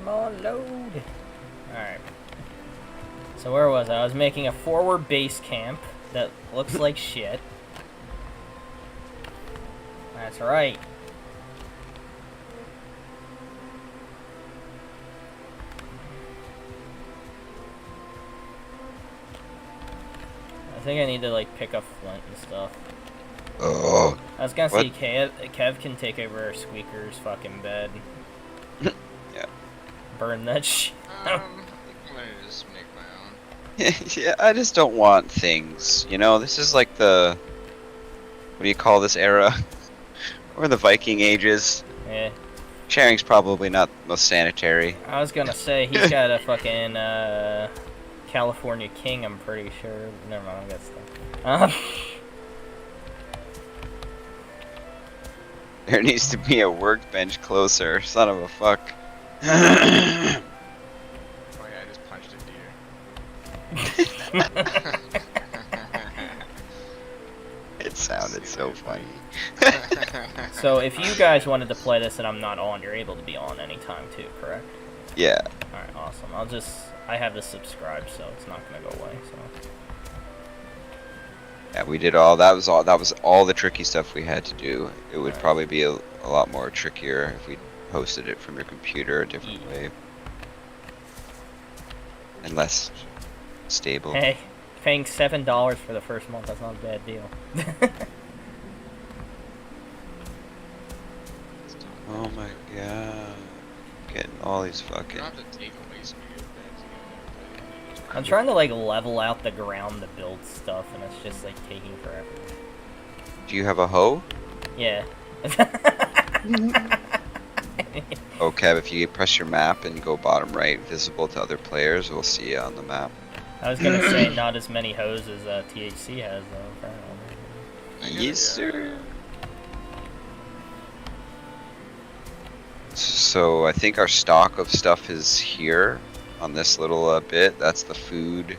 I'm on load. Alright. So where was I? I was making a forward base camp that looks like shit. That's right. I think I need to, like, pick up flint and stuff. Oh. I was gonna What? say, Kev can take over Squeaker's fucking bed. Yeah. Burn that shit. I think I'm gonna just make my own. Yeah, I just don't want things. You know, this is like the... What do you call this era? Or the Viking Ages. Yeah. Sharing's probably not the most sanitary. I was gonna say, he's got a fucking, California King, I'm pretty sure. Never mind, I got stuff. There needs to be a workbench closer, son of a fuck. Oh yeah, I just punched a deer. It sounded so funny. So if you guys wanted to play this and I'm not on, you're able to be on anytime too, correct? Yeah. Alright, awesome. I have this subscribed, so it's not gonna go away, so. Yeah, we did all that was all the tricky stuff we had to do. It would probably be a lot more trickier if we hosted it from your computer a different way. And less stable. Hey, paying $7 for the first month, that's not a bad deal. Oh my god. Getting all these You fucking... don't have to take away some of your things. I'm trying to, like, level out the ground to build stuff, and it's just, like, taking forever. Do you have a hoe? Yeah. Oh, Kev, if you press your map and go bottom right, visible to other players, we'll see you on the map. I was gonna say not as many hoes as THC has, though, apparently. Yes, sir. So I think our stock of stuff is here on this little bit. That's the food,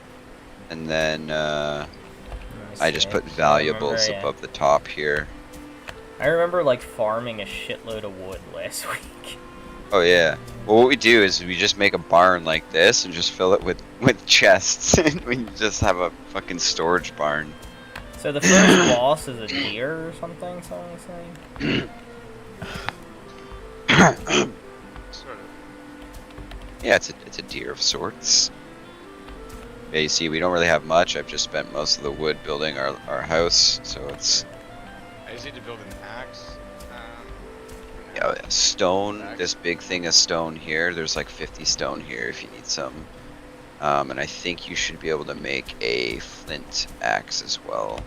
and then I just put valuables above the top here. I remember like farming a shitload of wood last week. Oh yeah. Well, what we do is we just make a barn like this and just fill it with chests, and we just have a fucking storage barn. So the first boss is a deer or something? Someone was saying. Sort of. Yeah, it's a deer of sorts. Yeah, you see, we don't really have much. I've just spent most of the wood building our house, so it's... I just need to build an axe. Yeah, stone, this big thing of stone here. There's like 50 stone here if you need some. And I think you should be able to make a flint axe as well.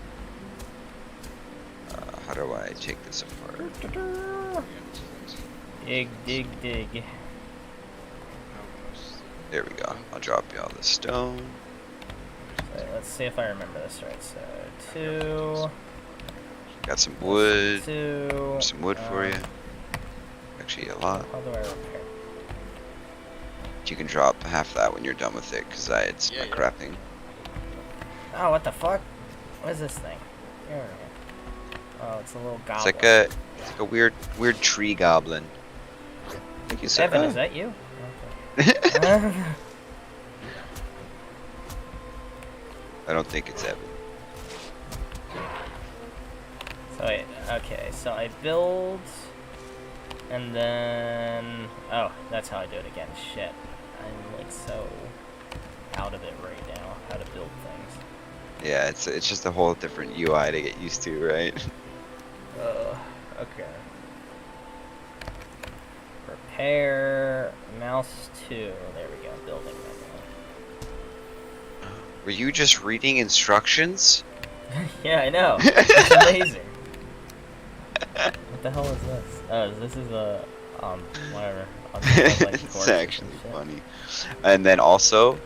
How do I take this apart? Dig, dig, dig. There we go. I'll drop you all the stone. So, let's see if I remember this right. So, 2. Got some wood. 2. Some wood for you. Actually, a lot. How do I repair? You can drop half that when you're done with it, because it's Yeah, my yeah. crafting. Oh, what the fuck? What is this thing? Here we go. Oh, it's a little goblin. It's like a weird tree goblin. I think you said. Evan, is that you? Okay. I don't think it's Evan. So wait, okay, so I build, and then, oh, that's how I do it again, shit. I'm like so out of it right now, how to build things. Yeah, it's just a whole different UI to get used to, right? Okay. Repair, mouse 2, there we go, building menu. Were you just reading instructions? Yeah, I know, it's amazing. What the hell is this? Oh, this is a, whatever. It's actually funny. And then also,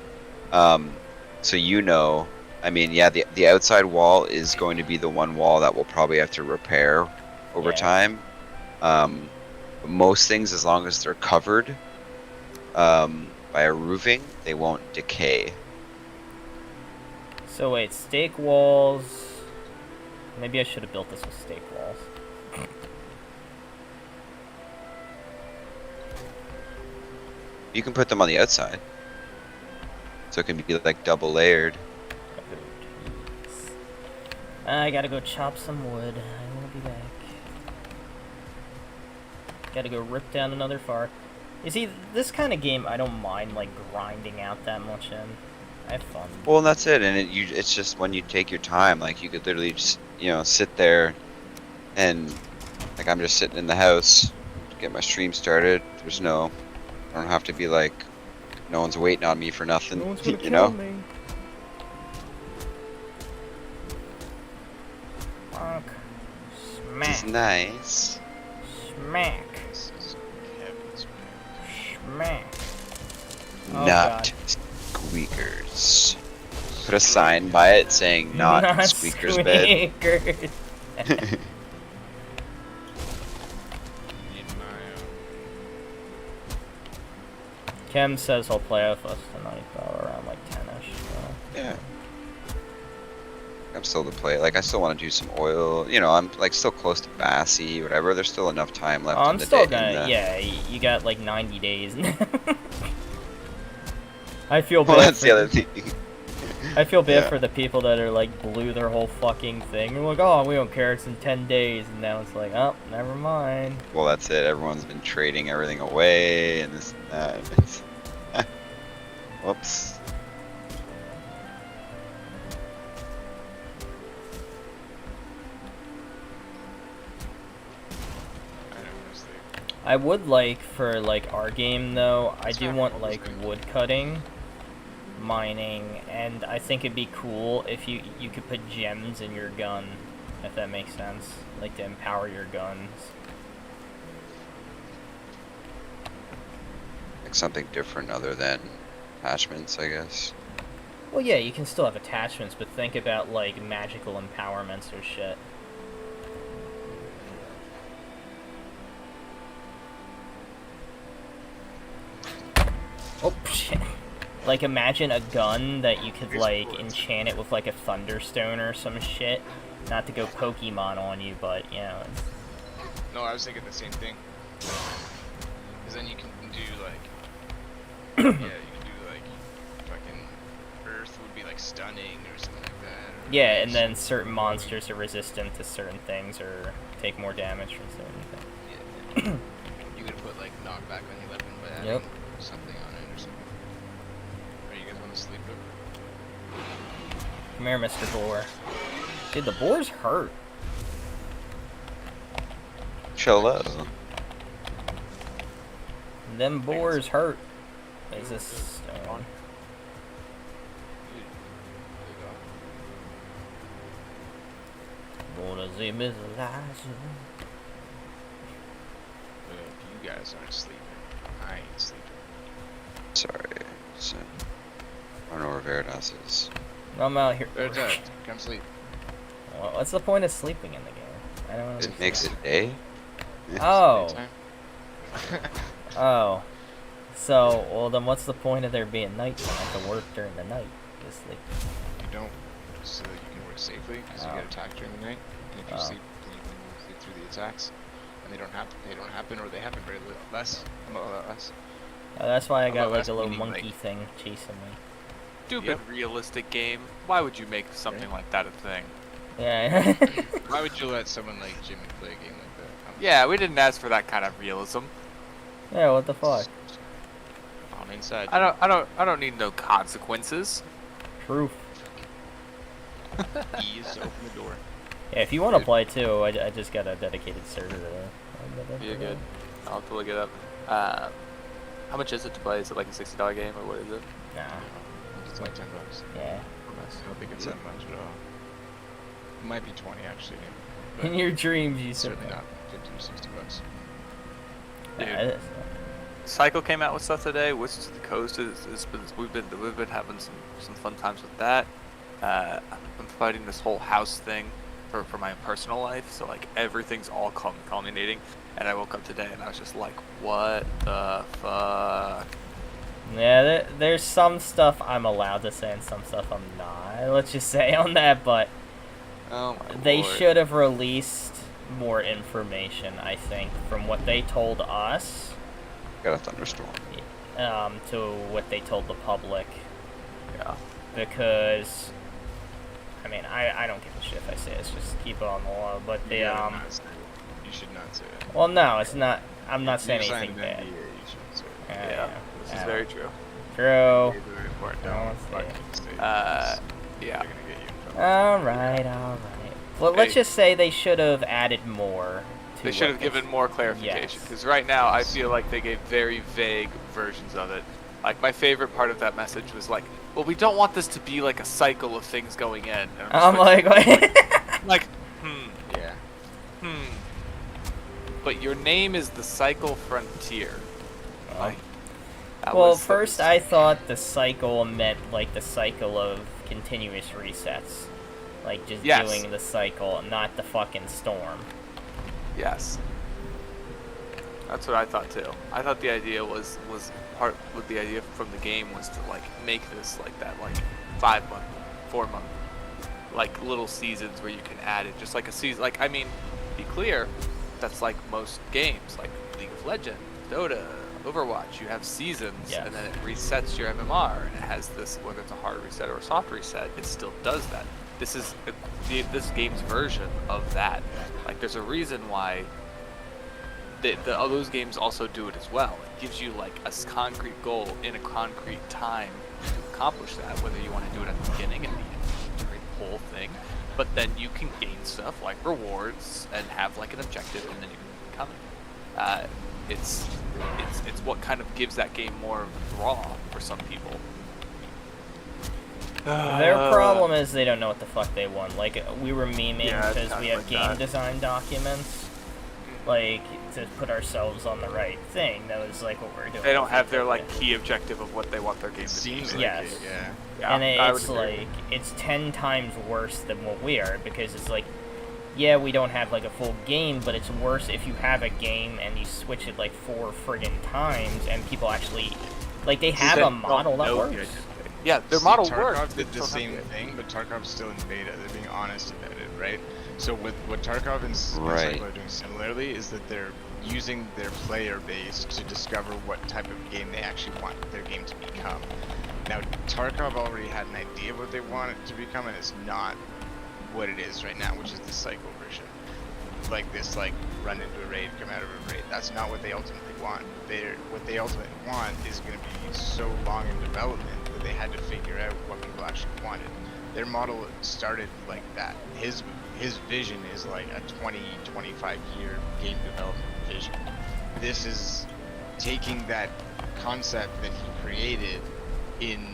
so you know, I mean, yeah, the outside wall is going to be the one wall that we'll probably have to repair over time. But most things, as long as they're covered by a roofing, they won't decay. So wait, stake walls. Maybe I should have built this with stake walls. You can put them on the outside. So it can be like double layered. I gotta go chop some wood. I will be back. Gotta go rip down another far. You see, this kind of game, I don't mind like grinding out that much in. I have fun. Well, and that's it. And it's just when you take your time, like you could literally just, you know, sit there and like I'm just sitting in the house to get my stream started. There's no, I don't have to be like, no one's waiting on me for nothing, No one's gonna you kill know? me. Bonk. It's Smack. nice. Smack. This is Kevin's Smack. Oh, Not God. squeakers. Put a sign by it saying not, squeakers bed. Squeakers. Need my Kem says he'll play with us tonight, though, around like 10ish. So. Yeah. I'm still to play. Like I still want to do some oil. You know, I'm like still close to Bassy, whatever. There's still enough time left. Oh, in I'm the still day, gonna. in the- Yeah, you got like 90 days. I feel Well, bad. that's the other thing. I feel bad Yeah. for the people that are like blew their whole fucking thing. They're like, oh, we don't care. It's in 10 days, and now it's like, oh, never mind. Well, that's it. Everyone's been trading everything away, and this, and that. It's, whoops. I don't want to sleep. I would like for like our game though. I That's do fine, want I'll like just go. wood cutting, mining, and I think it'd be cool if you could put gems in your gun, if that makes sense. Like to empower your guns. Like something different other than attachments, I guess. Well, yeah, you can still have attachments, but think about like magical empowerments or shit. Oh shit. Like imagine a gun that you could like enchant it with like a thunderstone or some shit. Not to go Pokemon on you, but you know. No, I was thinking the same thing. Because then you can do like, yeah, you can do like, fucking Earth would be like stunning or something like that. Or Yeah, and then certain monsters are resistant to certain things or take more damage from certain things. Yeah. You could put like knockback on your weapon by adding Yep. something on it or something. Are you guys want to sleep over? Come here, Mr. Boar. Dude, the boars hurt. Cello. Them boars hurt. Is this stone? Gonna see Miss Eliza. You guys aren't sleeping. I ain't sleeping. Sorry. So, I don't know where Veritas is. I'm out here. There's that. Come sleep. Well, what's the point of sleeping in the game? I don't It understand. makes it day? Oh. Daytime? Oh. So, well then what's the point of there being night when I have to work during the night? Just like, You don't, so that you can work safely, because Oh. you get attacked during the night. And if you Oh. sleep, then you can sleep through the attacks. And they don't happen, or they happen very little less. A lot less. that's why I got Although like that's a little meaning, monkey like- thing chasing me. Stupid Yep. realistic game. Why would you make something like that a thing? Yeah. Why would you let someone like Jimmy play a game like that? Yeah, we didn't ask for that kind of realism. Yeah, what the fuck? I'm inside. I don't need no consequences. Proof. Ease, open the door. Yeah, if you want to Good. play too, I just got a dedicated server there. You're good. I'll have to look it up. How much is it to play? Is it like a $60 game or what is it? Nah. It's like $10. Yeah. I don't think it's that much at all. It might be 20 actually. But In your dreams, you it's said certainly that. not 50 or 60 bucks. Yeah, Dude. it is. Cycle came out with stuff today. Wizards of the Coast we've been having some fun times with that. I'm fighting this whole house thing for my personal life, so like everything's all culminating. And I woke up today and I was just like, what the fuck? Yeah, there's some stuff I'm allowed to say and some stuff I'm not. Let's just say on that, but Oh my they lord. should have released more information, I think, from what they told us. Got a thunderstorm. to what they told the public. Yeah. Because, I mean, I don't give a shit if I say it. It's just keep it on the law. But You the, gotta not say it. You should not say it. well, no, it's not. I'm not If saying you signed anything an bad. NDA, you shouldn't say it. Yeah. This is very true. True. It's very important. No, Don't it's fucking it. say it. Yeah. They're gonna get you in trouble. Alright. Well, let's Hey. just say they should have added more. They should have given more clarification, Yes. because right now I feel like they gave very vague versions of it. Like, my favorite part of that message was like, well, we don't want this to be like a cycle of things going in. And I'm just like, like, Yeah. But your name is the Cycle Frontier. Like, that well, was- first I thought the cycle meant like the cycle of continuous resets. Like just Yes. doing the cycle, not the fucking storm. Yes. That's what I thought too. I thought the idea was part with the idea from the game was to like make this like that like 5 month, 4 month like little seasons where you can add it just like a season. Like, I mean, be clear, that's like most games like League of Legends, Dota, Overwatch. You have seasons Yes. and then it resets your MMR and it has this, whether it's a hard reset or a soft reset, it still does that. This is this game's version of that. Like, there's a reason why all those games also do it as well. It gives you like a concrete goal in a concrete time to accomplish that, whether you want to do it at the beginning and the end, during the whole thing. But then you can gain stuff like rewards and have like an objective, and then you can become it. It's what kind of gives that game more draw for some people. Their problem is they don't know what the fuck they want. Like, we were memeing Yeah, it's because kinda we have like game that. design documents, like, to put ourselves on the right thing. That was, like, what we're doing. They don't have their like key objective of what they want their game It to seems be. like Yes. it, yeah. Yeah, And I would it's, agree. like, it's 10 times worse than what we are, because it's, like, yeah, we don't have, like, a full game, but it's worse if you have a game and you switch it, like, 4 friggin' times, and people actually, like, they have They a don't model that know the works. identity. Yeah, their See, model Tarkov works. did they the just don't same have the- thing, but Tarkov's still in beta. They're being honest about it, right? So with what Tarkov and Right. Cycle are doing similarly is that they're using their player base to discover what type of game they actually want their game to become. Now, Tarkov already had an idea of what they want it to become, and it's not what it is right now, which is the Cycle version. Like this, like run into a raid, come out of a raid. That's not what they ultimately want. What they ultimately want is going to be so long in development that they had to figure out what people actually wanted. Their model started like that. His vision is like a 25 year game development vision. This is taking that concept that he created in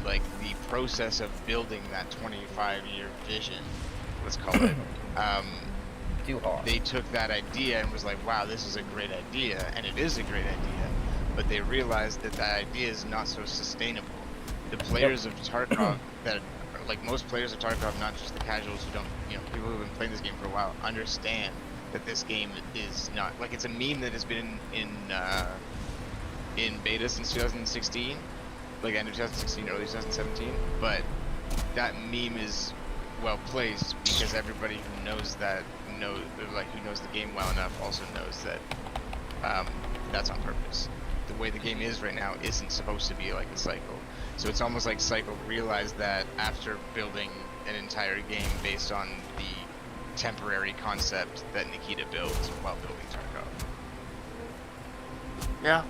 like the process of building that 25-year vision, let's call it. Too hard. They took that idea and was like, wow, this is a great idea, and it is a great idea, but they realized that that idea is not so sustainable. The players of Tarkov that are, like most players of Tarkov, not just the casuals who don't, you know, people who've been playing this game for a while, understand that this game is not, like, it's a meme that has been in beta since 2016, like end of 2016, early 2017, but that meme is well placed because everybody who knows that who knows the game well enough also knows that that's on purpose. The way the game is right now isn't supposed to be like a Cycle. So it's almost like Cycle realized that after building an entire game based on the temporary concept that Nikita built while building Tarkov. Yeah.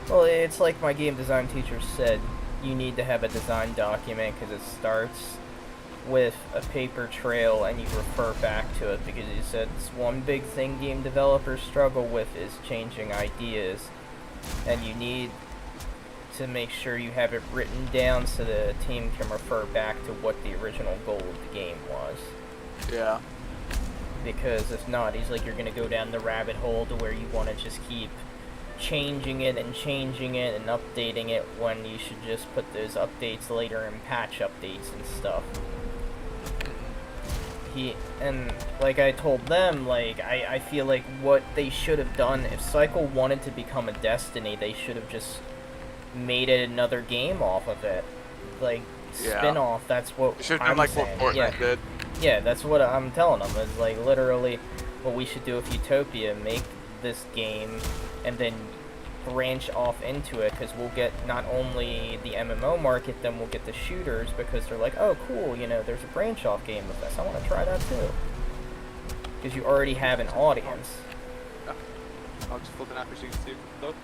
Well, it's like my game design teacher said, you need to have a design document because it starts with a paper trail and you refer back to it, because he said it's one big thing game developers struggle with is changing ideas, and you need to make sure you have it written down so the team can refer back to what the original goal of the game was. Yeah. Because if not, he's like, you're gonna go down the rabbit hole to where you want to just keep changing it and updating it, when you should just put those updates later in patch updates and stuff. And like I told them, like, I feel like what they should have done, if Cycle wanted to become a Destiny, they should have just made it another game off of it. Like, Yeah. spin-off, that's what It should have I'm been like saying. what Fortnite Yeah. did. Yeah, that's what I'm telling them. It's like literally what we should do with Utopia. Make this game and then branch off into it, because we'll get not only the MMO market, then we'll get the shooters, because they're like, oh cool, you know, there's a branch off game of this, I want to try that too, because you already have an audience. I'll just flip it out so you can see it. Look.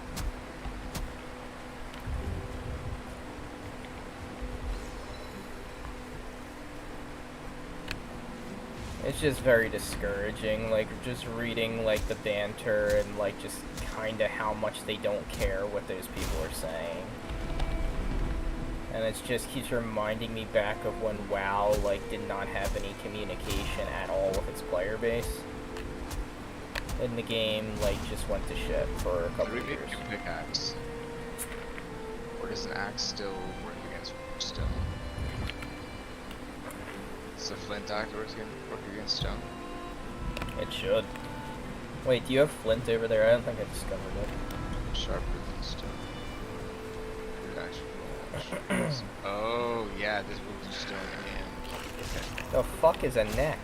It's just very discouraging, like, just reading, like, the banter and, like, just kind of how much they don't care what those people are saying. And it just keeps reminding me back of when WoW, like, did not have any communication at all with its player base. And the game, like, just went to shit for a couple of years. Pickaxe. Or does an axe still work against stone? Does a flint axe work against stone? It should. Wait, do you have flint over there? I don't think I discovered it. Sharper than stone. Good action. Oh, yeah, this moves to stone and... Okay. The fuck is a neck?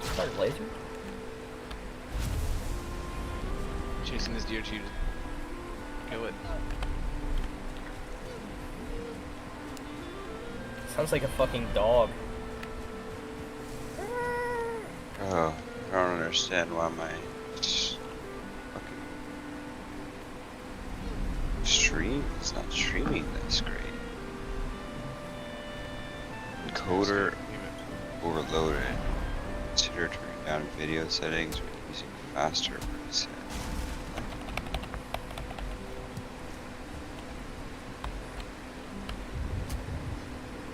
Is that a laser? Chasing this deer to kill it. Sounds like a fucking dog. Oh, I don't understand why my fucking stream is not streaming this great. Encoder overloaded. Consider turning down video settings or using faster reset.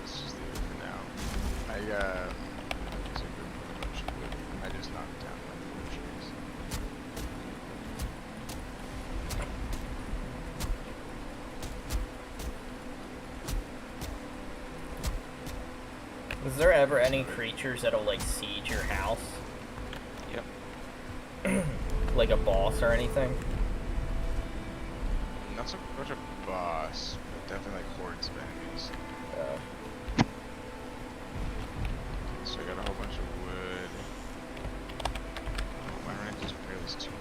Let's just leave it for now. I just knocked down my trees. Was there ever any creatures that'll, like, siege your house? Yep. Like a boss or anything? Not so much a boss, but definitely like hordes of enemies. So I got a whole bunch of wood. Oh, my rank is barely 2.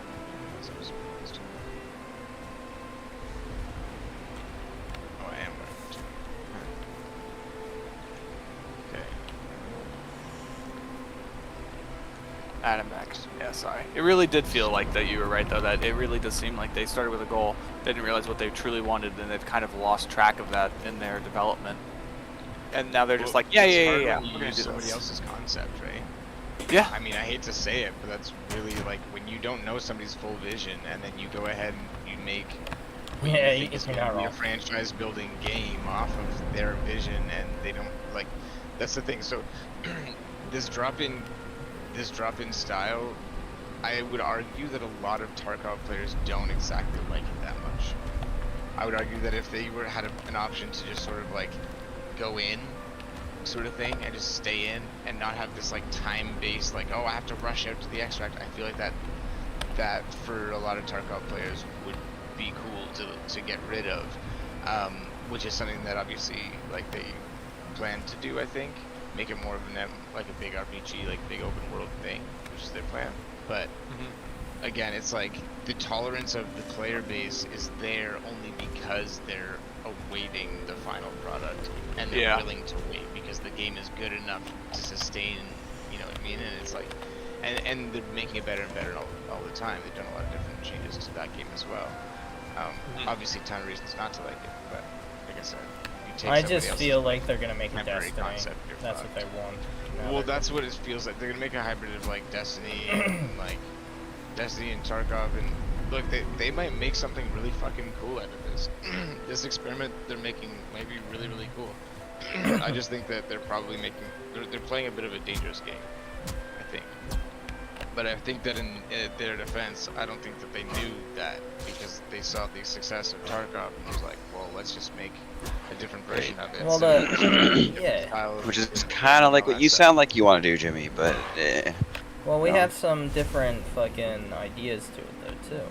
As I was supposed to. Oh, I am rank 2. Okay. Adam Max. Yeah, sorry. It really did feel like that you were right, though, that it really does seem like they started with a goal, they didn't realize what they truly wanted, and they've kind of lost track of that in their development. And now they're just like, yeah, It's hard when we're you gonna use do somebody this. else's concept, right? Yeah. I mean, I hate to say it, but that's really like when you don't know somebody's full vision, and then you go ahead and you make what Yeah, you think is you're going not to be a wrong. franchise-building game off of their vision, and they don't like. That's the thing. So this drop-in style, I would argue that a lot of Tarkov players don't exactly like it that much. I would argue that if they had an option to just sort of like go in sort of thing and just stay in and not have this like time-based like, oh, I have to rush out to the extract, I feel like that for a lot of Tarkov players would be cool to get rid of, which is something that obviously like they plan to do. I think make it more of like a big RPG, like big open world thing, which is their plan. But again, it's like the tolerance of the player base is there only because they're awaiting the final product, and they're willing to wait because the game is good enough to sustain, you know what I mean? And it's like, and they're making it better and better all the time. They've done a lot of different changes to that game as well. Obviously, ton of reasons not to like it, but like I said, you take I somebody just else's feel like they're gonna make a temporary Destiny. concept, you're That's fucked. what they want. Now Well, they're- that's what it feels like. They're gonna make a hybrid of like Destiny and like Destiny and Tarkov, and look, they might make something really fucking cool out of this. This experiment they're making might be really really cool. I just think that they're probably they're playing a bit of a dangerous game, I think. But I think that in their defense, I don't think that they knew that because they saw the success of Tarkov and was like, well, let's just make a different version of it. Well, So the yeah. style Which is and kind of like all what that you stuff. sound like you want to do, Jimmy, but Well, we No. have some different fucking ideas to it though too.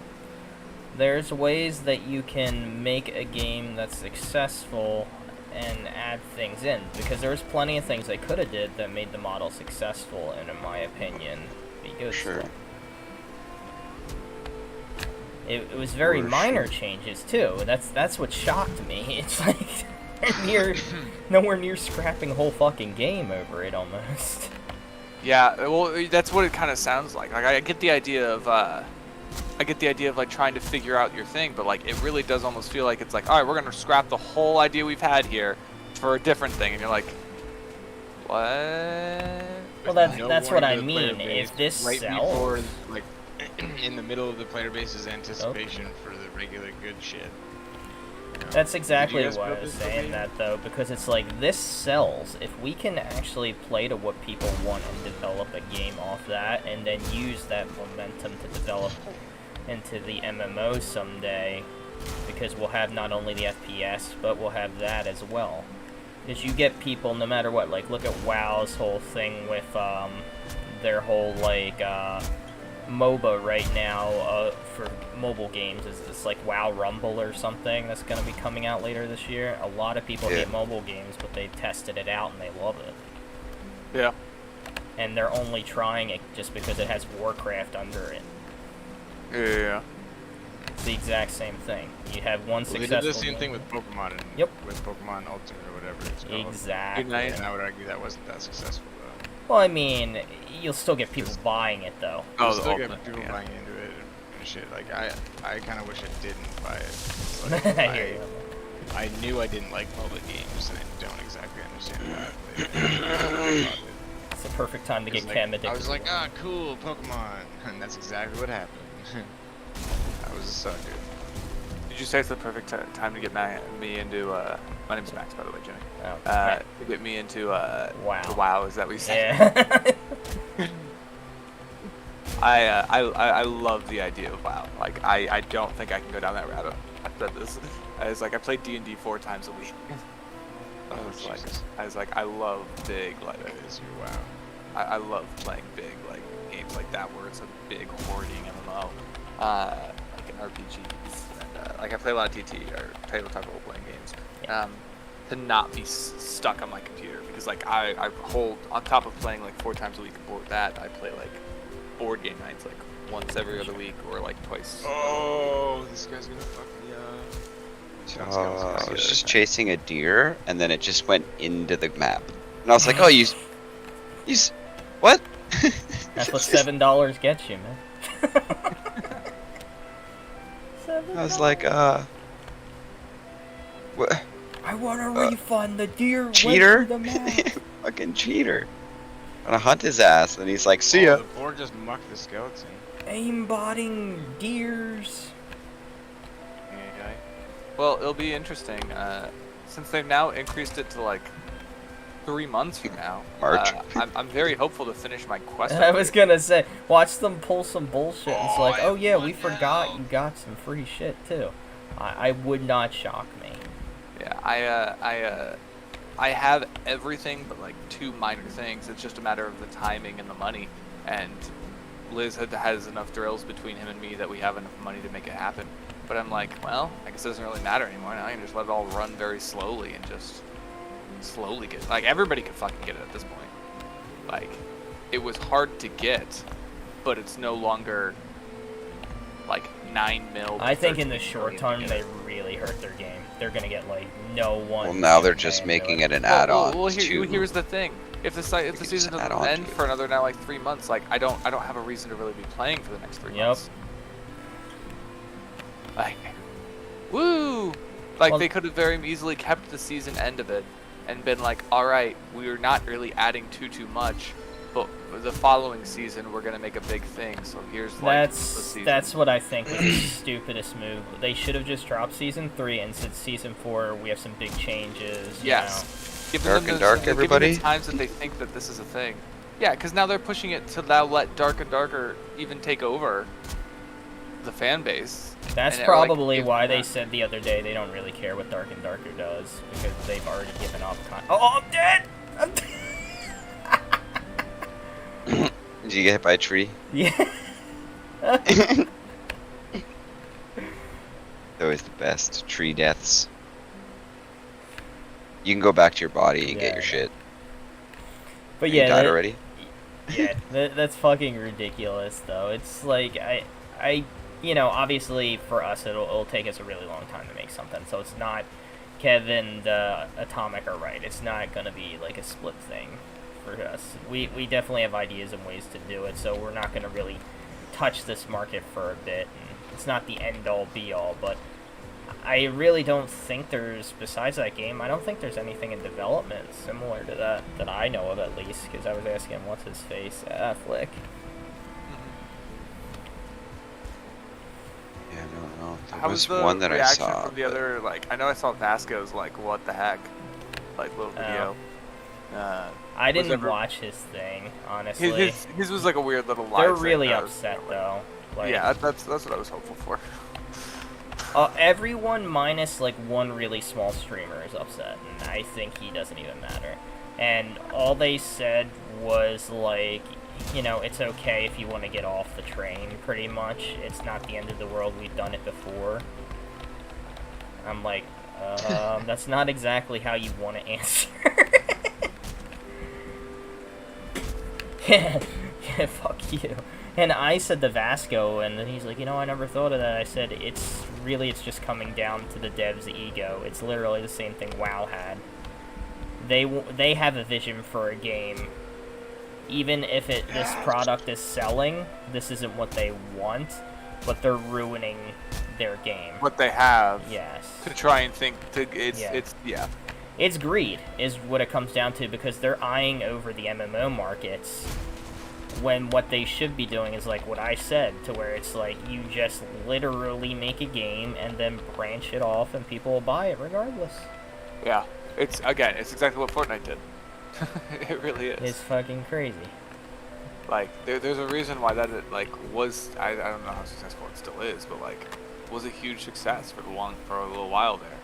There's ways that you can make a game that's successful and add things in, because there's plenty of things they could have did that made the model successful and in my opinion be good. sure. still. It was very For minor sure. changes too. That's what shocked me. It's like nowhere near scrapping a whole fucking game over it almost. Yeah, well, that's what it kind of sounds like. Like I get the idea of like trying to figure out your thing, but like it really does almost feel like it's like, all right, we're gonna scrap the whole idea we've had here for a different thing, and you're like, what? Well, With no that's what I warning to the player mean. base, If this right sells, before, like, in the middle of the player base's anticipation for the regular good shit. You know? that's exactly guys why I build was this saying game? that though, because it's like this sells. If we can actually play to what people want and develop a game off that, and then use that momentum to develop into the MMO someday, because we'll have not only the FPS, but we'll have that as well. Because you get people, no matter what, like, look at WoW's whole thing with, their whole, like, MOBA right now, for mobile games, is this, like, WoW Rumble or something that's gonna be coming out later this year. A lot of people Yeah. hate mobile games, but they tested it out and they love it. Yeah. And they're only trying it just because it has Warcraft under it. Yeah. It's the exact same thing. You have one Well, they successful did the same game. thing with Pokemon and Yep. with Pokemon Ultimate or whatever it's called. Exactly. Unite. And I would argue that wasn't that successful though. Well, I mean, you'll still get people buying it though. You Oh, the still Ultimate, get people yeah. buying into it and shit. Like I kind of wish I didn't buy it. It's I like, hear you. I knew I didn't like mobile games, and I don't exactly understand that. It's the perfect time to get Cam addicted. I was like, ah, cool, Pokemon, and that's exactly what happened. I was a sucker. Did you say it's the perfect time to get me into? My name's Max, by the way, Jimmy. Oh, To get me into WoW. to WoW. Is that what you said? yeah. I love the idea of WoW. Like I don't think I can go down that rabbit. I said this. I was like, I played D&D 4 times a week. Jesus. I was like, I love big like That is your WoW. I love playing big like games like that where it's a big hoarding MMO, like an RPGs. And, like I play a lot of TT or tabletop role playing games. To not be stuck on my computer because like I hold on top of playing like 4 times a week aboard that I play like board game nights like once every other week or like twice. Oh, this guy's gonna fuck me up. I was just chasing a deer, and then it just went into the map. And I was like, oh, you what? That's what $7 gets you, man. I was like, what? I want a refund. The deer Cheater? went through the map. Fucking cheater. I'm gonna hunt his ass, and he's like, see ya. The board just mucked the skeleton. Aimbotting deers. Yeah, Well, it'll be interesting since they've now increased it to like 3 months from now. March. I'm very hopeful to finish my quest. I was gonna say, watch them pull some bullshit. And it's Oh, like, I oh yeah, won we forgot now. you got some free shit too. I would not shock me. Yeah, I have everything but like 2 minor things. It's just a matter of the timing and the money. And Liz has enough drills between him and me that we have enough money to make it happen. But I'm like, well, I guess it doesn't really matter anymore. Now I can just let it all run very slowly and just slowly get like everybody could fucking get it at this point. Like, it was hard to get, but it's no longer like 9 mil. I think in the 13 short million term to they get it. really hurt their game. They're gonna get like no one. Well, now they're man just to making it. it an add-on. Well, to- here's the thing: if the can season just add doesn't on to end it. for another now like 3 months, like I don't have a reason to really be playing for the next 3 Yep. months. Like, woo! Like Well- they could have very easily kept the season end of it and been like, all right, we're not really adding too much, but the following season we're gonna make a big thing. So here's like the season. That's what I think was the stupidest move. They should have just dropped season 3 and said season 4 we have some big changes. You Yes. Giving Dark them and the- Dark, giving the everybody? times that they think that this is a thing. Yeah, because now they're pushing it to now let Dark and Darker even take over the fan base. know. That's and it, like, probably gives why them they that. said the other day they don't really care what Dark and Darker does because they've already given up. Oh, I'm dead. I'm dead. Did you get hit by a tree? Yeah. Always the best. Tree deaths. You can go back to your body and Yeah, get your I know. shit. But You yeah, died that- already? yeah, that's fucking ridiculous though. It's like I you know, obviously for us it'll take us a really long time to make something. So it's not Kevin and Atomic are right. It's not gonna be like a split thing for us. We definitely have ideas and ways to do it. So we're not gonna really touch this market for a bit. And it's not the end all be all, but I really don't think there's, besides that game, I don't think there's anything in development similar to that I know of, at least, because I was asking what's his face, Flick. Yeah, I don't know. There How was was the one that I reaction saw. from the but- other? Like, I know I saw Vasco's like, what the heck, like little video. I didn't ever- watch his thing, honestly. His was like a weird little live They're thing really that I was upset, like- though. Like, Yeah, that's what I was hopeful for. everyone minus like one really small streamer is upset, and I think he doesn't even matter. And all they said was like, you know, it's okay if you want to get off the train, pretty much. It's not the end of the world, we've done it before. I'm like, that's not exactly how you want to answer. Yeah, fuck you. And I said to Vasco, and then he's like, you know, I never thought of that. I said, it's just coming down to the dev's ego. It's literally the same thing WoW had. They have a vision for a game. Even if this product is selling, this isn't what they want, but they're ruining their game. What they have. Yes. To try and think, it's Yeah. It's greed, is what it comes down to, because they're eyeing over the MMO markets, when what they should be doing is like what I said, to where it's like, you just literally make a game and then branch it off and people will buy it regardless. Yeah. It's exactly what Fortnite did. It really is. It's fucking crazy. Like, there's a reason why that was, I don't know how successful it still is, but like, was a huge success for a little while there.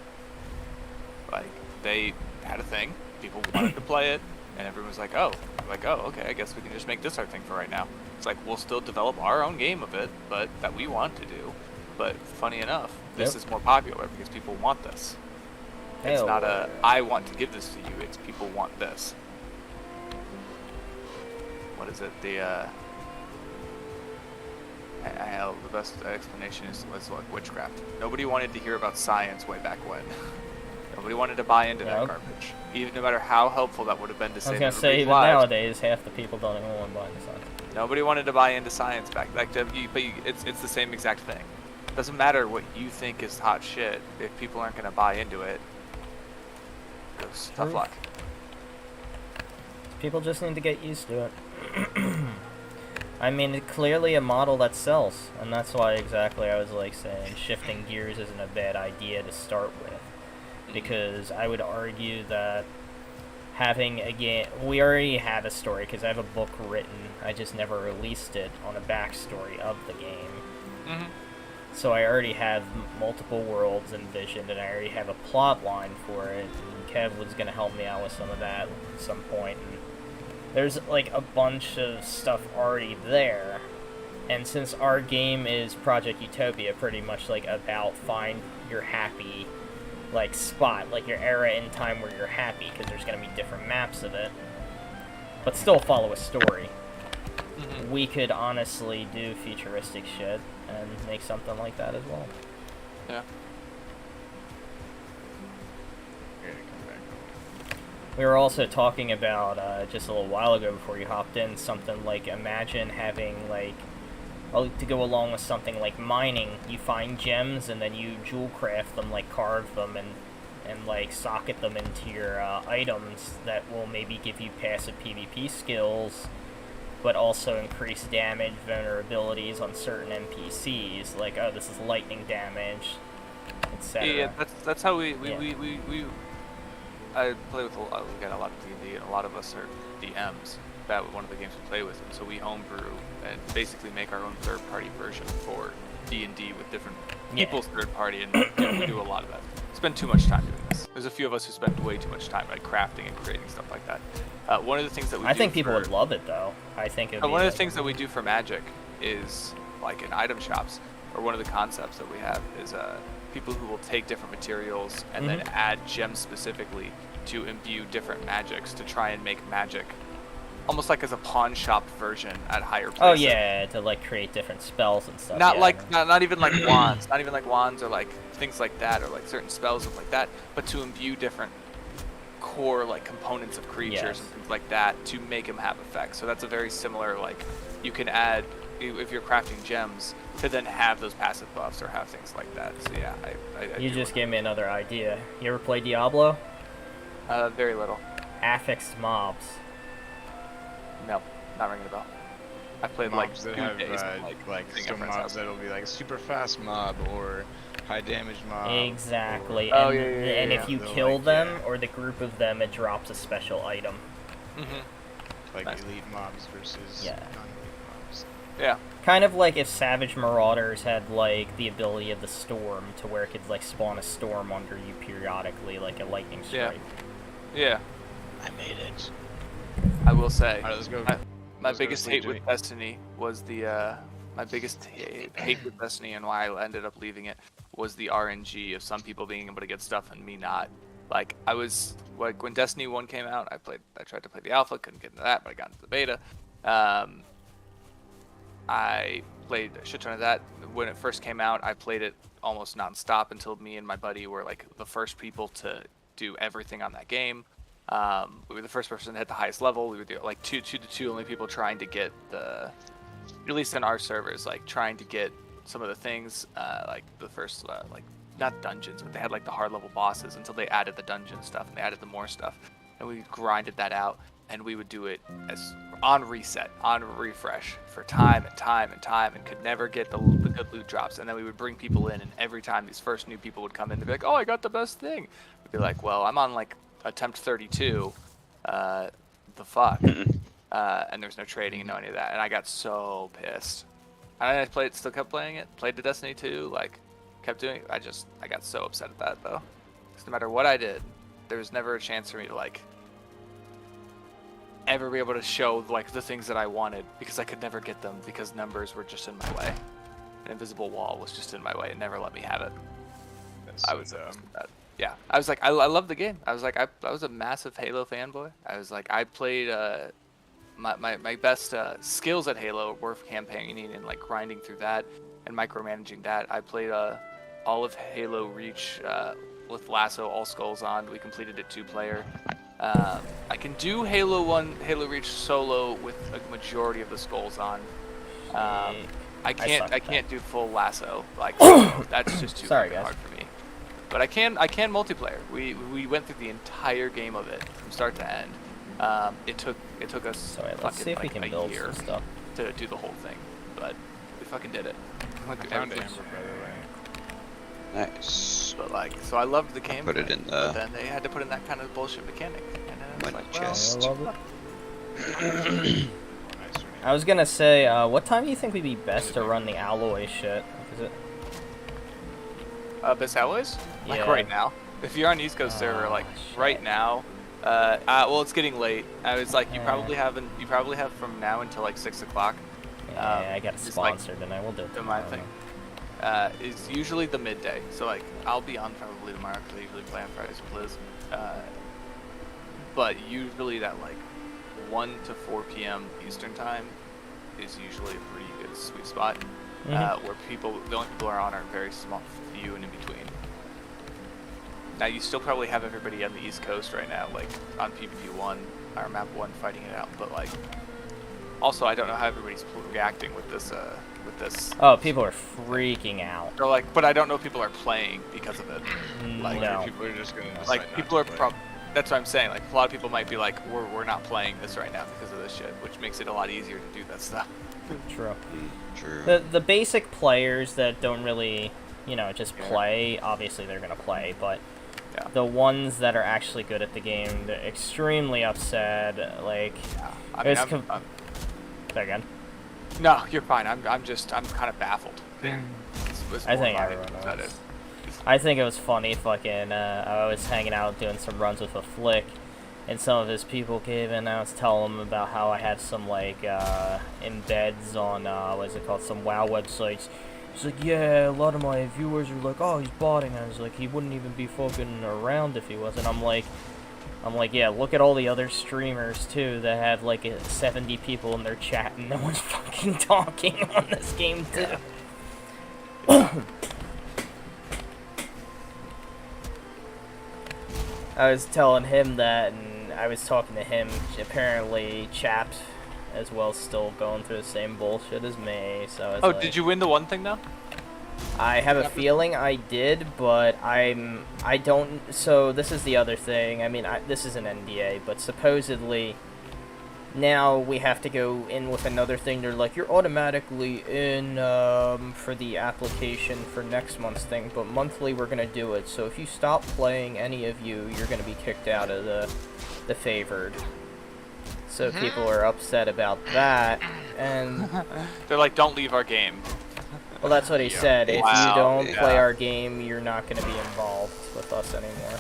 Like, they had a thing, people wanted to play it, and everyone was like, oh, okay, I guess we can just make this our thing for right now. It's like, we'll still develop our own game of it, but that we want to do. But funny enough, this is more popular because people want this. It's Hell not yeah. I want to give this to you, it's people want this. What is it? The best explanation is like witchcraft. Nobody wanted to hear about science way back when. Nobody wanted to buy into that Nope. garbage. Even no matter how helpful that would have been to I was save gonna say, everybody's even lives. nowadays, half the people don't even want to buy this. Nobody wanted to buy into science back. It's the same exact thing. Doesn't matter what you think is hot shit if people aren't gonna buy into it. It's tough True. luck. People just need to get used to it. I mean, it's clearly a model that sells, and that's why exactly I was like saying shifting gears isn't a bad idea to start with, because I would argue that having a game, we already have a story, because I have a book written, I just never released it, on a backstory of the game. Mm-hmm. So I already have multiple worlds envisioned, and I already have a plot line for it, and Kev was going to help me out with some of that at some point, and there's like a bunch of stuff already there. And since our game is Project Utopia, pretty much like about find your happy like spot, like your era in time where you're happy, because there's going to be different maps of it, but still follow a story. Mm-hmm. We could honestly do futuristic shit and make something like that as well. Yeah. We were also talking about, just a little while ago before you hopped in, something like, imagine having, like, to go along with something like mining, you find gems and then you jewel craft them, like carve them and like socket them into your items that will maybe give you passive PvP skills, but also increase damage vulnerabilities on certain NPCs, like, oh, this is lightning damage, etc. Yeah, that's how we I play with a lot of D&D, and a lot of us are DMs. That was one of the games we play with, and so we homebrew and basically make our own third-party version for D&D with different people's third-party, and we do a lot of that. Spend too much time doing this. There's a few of us who spend way too much time like crafting and creating stuff like that. One of the things that we I do think people for- would love it, though. I think it would be one of the like- things that we do for Magic is, like in item shops, or one of the concepts that we have is people who will take different materials and then add gems specifically to imbue different magics to try and make magic almost like as a pawn shop version at higher Oh places. yeah, to like create different spells and stuff. Not yeah, like not even like wands, not even like wands or like things like that, or like certain spells and like that, but to imbue different core like components of creatures Yes. and things like that to make them have effects. So that's a very similar, like, you can add, if you're crafting gems, to then have those passive buffs or have things like that. So yeah, I You do just like gave me another idea. You ever play Diablo? that. Very little. Affixed mobs. No, not ringing a bell. I played like Mobs 2 that have days of, like being at some friend's mobs house. that'll be like super fast mob or high damage mob. Exactly. Oh, and yeah, yeah, and yeah. if you They'll, kill like, them yeah. or the group of them, it drops a special item. Like Nice. elite mobs versus Yeah. non-elite mobs. Yeah. Kind of like if Savage Marauders had like the ability of the storm, to where it could like spawn a storm under you periodically, like a lightning Yeah. strike. Yeah. I made it. I will say. All right, let's go. My Let's go to biggest sleep, hate with Jimmy. Destiny was the my biggest hate with Destiny, and why I ended up leaving it, was the RNG of some people being able to get stuff and me not. Like, I was like, when Destiny 1 came out, I tried to play the alpha, couldn't get into that, but I got into the beta. I played a shit ton of that. When it first came out, I played it almost non-stop until me and my buddy were like the first people to do everything on that game. We were the first person to hit the highest level. We were like two to two only people trying to get the, at least in our servers, like trying to get some of the things, like the first, like not dungeons, but they had like the hard level bosses until they added the dungeon stuff and they added the more stuff, and we grinded that out, and we would do it as on reset, on refresh for time and time and time, and could never get the good loot drops. And then we would bring people in, and every time these first new people would come in, they'd be like, "Oh, I got the best thing." We'd be like, "Well, I'm on like attempt 32. The fuck?" And there's no trading and no any of that, and I got so pissed. And I played, still kept playing it. Played the Destiny 2, like kept doing it. I got so upset at that though. 'Cause no matter what I did, there was never a chance for me to like ever be able to show like the things that I wanted, because I could never get them because numbers were just in my way. An invisible wall was just in my way. It never let me have it. That's I so was dumb. yeah. I was like, I love the game. I was like, I was a massive Halo fanboy. I was like, I played my best skills at Halo were campaigning and like grinding through that and micromanaging that. I played all of Halo Reach with Lasso, all skulls on. We completed it 2-player. I can do Halo 1, Halo Reach solo with a majority of the skulls on. I suck at can't do full Lasso. Like that's just too Sorry, fucking guys. hard for me. But I can multiplayer. We went through the entire game of it from start to end. It took us So let's fucking see if we like can a build year some stuff. to do the whole thing, but we fucking did it. We went I through found everything. Amber, by the way. Nice. But like, so I loved the game. Put it in but the- then they had to put in that kind of bullshit mechanic, and then I was Money like, well, chest. I love it. Oh, nice, Renee. I was gonna say, what time do you think would be best to run the alloy shit? Is it? Best alloys? Like Yeah. right now. If you're on East Coast server, like shit. right now, well, it's getting late. I was like, you probably have from now until like 6 o'clock. Yeah, I got a it's like sponsor tonight. We'll do it do my tomorrow. thing. Is usually the midday. So like, I'll be on probably tomorrow because I usually play on Fridays with Liz. But usually that like 1 to 4 p.m. Eastern time is usually a pretty good sweet spot. Mhm. Where the only people are on are very small, few and in between. Now you still probably have everybody on the East Coast right now, like on PvP1 or Map 1 fighting it out. But like, also I don't know how everybody's reacting with this. Oh, people are freaking out. Or like, but I don't know if people are playing because of it. Like, Or No. people are just gonna decide Like not people to are play. that's what I'm saying. Like a lot of people might be like, we're not playing this right now because of this shit, which makes it a lot easier to do that stuff. True. True. The basic players that don't really, just Yeah. play, obviously they're gonna play, but Yeah. the ones that are actually good at the game, they're extremely upset. Like, I mean, It's com- I'm- say again. no, you're fine. I'm kind of baffled. It's I more think my everyone upset is. is. I think it was funny. I was hanging out doing some runs with a flick, and some of his people came in, and I was telling him about how I have some like embeds on what is it called, some WoW websites. He's like, yeah, a lot of my viewers are like, oh, he's botting. I was like, he wouldn't even be fucking around if he wasn't. I'm like, I'm like, yeah, look at all the other streamers too that have like 70 people in their chat and no one's fucking talking on this game too. I was telling him that, and I was talking to him. Apparently, Chaps as well still going through the same bullshit as me. So I was like, did you win the one thing though? I have a feeling I did, but I don't. So this is the other thing. I mean, this is an NDA, but supposedly now we have to go in with another thing. They're like, you're automatically in for the application for next month's thing, but monthly we're gonna do it. So if you stop playing, any of you, you're gonna be kicked out of the favored. So people are upset about that, and They're like, don't leave our game. well, that's what he said. If you Wow, don't yeah. play our game, you're not going to be involved with us anymore.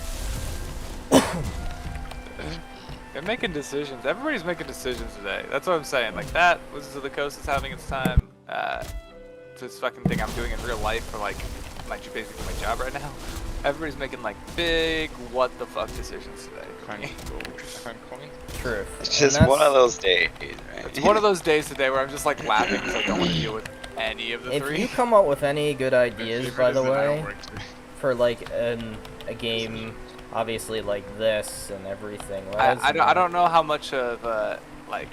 They're making decisions. Everybody's making decisions today. That's what I'm saying. Like that, Wizards of the Coast is having its time. This fucking thing I'm doing in real life for like basically my job right now. Everybody's making like big what the fuck decisions today. Find gold. Find coin. True. It's just one of those days, right? It's one of those days today where I'm just like laughing because I don't want to deal with any of the If three. you come up with any good ideas, Favorite by is the that I don't way, work today. for like a game, obviously like this and everything. let us I know. don't know how much of like.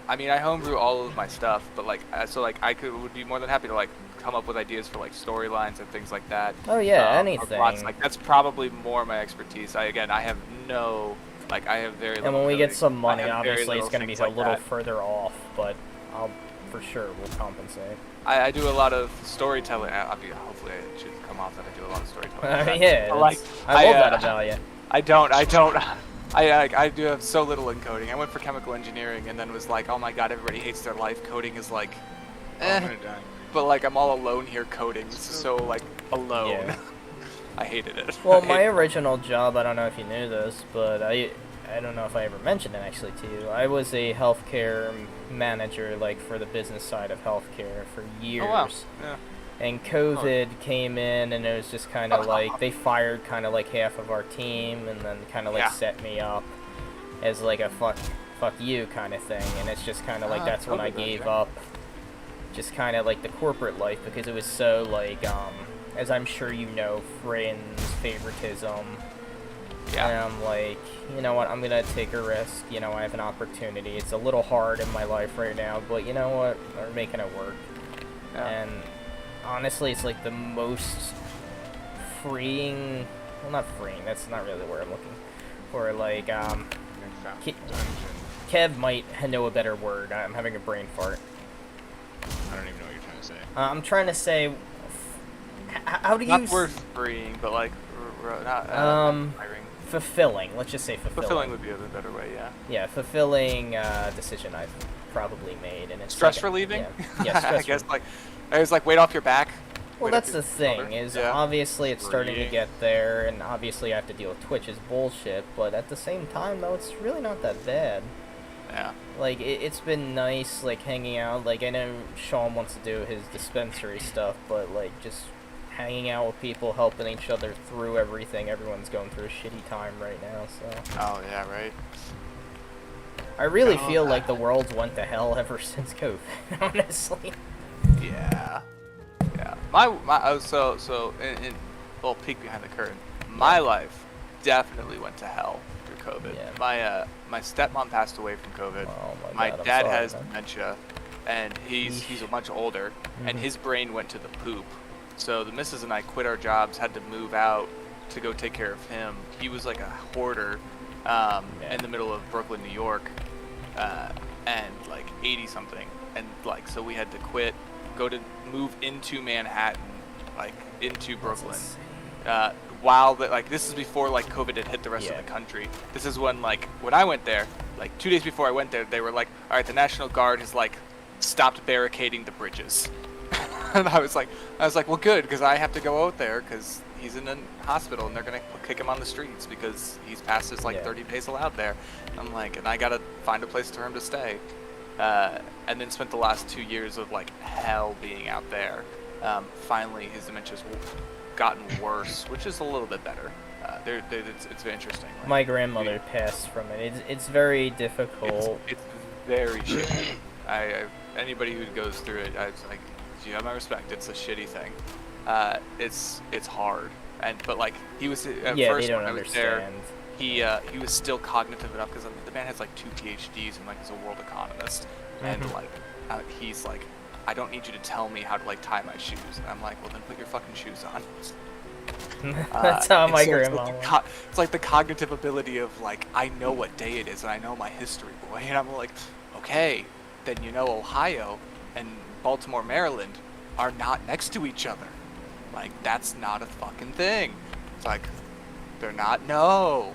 I mean, I homebrew all of my stuff, but like, so like I would be more than happy to like come up with ideas for like storylines and things like that. Oh yeah, or anything. plots. Like that's probably more my expertise. I have no, like I have very. And little when we get ability. some money, I have very obviously it's little going to be things a like little that. further off, but I'll for sure will compensate. I do a lot of storytelling. Hopefully it should come off that I do a lot of storytelling. Yeah, But, like I love that about you. I don't. I do have so little in coding. I went for chemical engineering and then was like, oh my god, everybody hates their life. Coding is like, I'm gonna die. but like I'm all alone here coding. This is so like alone. Yeah. I hated it. Well, I my hated- original job, I don't know if you knew this, but I don't know if I ever mentioned it actually to you. I was a healthcare manager, like for the business side of healthcare for years. Oh wow. Yeah. And COVID came in, and it was just kind of like they fired kind of like half of our team, and then kind of like Yeah. set me up as like a fuck you kind of thing. And it's just kind of like that's when I totally gave gotcha. up, just kind of like the corporate life because it was so like as I'm sure you know, friends, favoritism. Yeah. And I'm like, you know what, I'm gonna take a risk. You know, I have an opportunity. It's a little hard in my life right now, but you know what, we're making it work. Yeah. And honestly, it's like the most freeing, well, not freeing, that's not really the word I'm looking for. Like, Ke- Kev might know a better word. I'm having a brain fart. I don't even know what you're trying to say. I'm trying to say, how do you Not worth freeing, but like not firing. fulfilling. Let's just say fulfilling. Fulfilling would be a better way. Yeah. Yeah, fulfilling decision I've probably made, and it's Stress like, relieving. Yeah, stress I guess like I was like weight off your back. Well, weight off that's your the thing, shoulder. is Yeah. obviously it's starting to Freeing. get there, and obviously I have to deal with Twitch's bullshit, but at the same time, though, it's really not that bad. Yeah. Like, it's been nice, like, hanging out. Like, I know Sean wants to do his dispensary stuff, but, like, just hanging out with people, helping each other through everything. Everyone's going through a shitty time right now, so... Oh yeah, right. I really Oh, feel like the world's went to hell ever since COVID, honestly. Yeah. Yeah. So in little peek behind the curtain. My life definitely went to hell through COVID. Yeah. My stepmom passed away from COVID. Oh My God, I'm dad sorry, has man. dementia, and he's much older, and Mhm. his brain went to the poop. So the missus and I quit our jobs, had to move out to go take care of him. He was like a hoarder in the middle of Brooklyn, New York, and like 80 something, and like so we had to quit, move into Manhattan, like into Brooklyn. While this is before like COVID had hit the rest of the country. This is when when I went there, like 2 days before I went there, they were like, all right, the National Guard has like stopped barricading the bridges. And I was like, well, good, because I have to go out there because he's in a hospital and they're gonna kick him on the streets because he's past his 30 days allowed there. I'm like, and I gotta find a place for him to stay. And then spent the last 2 years of like hell being out there. Finally, his dementia's gotten worse, which is a little bit better. It's very interesting. Like, My grandmother passed from it. It's very difficult. it's very shitty. Anybody who goes through it, I was like, you have my respect. It's a shitty thing. It's hard, but like he was at Yeah, first they don't when I was there, understand. he was still cognitive enough because the man has like 2 PhDs and like is a world economist, and Mhm. like he's like, I don't need you to tell me how to like tie my shoes. And I'm like, well then put your fucking shoes on. That's how and my so grandma It's was. like, it's like the cognitive ability of like, I know what day it is and I know my history, boy. And I'm like, okay, then you know Ohio and Baltimore, Maryland are not next to each other. Like, that's not a fucking thing. It's like, they're not, no.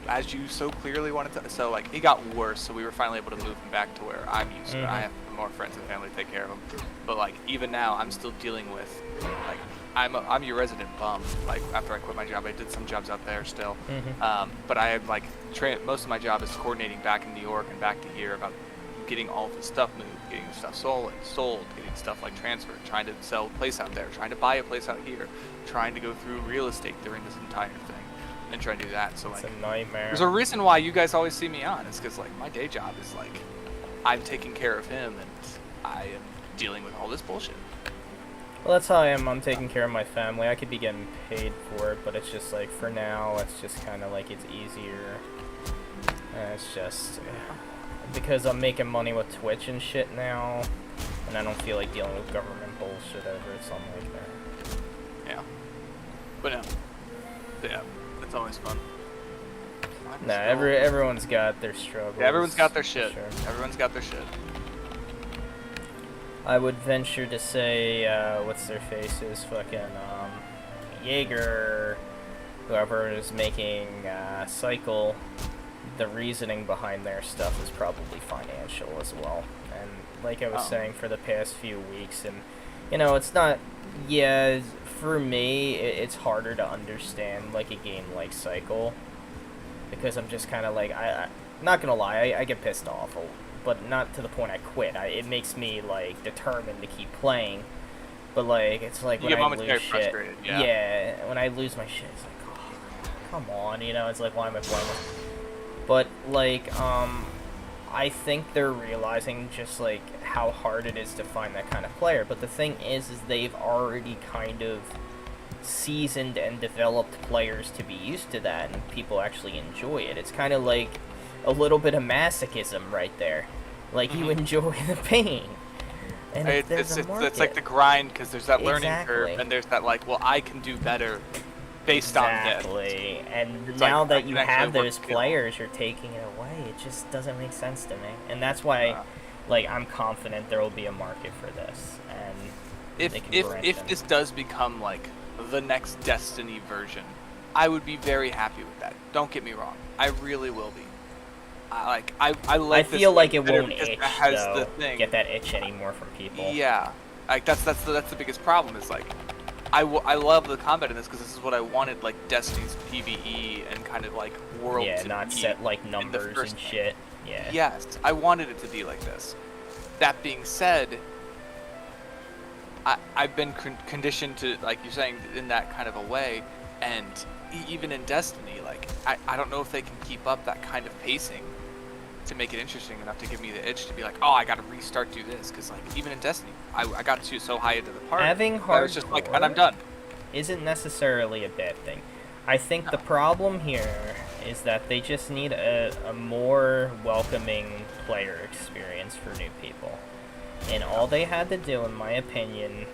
As you so clearly wanted to. So like, it got worse, so we were finally able to move him back to where I'm used to. I have more friends and family to take care of him. But like, even now, I'm still dealing with, like, I'm your resident bum. Like, after I quit my job, I did some jobs out there still. But I am like, most of my job is coordinating back in New York and back to here about getting all of the stuff moved, getting the stuff sold, getting stuff like transferred, trying to sell a place out there, trying to buy a place out here, trying to go through real estate during this entire thing, and try to do that. So It's like, a nightmare. there's a reason why you guys always see me on. It's because like my day job is like, I'm taking care of him and I am dealing with all this bullshit. Well, that's how I am. I'm taking care of my family. I could be getting paid for it, but it's just like, for now, it's just kind of like it's easier. And it's just because I'm making money with Twitch and shit now, and I don't feel like dealing with government bullshit over something like that. Yeah. But no. Yeah, it's always fun. Nah, everyone's got their struggles. Yeah, everyone's got their for shit. sure. Everyone's got their shit. I would venture to say, what's their faces? Fucking, Jaeger, whoever is making, Cycle, the reasoning behind their stuff is probably financial as well. And like I was saying for the past few weeks, and, you know, it's not, yeah, for me, it's harder to understand, like, a game like Cycle, because I'm just kind of like, I'm not gonna lie, I get pissed off, but not to the point I quit. It makes me, like, determined to keep playing, but, like, it's like You when get I momentarily lose shit, frustrated, yeah. when I lose my shit, it's like, oh, come on, you know, it's like, why am I playing this? But, like, I think they're realizing just, like, how hard it is to find that kind of player, but the thing is they've already kind of seasoned and developed players to be used to that, and people actually enjoy it. It's kind of like a little bit of masochism right there. Like, you enjoy the pain. And It's like the grind, because there's that learning Exactly. curve, and there's that, like, well, I can do better based on this. Exactly. And It's now like, I that can you actually have work those together. players, you're taking it away. It just doesn't make sense to me. And that's why, like, I'm confident there will be a market for this. And they can branch If in. this does become, like, the next Destiny version, I would be very happy with that. Don't get me wrong. I really will be. I I like this feel like game it better won't because itch, it has though, the thing. get that itch anymore from people. Yeah, like that's the biggest problem is like, I love the combat in this because this is what I wanted, like Destiny's PvE and kind of like world. Yeah, to not be set, like, in the numbers first and game. shit. Yeah. Yes, I wanted it to be like this. That being said, I've been conditioned to, like you're saying, in that kind of a way, and even in Destiny, like I don't know if they can keep up that kind of pacing to make it interesting enough to give me the itch to be like, oh, I gotta restart, do this, because like even in Destiny, I got to so high into the part, Having I was just like, and I'm hardcore done. isn't necessarily a bad thing. I think the problem here is that they just need a more welcoming player experience for new people. And all they had to do, in my opinion,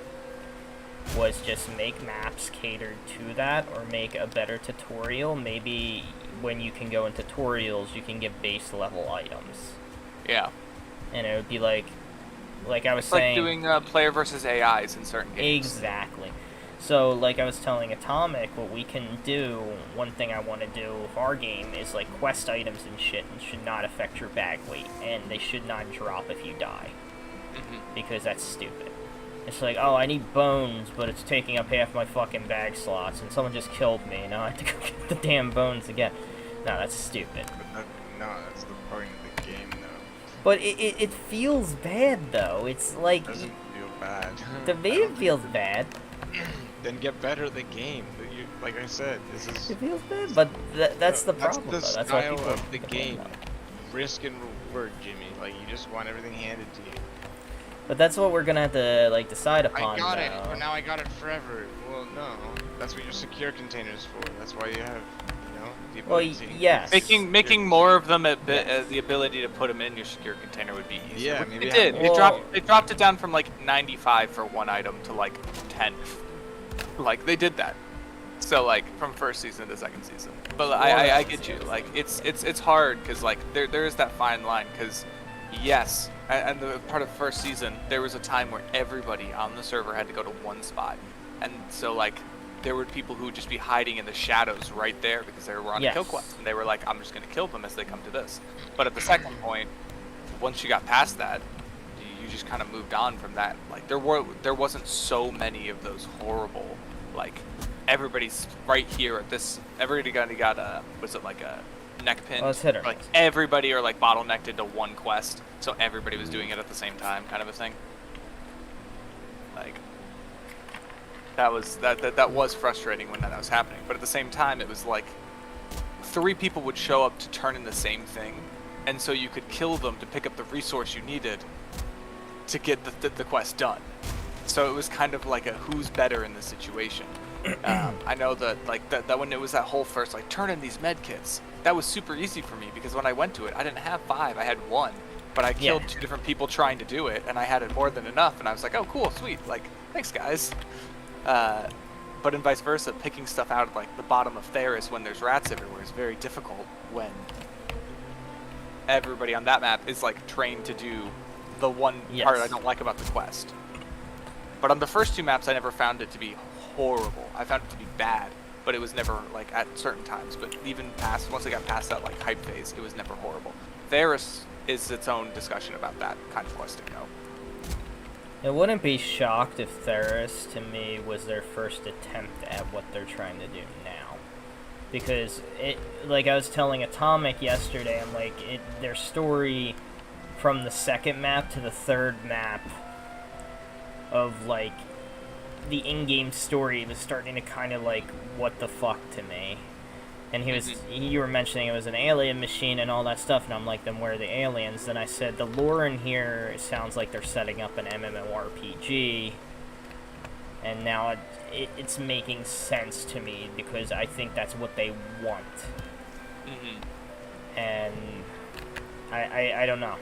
was just make maps catered to that, or make a better tutorial. Maybe when you can go in tutorials, you can get base level items. Yeah, And it would be like I was it's like saying... doing player versus AIs in certain games. Exactly. So, like I was telling Atomic, what we can do, one thing I want to do with our game is, like, quest items and shit should not affect your bag weight, and they should not drop if you die, because that's stupid. It's like, oh, I need bones, but it's taking up half my fucking bag slots, and someone just killed me, now I have to go get the damn bones again. No, that's stupid. But no, that's the point of the game, though. But it feels bad, though. It's like, It doesn't feel bad. to me it feels bad. Then get better at the game. you, like I said, this is It feels bad, but that's the problem. That's though. the That's why style people of the complain game. about it. Risk and reward, Jimmy. Like you just want everything handed to you. But that's what we're gonna have to like decide upon. I got it, though. but now I got it forever. Well, no, that's what your secure containers for. That's why you have, the Well, ability. yes. Making more of them the ability to put them in your secure container would be easier. Yeah, Which maybe they did. have- They dropped it down from like 95 for one item to like 10. Like they did that. So like from first season to second season. But I get you. Like it's hard because like there is that fine line because yes, and the part of first season there was a time where everybody on the server had to go to one spot, and so like there were people who would just be hiding in the shadows right there because they were on a kill Yes. quest, and they were like, I'm just gonna kill them as they come to this. But at the second point, once you got past that, you just kind of moved on from that. Like there wasn't so many of those horrible like everybody's right here at this. Everybody got a was it like a neck pin? Oh, it's hit or Like miss. everybody are like bottlenecked into one quest, so everybody was doing it at the same time, kind of a thing. Like that was frustrating when that was happening. But at the same time, it was like 3 people would show up to turn in the same thing, and so you could kill them to pick up the resource you needed to get the quest done. So it was kind of like a who's better in this situation. I know that like that when it was that whole first like turn in these med kits, that was super easy for me because when I went to it, I didn't have 5, I had 1, but I killed Yeah. 2 different people trying to do it, and I had it more than enough, and I was like, oh cool, sweet, like thanks guys. But in vice versa, picking stuff out of like the bottom of Theris when there's rats everywhere is very difficult when everybody on that map is like trained to do the one part I Yes. don't like about the quest. But on the first 2 maps, I never found it to be horrible. I found it to be bad, but it was never like at certain times. But even once I got past that like hype phase, it was never horrible. Theris is its own discussion about that kind of questing though. I wouldn't be shocked if Theris, to me, was their first attempt at what they're trying to do now. Because, like I was telling Atomic yesterday, I'm like, their story from the second map to the third map of, like, the in-game story was starting to kind of, like, what the fuck to me. And you were mentioning it was an alien machine and all that stuff, and I'm like, then where are the aliens? Then I said, the lore in here sounds like they're setting up an MMORPG, and now it's making sense to me, because I think that's what they want. And I don't know.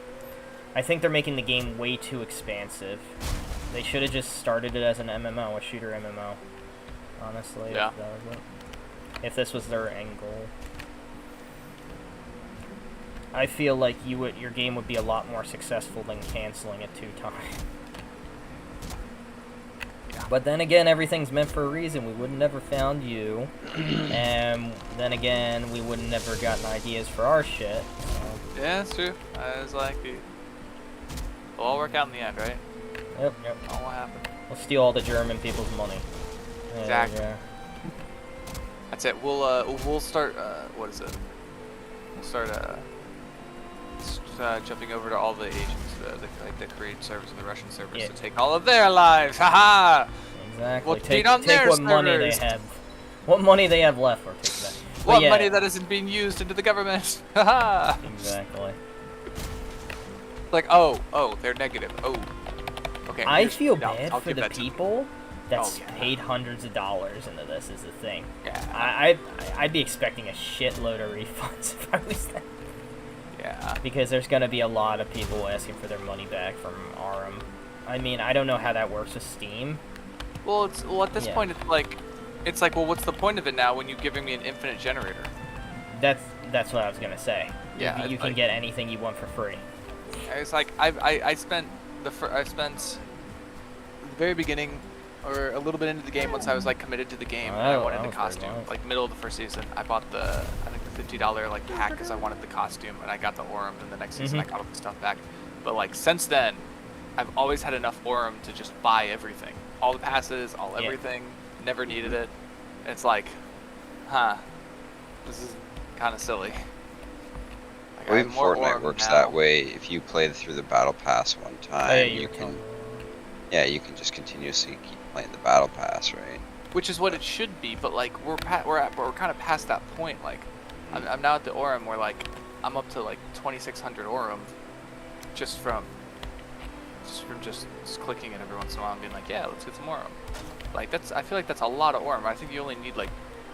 I think they're making the game way too expansive. They should have just started it as an MMO, a shooter MMO. Honestly, Yeah. if that was it. If this was their end goal. I feel like your game would be a lot more successful than canceling it 2 times. Yeah. But then again, everything's meant for a reason. We would have never found you. And then again, we would have never gotten ideas for our shit. So. Yeah, it's true. I was like, it'll all work out in the end, right? Yep. All will happen. We'll steal all the German people's money. Exactly. Yeah. That's it. We'll start. What is it? We'll start jumping over to all the agents that create servers in the Russian servers Yeah. to take all of their lives. Haha. Exactly. We'll Take feed on their what money they servers. have. What money they have left, or take that. But What yeah, money that isn't being used into the government? Haha. Exactly. Like oh, they're negative. Oh. Okay. I here's feel $50. bad I'll for give the that to them. people that Oh, yeah. paid hundreds of dollars into this. Is the thing. Yeah. I'd be expecting a shitload of refunds if I was them. Yeah. Because there's gonna be a lot of people asking for their money back from Arum. I mean, I don't know how that works with Steam. Well, at this Yeah. point, it's like, well, what's the point of it now when you're giving me an infinite generator? That's what I was gonna say. Yeah, you it's can like- get anything you want for free. It's like I spent the very beginning or a little bit into the game once I was like committed to the game and I Oh, wanted that the was very costume. nice. Like middle of the first season, I bought the $50 like pack because I wanted the costume and I got the Aurum. And the next season I got all the stuff back. But like since then, I've always had enough Aurum to just buy everything, all the passes, Yeah. everything. Never needed it. It's like, this is kind of silly. Like, I Well, have even more Fortnite Aurum works now. that way. If you play through the battle pass one time, Oh, yeah, you were can, telling me. yeah, you can just continuously keep playing the battle pass, right? which is what it should be. But like we're kind of past that point. Like I'm now at the Aurum where like I'm up to like 2,600 Aurum just from just clicking it every once in a while and being like, yeah, let's get some Aurum. Like I feel like that's a lot of Aurum. I think you only need like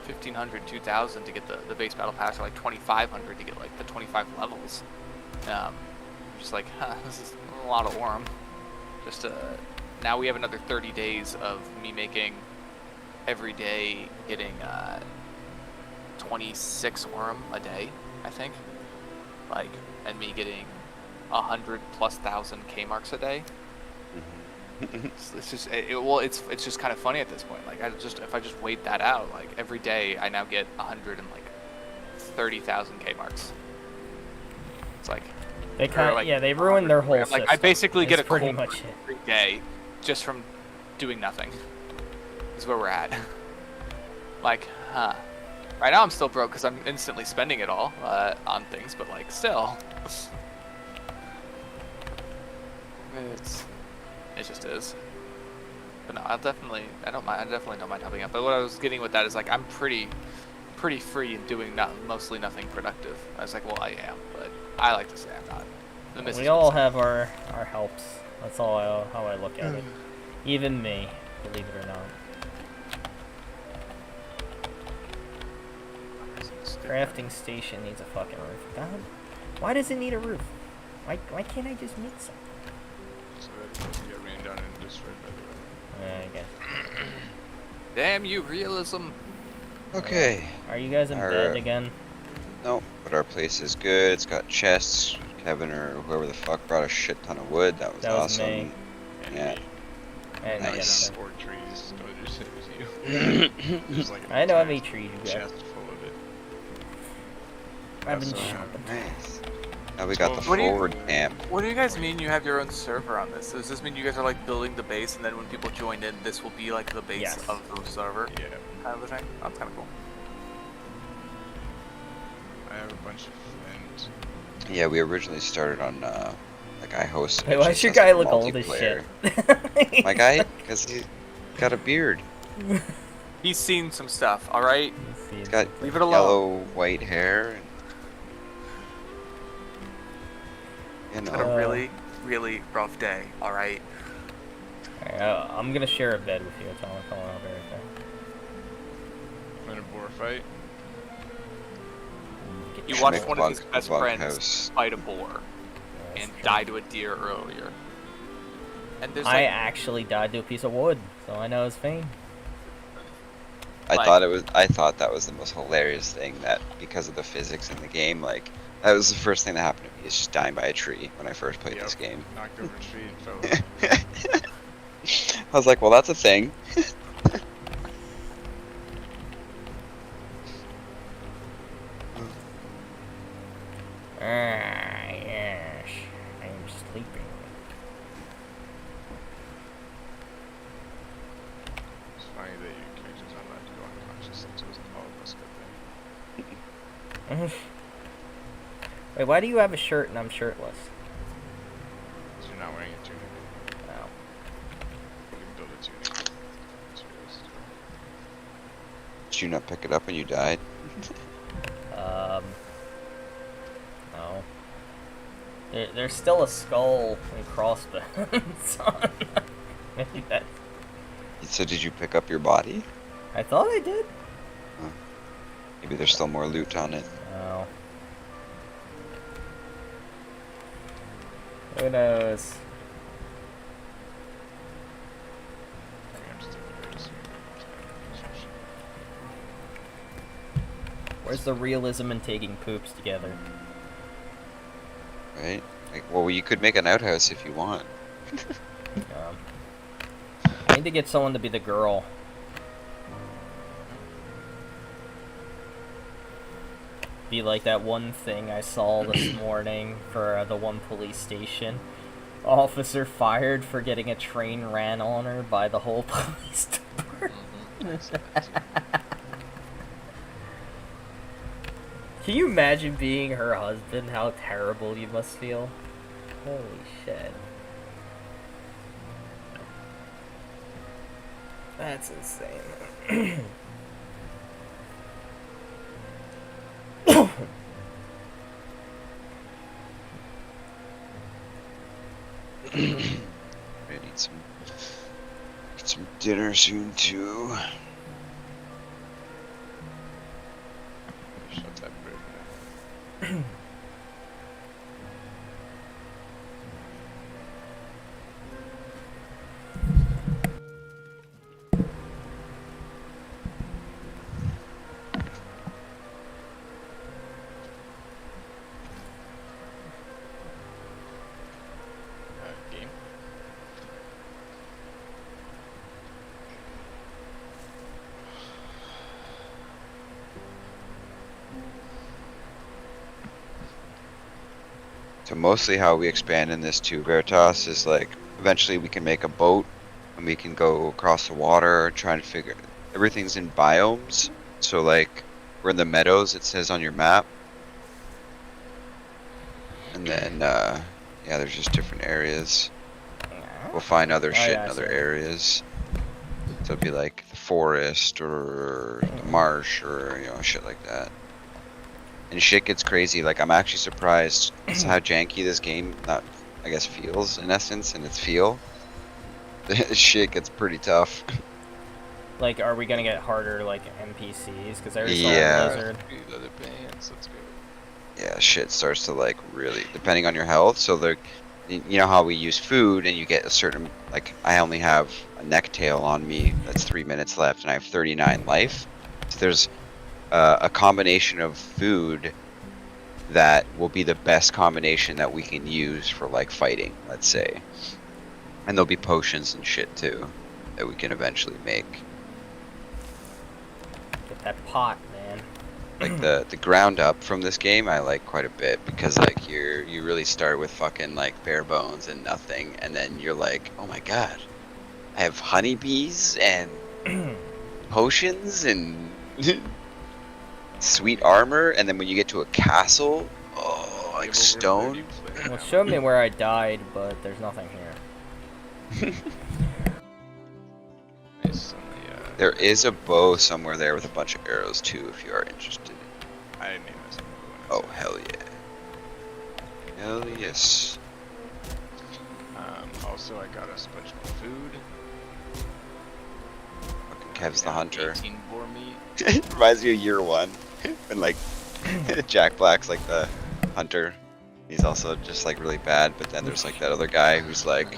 1,500, 2,000 to get the base battle pass, or like 2,500 to get like the 25 levels. Just like, this is a lot of Aurum. Just now we have another 30 days of me making every day getting 26 Aurum a day, I think. Like, and me getting 100,000+ K marks a day. It's just it's just kind of funny at this point. Like if I just wait that out, like every day I now get 130,000 K marks. It's like they ruined their whole system. Like I basically get a pretty coin much it. every day just from doing nothing. Is where we're at. Like, right now I'm still broke because I'm instantly spending it all on things, but like still, it just is. But no, I definitely don't mind helping out. But what I was getting with that is like I'm pretty free and doing mostly nothing productive. I was like, well, I am, but I like to say I'm not. We all have our helps. That's all how I look at it. Even me, believe it or not. Crafting station needs a fucking roof. God, why does it need a roof? Why can't I just make something? So yeah, rain down and destroyed by the way. I guess. Damn you, realism. Okay. Are you guys in bed again? No, but our place is good. It's got chests. Kevin or whoever the fuck brought a shit ton of wood. That was awesome. Me. Yeah. And Nice. Or trees. Don't just it was you. There's like I know how many trees you got. chest full of it. I've been That's what chopping. Nice. Now we got the What do you- forward camp. What do you guys mean you have your own server on this? Does this mean you guys are like building the base, and then when people join in, this will be like the base Yes. of the server, Yeah. kind of a thing? That's kind of cool. I have a bunch of flint. Yeah, we originally started on like I hosted. Wait, it why just does your as a guy look old as shit? multiplayer. My guy, because he got a beard. He's seen some stuff, all right? He's got Leave it alone. yellow, white hair. And, you Had know, a really, really rough day, all right? Alright, I'm gonna share a bed with you. That's all I'm calling out right I'm in a boar fight. there. You should watched make one of his best bug friends house. fight a boar and die to a deer earlier. And there's I like, actually died to a piece of wood, so I know his fame. I like- thought that was the most hilarious thing, that because of the physics in the game, like that was the first thing that happened to me, is just dying by a tree when I first played this game. Knocked over a tree and fell. I was like, well, that's a thing. Yes, I'm sleeping. It's funny that your character's not allowed to go unconscious since it was all of us got there. Wait, why do you have a shirt and I'm shirtless? So you're not wearing a tunic. Oh. You can build a tunic. It's yours. Did you not pick it up when you died? No. There's still a skull and crossbones on. Maybe that. So did you pick up your body? I thought I did. Maybe there's still more loot on it. Oh. Who knows? I'm just taking very soon. Where's the realism in taking poops together? Right? Like, well, you could make an outhouse if you want. I need to get someone to be the girl. Be like that one thing I saw this morning for the one police station. Officer fired for getting a train ran on her by the whole police department. Can you imagine being her husband? How terrible you must feel. Holy shit. That's insane. I need some dinner soon too. Shut that bird. Game. So mostly how we expand in this too, Veritas, is like eventually we can make a boat and we can go across the water, trying to figure everything's in biomes. So like we're in the meadows, it says on your map. And then yeah, there's just different areas. We'll find other shit yeah, I in other see. areas. So it'd be like the forest or the marsh or you know shit like that. And shit gets crazy. Like I'm actually surprised as to how janky this game I guess feels in essence and its feel. This shit gets pretty tough. Like, are we gonna get harder, like, NPCs? Because there's Yeah. a lizard. Leather pants. Let's go. Yeah, shit starts to like really depending on your health. So there, you know how we use food and you get a certain like I only have a neck tail on me that's 3 minutes left and I have 39 life. So there's a combination of food that will be the best combination that we can use for like fighting, let's say. And there'll be potions and shit too that we can eventually make. Get that pot, man. Like the ground up from this game I like quite a bit because like you really start with fucking like bare bones and nothing and then you're like, oh my god, I have honeybees and potions and sweet armor, and then when you get to a castle, oh, like stone. Well, it showed me where I died, but there's nothing here. Nice on the, There is a bow somewhere there with a bunch of arrows too, if you are interested. I didn't name this. Oh hell yeah, hell yes. Also, I got us a bunch of food. Fucking Kev's the hunter. 18 boar meat. It reminds me of year one, when like Jack Black's like the hunter. He's also just like really bad, but then there's like that other guy who's like,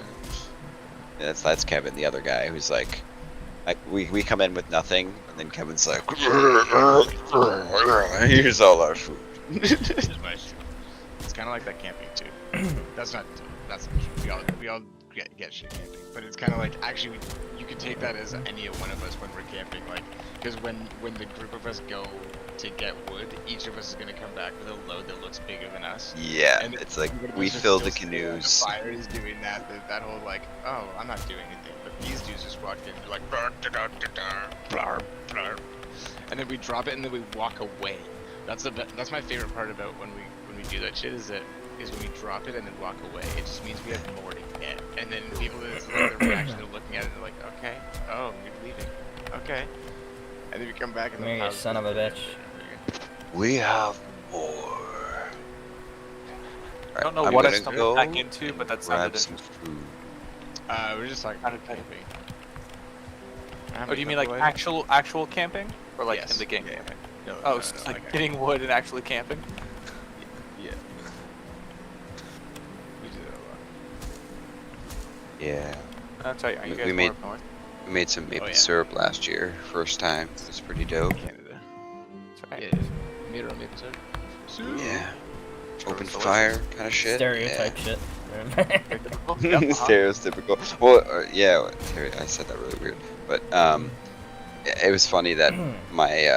yeah, that's Kevin, the other guy who's like we come in with nothing, and then Kevin's like, here's all our food. Here's my food. It's kind of like that camping too. That's not true. We all get shit camping, but it's kind of like actually you could take that as any one of us when we're camping, like because when the group of us go to get wood, each of us is gonna come back with a load that looks bigger than us. Yeah, And it's like everybody we just fill the still sitting around canoes. The fire is doing that whole like, oh, I'm not doing anything, but these dudes just walked in, they're like, blar, da, da, da, da, blar, blar. And then we drop it and then we walk away. That's my favorite part about when we do that shit is when we drop it and then walk away. It just means we have more to get. And then people, it's like their reaction, they're looking at it and they're like, okay, oh, you're leaving, okay. And then we come back and Mary, then you son of a bitch. We have more. I don't know I'm what I gonna stumbled go back into, but that grab sounded some interesting. food. We're just like Sounded tight. camping. Oh, do you mean like actual camping, or like Yes, in the game yeah. camping? No, Oh, no, so no, it's like okay. getting wood and actually camping. Yeah. We do that a lot. Yeah, That's right. Are you We guys more made- up north? we made some maple yeah. syrup last year, first time. It was pretty dope. Canada. That's right. Yeah. Made our maple syrup. Yeah, open delicious. fire kind of shit. Stereotype shit. Yeah. Yep, Stereotypical. Well, yeah, I said that really weird, but it was funny that my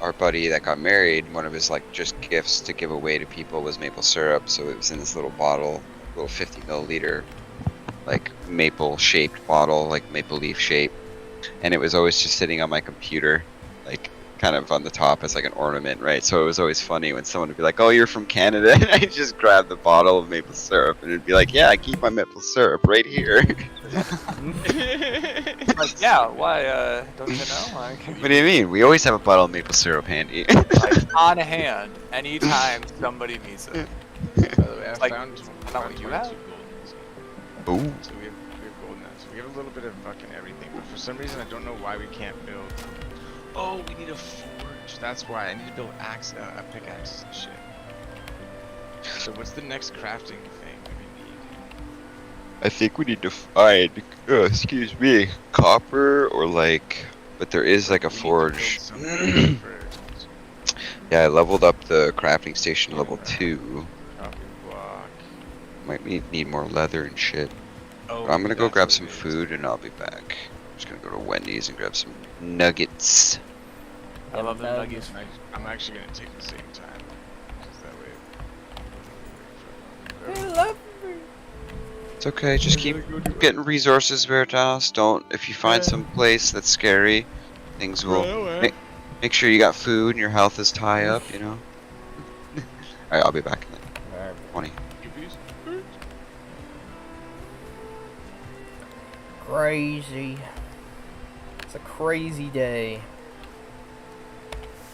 our buddy that got married, one of his like just gifts to give away to people was maple syrup. So it was in this little bottle, little 50 milliliter, like maple shaped bottle, like maple leaf shape, and it was always just sitting on my computer, like kind of on the top as like an ornament, right? So it was always funny when someone would be like, "Oh, you're from Canada," and I just grab the bottle of maple syrup, and it'd be like, "Yeah, I keep my maple syrup right here." Like, yeah, why, don't you know? Like, What do you mean? We always have a bottle of maple syrup handy. like on hand, anytime somebody needs it. By the way, I Like, found not found what you 22 have? gold. Ooh. So we have gold now. So we have a little bit of fucking everything, but for some reason I don't know why we can't build. Oh, we need a forge. That's why I need to build pickaxes and shit. So what's the next crafting thing that we need? I think we need to find, excuse me, copper or like, but there is like a We need to forge. build something first. Yeah, I leveled up the crafting station level 2. Copper block. Might need more leather and shit. Oh, I'm gonna go that's grab what some it is. food and I'll be back. I'm just gonna go to Wendy's and grab some nuggets. I love the Yeah, nuggets. I'm actually gonna take the same time. Just that way. It's okay, just keep getting resources, Veritas. Don't, if you find some place that's scary, things will, make sure you got food and your health is tie up, you know? Alright, I'll be back in Alright. 20. Crazy. It's a crazy day.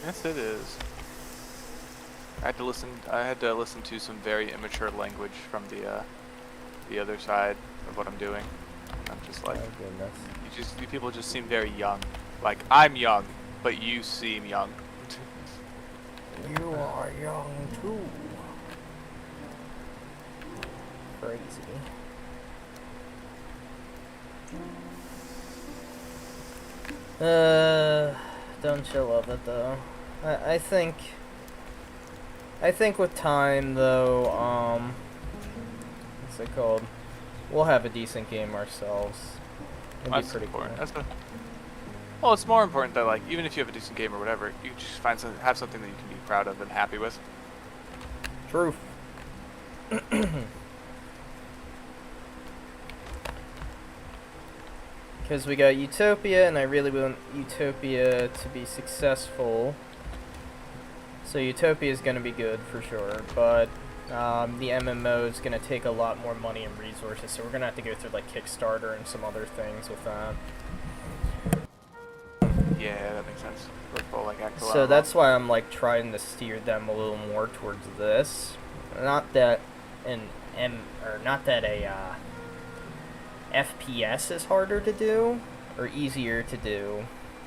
Yes, it is. I had to listen to some very immature language from the other side of what I'm doing. I'm just like, Oh goodness. you people just seem very young. Like, I'm young, but you seem young. You are young too. Crazy. Don't you love it though? I think with time though, what's it called? We'll have a decent game ourselves. It'd be That's pretty cool. important. Well, it's more important that, like, even if you have a decent game or whatever, you just have something that you can be proud of and happy with. Truth. Because we got Utopia, and I really want Utopia to be successful. So Utopia is going to be good for sure, but the MMO is going to take a lot more money and resources, so we're going to have to go through like Kickstarter and some other things with that. Yeah, that makes sense. Like, So that's why I'm like trying to steer them a little more towards this. Not that a FPS is harder to do or easier to do.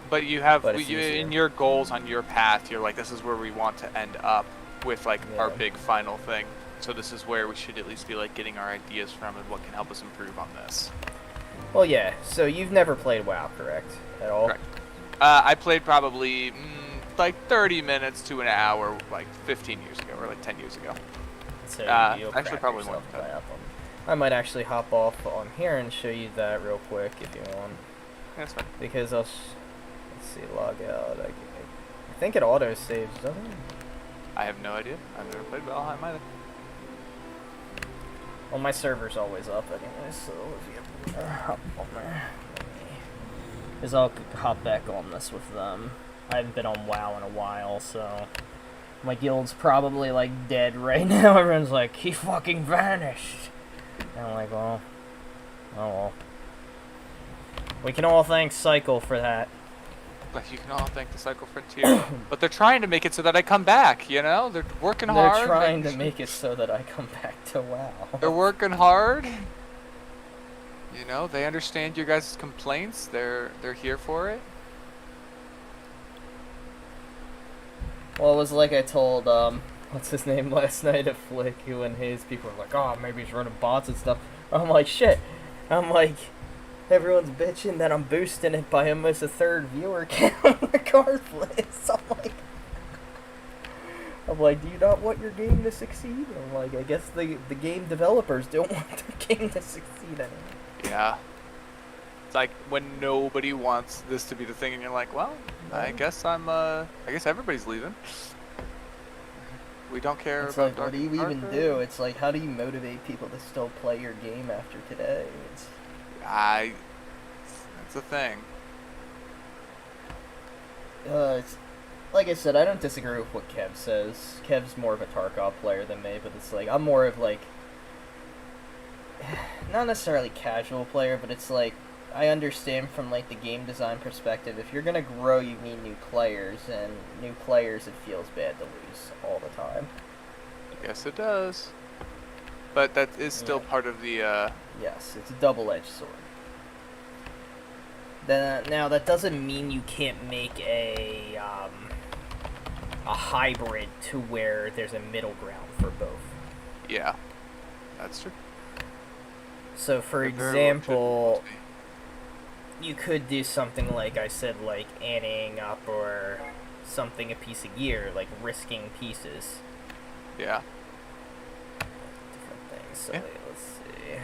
But you have But it's easier. in your goals on your path, you're like, this is where we want to end up with like our Yeah. big final thing. So this is where we should at least be like getting our ideas from and what can help us improve on this. Well, yeah. So you've never played WoW, correct? At all? Correct. I played probably like 30 minutes to an hour, like 15 years ago or like 10 years ago. So you'll actually crack probably more yourself than that. by up on- I might actually hop off on here and show you that real quick if you want, Yeah, that's fine. because let's see, log out. I think it auto saves, doesn't it? I have no idea. I've never played Valheim either. Well, my server's always up anyway, so if you hop on there, because I'll hop back on this with them. I haven't been on WoW in a while, so my guild's probably like dead right now. Everyone's like, he fucking vanished. And I'm like, well, oh well. We can all thank Cycle for that. But you can all thank the Cycle Frontier. But they're trying to make it so that I come back, you know? They're working hard. They're trying to make it so that I come back to WoW. They're working hard. You know, they understand your guys' complaints. They're here for it. Well, it was like I told, what's his name last night at Flick, when his people were like, oh, maybe he's running bots and stuff. I'm like, shit. I'm like, everyone's bitching that I'm boosting it by almost a third viewer count regardless. I'm like, do you not want your game to succeed? I'm like, I guess the game developers don't want their game to succeed anymore. Yeah. It's like when nobody wants this to be the thing, and you're like, well, I guess I guess everybody's leaving. We don't care It's about like, what Dark do you even Darker. do? It's like, how do you motivate people to still play your game after today? It's... That's the thing. It's like I said, I don't disagree with what Kev says. Kev's more of a Tarkov player than me, but it's like I'm more of like not necessarily casual player, but it's like I understand from like the game design perspective. If you're gonna grow, you need new players, and new players, it feels bad to lose all the time. Yes, it does. But that is still part of the. Yes, it's a double-edged sword. Then now that doesn't mean you can't make a hybrid to where there's a middle ground for both. Yeah, that's true. So, for It very well example, could you could do something like I said, like anteing up or something a piece of gear, like risking pieces. be. Yeah. Different things. So Yeah. let's see.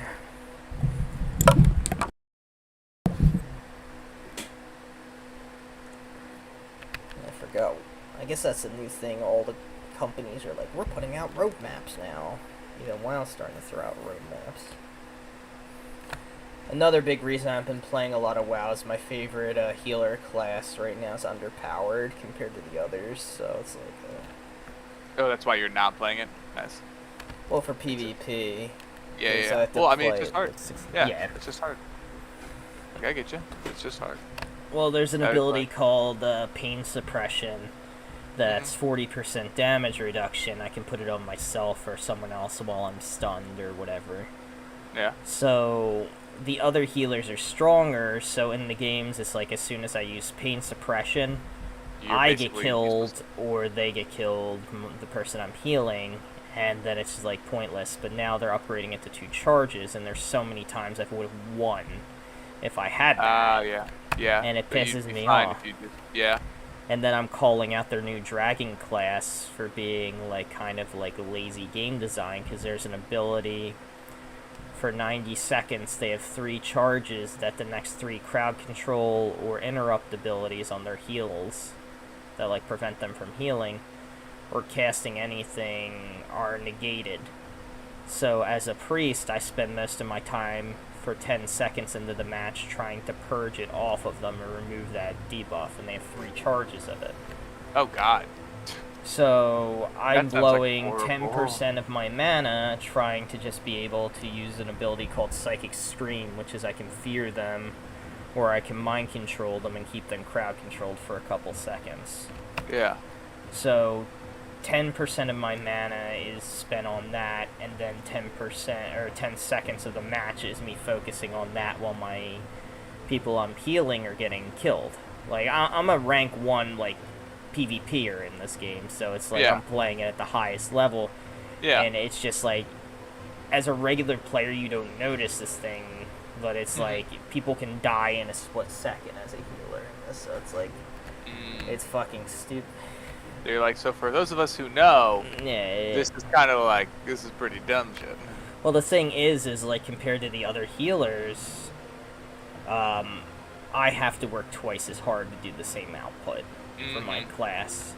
I forgot. I guess that's a new thing. All the companies are like, we're putting out roadmaps now. Even WoW's starting to throw out roadmaps. Another big reason I've been playing a lot of WoW is my favorite healer class right now is underpowered compared to the others, so it's like... Oh, that's why you're not playing it? Nice. well, for PvP. Yeah, 'cause yeah. have to Well, I mean, play it's just it hard. with Yeah, it's just hard. Like, I get you. It's just hard. Well, there's an I would ability like- called Pain Suppression that's 40% damage reduction. I can put it on myself or someone else while I'm stunned or whatever. Yeah. So the other healers are stronger, so in the games it's like as soon as I use Pain Suppression, You're I get basically killed or they get killed, the person I'm healing, and then it's just like pointless. But now they're upgrading it to 2 charges, and there's so many times I would have won if I had that. Yeah. Yeah. And it But you'd pisses be me fine off. if you did. Yeah. And then I'm calling out their new dragon class for being like kind of like lazy game design, because there's an ability for 90 seconds they have 3 charges that the next 3 crowd control or interrupt abilities on their heals that like prevent them from healing or casting anything are negated. So as a priest, I spend most of my time for 10 seconds into the match trying to purge it off of them or remove that debuff, and they have 3 charges of it. Oh, God. So I'm That sounds like blowing horrible. 10% of my mana trying to just be able to use an ability called Psychic Stream, which is I can fear them, or I can mind control them and keep them crowd controlled for a couple seconds. Yeah. So 10% of my mana is spent on that, and then 10% or 10 seconds of the match is me focusing on that while my people I'm healing are getting killed. Like I'm a rank 1 like PvPer in this game, so it's like Yeah. I'm playing it at the highest level, Yeah. and it's just like as a regular player you don't notice this thing, but it's like people can die in a split second as a healer in this, so it's like it's fucking stupid. They're like, so for those of us who know, Yeah. this is kind of like, this is pretty dumb shit. Well, the thing is like compared to the other healers, I have to work twice as hard to do the same output for my class.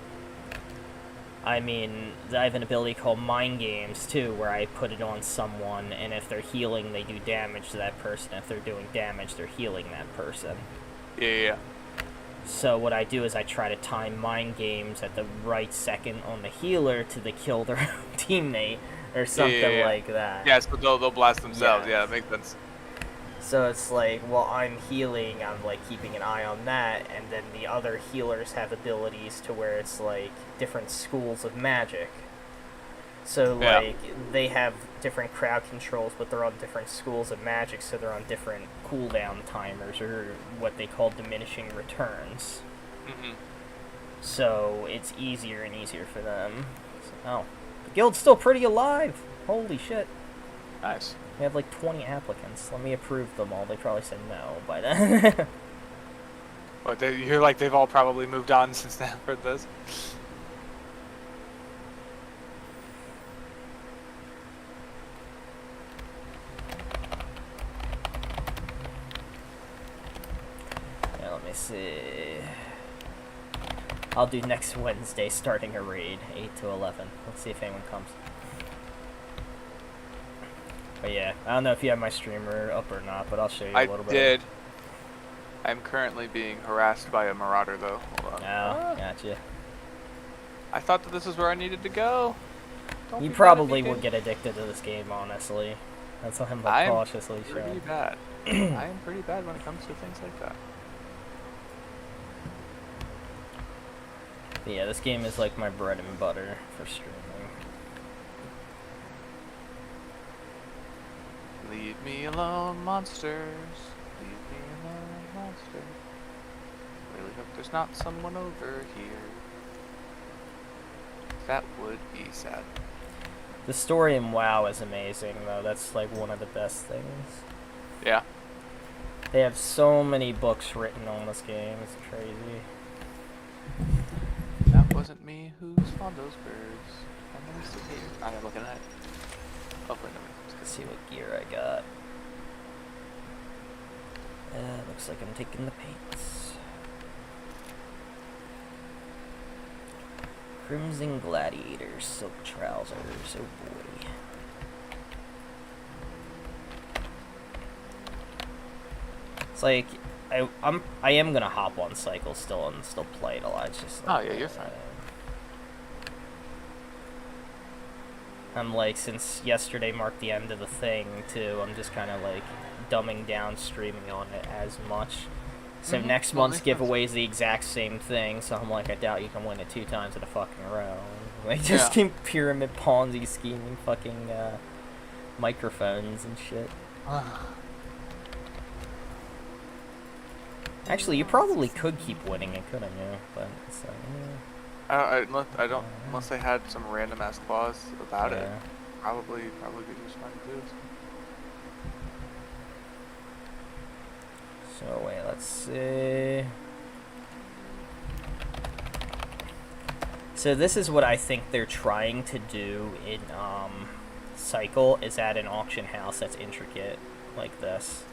I mean, I have an ability called Mind Games too, where I put it on someone, and if they're healing, they do damage to that person. If they're doing damage, they're healing that person. Yeah. So what I do is I try to time Mind Games at the right second on the healer to kill their own teammate or something like that. Yeah, so they'll blast themselves. Yeah. Yeah, that makes sense. So it's like, while I'm healing, I'm like keeping an eye on that, and then the other healers have abilities to where it's like different schools of magic. So Yeah. like they have different crowd controls, but they're on different schools of magic, so they're on different cooldown timers or what they call diminishing returns. So it's easier and easier for them. Oh, the guild's still pretty alive. Holy shit. Nice. We have like 20 applicants. Let me approve them all. They probably said no by then. But you're like, they've all probably moved on since then for this. Yeah, let me see. I'll do next Wednesday, starting a raid, 8 to 11. Let's see if anyone comes. But yeah, I don't know if you have my streamer up or not, but I'll show you a I little bit. did. I'm currently being harassed by a marauder, though. Hold on. Oh, gotcha. I thought that this is where I needed to go. Don't You be mad at me, probably kid. would get addicted to this game, honestly. That's what I'm like, I'm cautiously pretty sure. bad. I am pretty bad when it comes to things like that. But yeah, this game is like my bread and butter for streaming. Leave me alone, monsters. Leave me alone, monsters. Really hope there's not someone over here. That would be sad. The story in WoW is amazing, though. That's like one of the best things. Yeah. They have so many books written on this game. It's crazy. That wasn't me who spawned those birds. I'm gonna sit here. I'm looking at it. Hopefully nobody. Let's see what gear I got. Looks like I'm taking the paints. Crimson Gladiator, silk trousers. Oh boy. It's like I am gonna hop on Cycle still and still play it a lot. It's just like, Oh yeah, you're fine. I'm like, since yesterday marked the end of the thing too, I'm just kind of like dumbing down streaming on it as much. So next Well, month's makes sense. giveaway is the exact same thing, so I'm like, I doubt you can win it 2 times in a fucking row. Like, just keep pyramid Ponzi scheming fucking microphones and shit. Actually, you probably could keep winning it, couldn't you? But it's like, I don't unless they had some random ass clause about it. yeah. Probably be just fine to do this. So wait, let's see. So this is what I think they're trying to do in Cycle, is add an auction house that's intricate like this.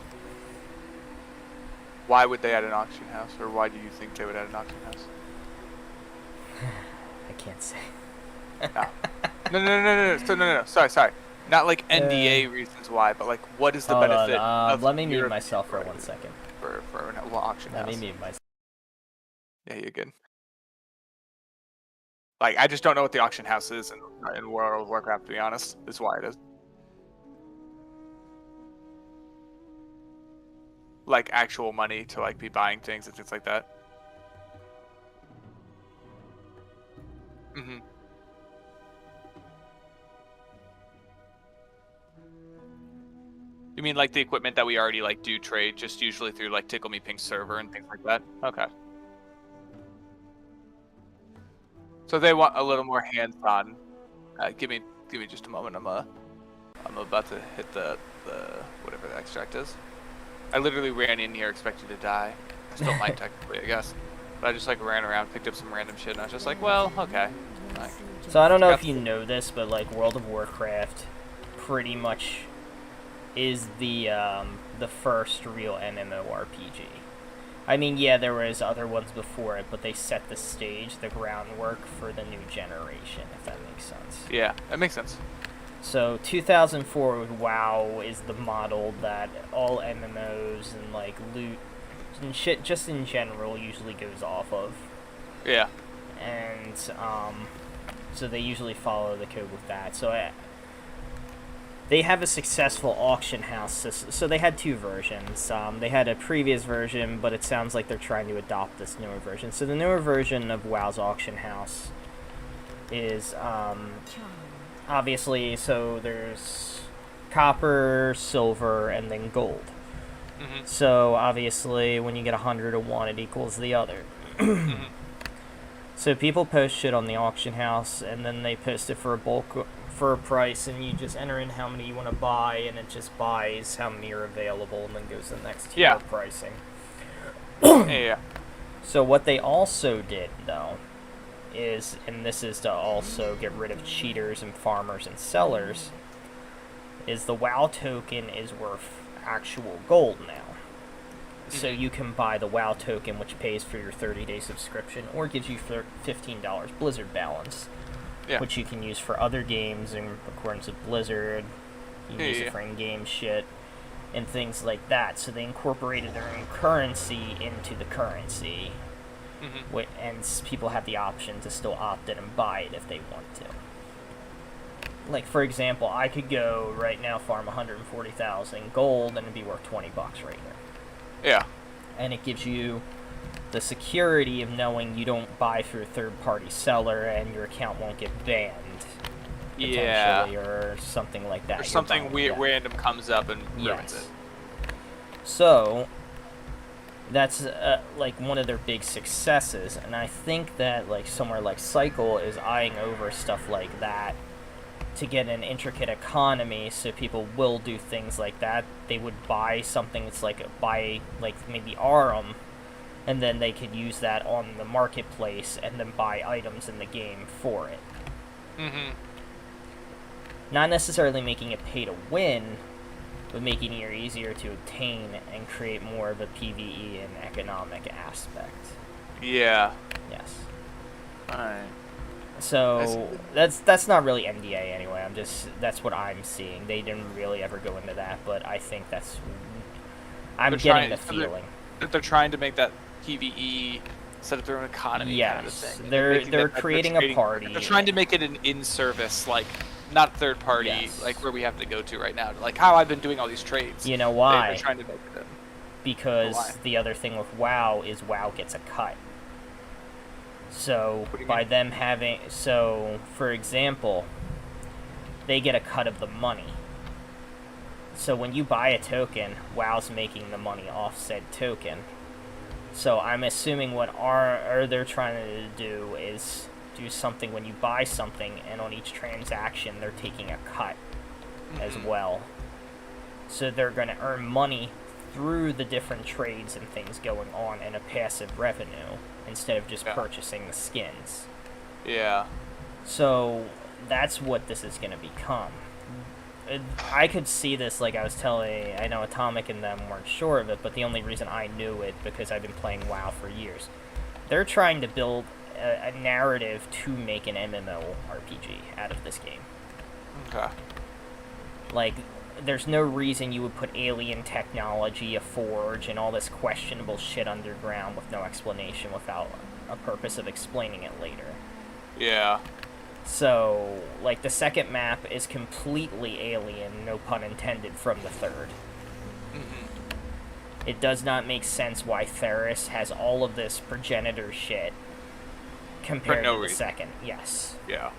Why would they add an auction house, or why do you think they would add an auction house? I can't say. No. Sorry. Not like NDA reasons why, but like what is the Hold benefit on, of let me mute European myself for writing 1 second. for an auction Let house? me mute myself. Yeah, you're good. Like I just don't know what the auction house is in World of Warcraft. To be honest, is why it is. Like actual money to like be buying things and things like that. Mm-hmm. You mean like the equipment that we already like do trade, just usually through like Tickle Me Pink server and things like that? Okay. So they want a little more hands-on. Give me just a moment. I'm about to hit the whatever the extract is. I literally ran in here expecting to die. I still might technically, I guess. But I just like ran around, picked up some random shit, and I was just like, well, okay. Like, So I don't know if you know this, but like World of Warcraft pretty much is the first real MMORPG. I mean, yeah, there was other ones before it, but they set the stage, the groundwork for the new generation, if that makes sense. yeah, that makes sense. So 2004 with WoW is the model that all MMOs and like loot and shit just in general usually goes off of. Yeah. And so they usually follow the code with that. So they have a successful auction house system. So they had 2 versions. They had a previous version, but it sounds like they're trying to adopt this newer version. So the newer version of WoW's auction house is obviously, so there's copper, silver, and then gold. Mm-hmm. So obviously when you get 100 of one, it equals the other. Mm-hmm. So people post shit on the auction house, and then they post it for a price, and you just enter in how many you want to buy, and it just buys how many are available, and then goes to the next tier Yeah. pricing. Yeah. So what they also did, though, is, and this is to also get rid of cheaters and farmers and sellers, is the WoW token is worth actual gold now. So you can buy the WoW token, which pays for your 30-day subscription, or gives you $15 Blizzard balance, Yeah. which you can use for other games in accordance with Blizzard. You can use it for in-game shit and things like that. So they incorporated their own currency into the currency. And people have the option to still opt in and buy it if they want to. Like, for example, I could go right now farm 140,000 gold and it'd be worth 20 bucks right here. Yeah. And it gives you the security of knowing you don't buy through a third-party seller and your account won't get banned. Potentially, or something like that. Or something weird, random comes up and ruins it. So, that's like one of their big successes, and I think that like somewhere like Cycle is eyeing over stuff like that to get an intricate economy, so people will do things like that. They would buy something that's like maybe Arum, and then they could use that on the marketplace and then buy items in the game for it. Not necessarily making it pay to win, but making it easier to obtain and create more of a PvE and economic aspect. Yeah. Yes. Alright. So that's not really MDA anyway. That's what I'm seeing. They didn't really ever go into that, but I think I'm getting the feeling that they're trying to make that PvE set up their own economy. Yes, kind of thing. they're creating a party. They're trying to make it an in-service, like not third party, like where we have to go to right now. Like how I've been doing all these trades. You know why? They're trying to make it. Because the other thing with WoW is WoW gets a cut. So by them having, for example, they get a cut of the money. So when you buy a token, WoW's making the money off said token. So I'm assuming what they're trying to do is do something when you buy something, and on each transaction they're taking a cut as well. So they're going to earn money through the different trades and things going on in a passive revenue instead of just purchasing the skins. Yeah. So that's what this is going to become. I could see this, like I was telling, I know Atomic and them weren't sure of it, but the only reason I knew it because I've been playing WoW for years. They're trying to build a narrative to make an MMORPG out of this game. Okay. Like, there's no reason you would put alien technology, a forge, and all this questionable shit underground with no explanation without a purpose of explaining it later. Yeah. So, like, the second map is completely alien, no pun intended, from the third. It does not make sense why Theris has all of this progenitor shit compared to the second. Yes. Yeah.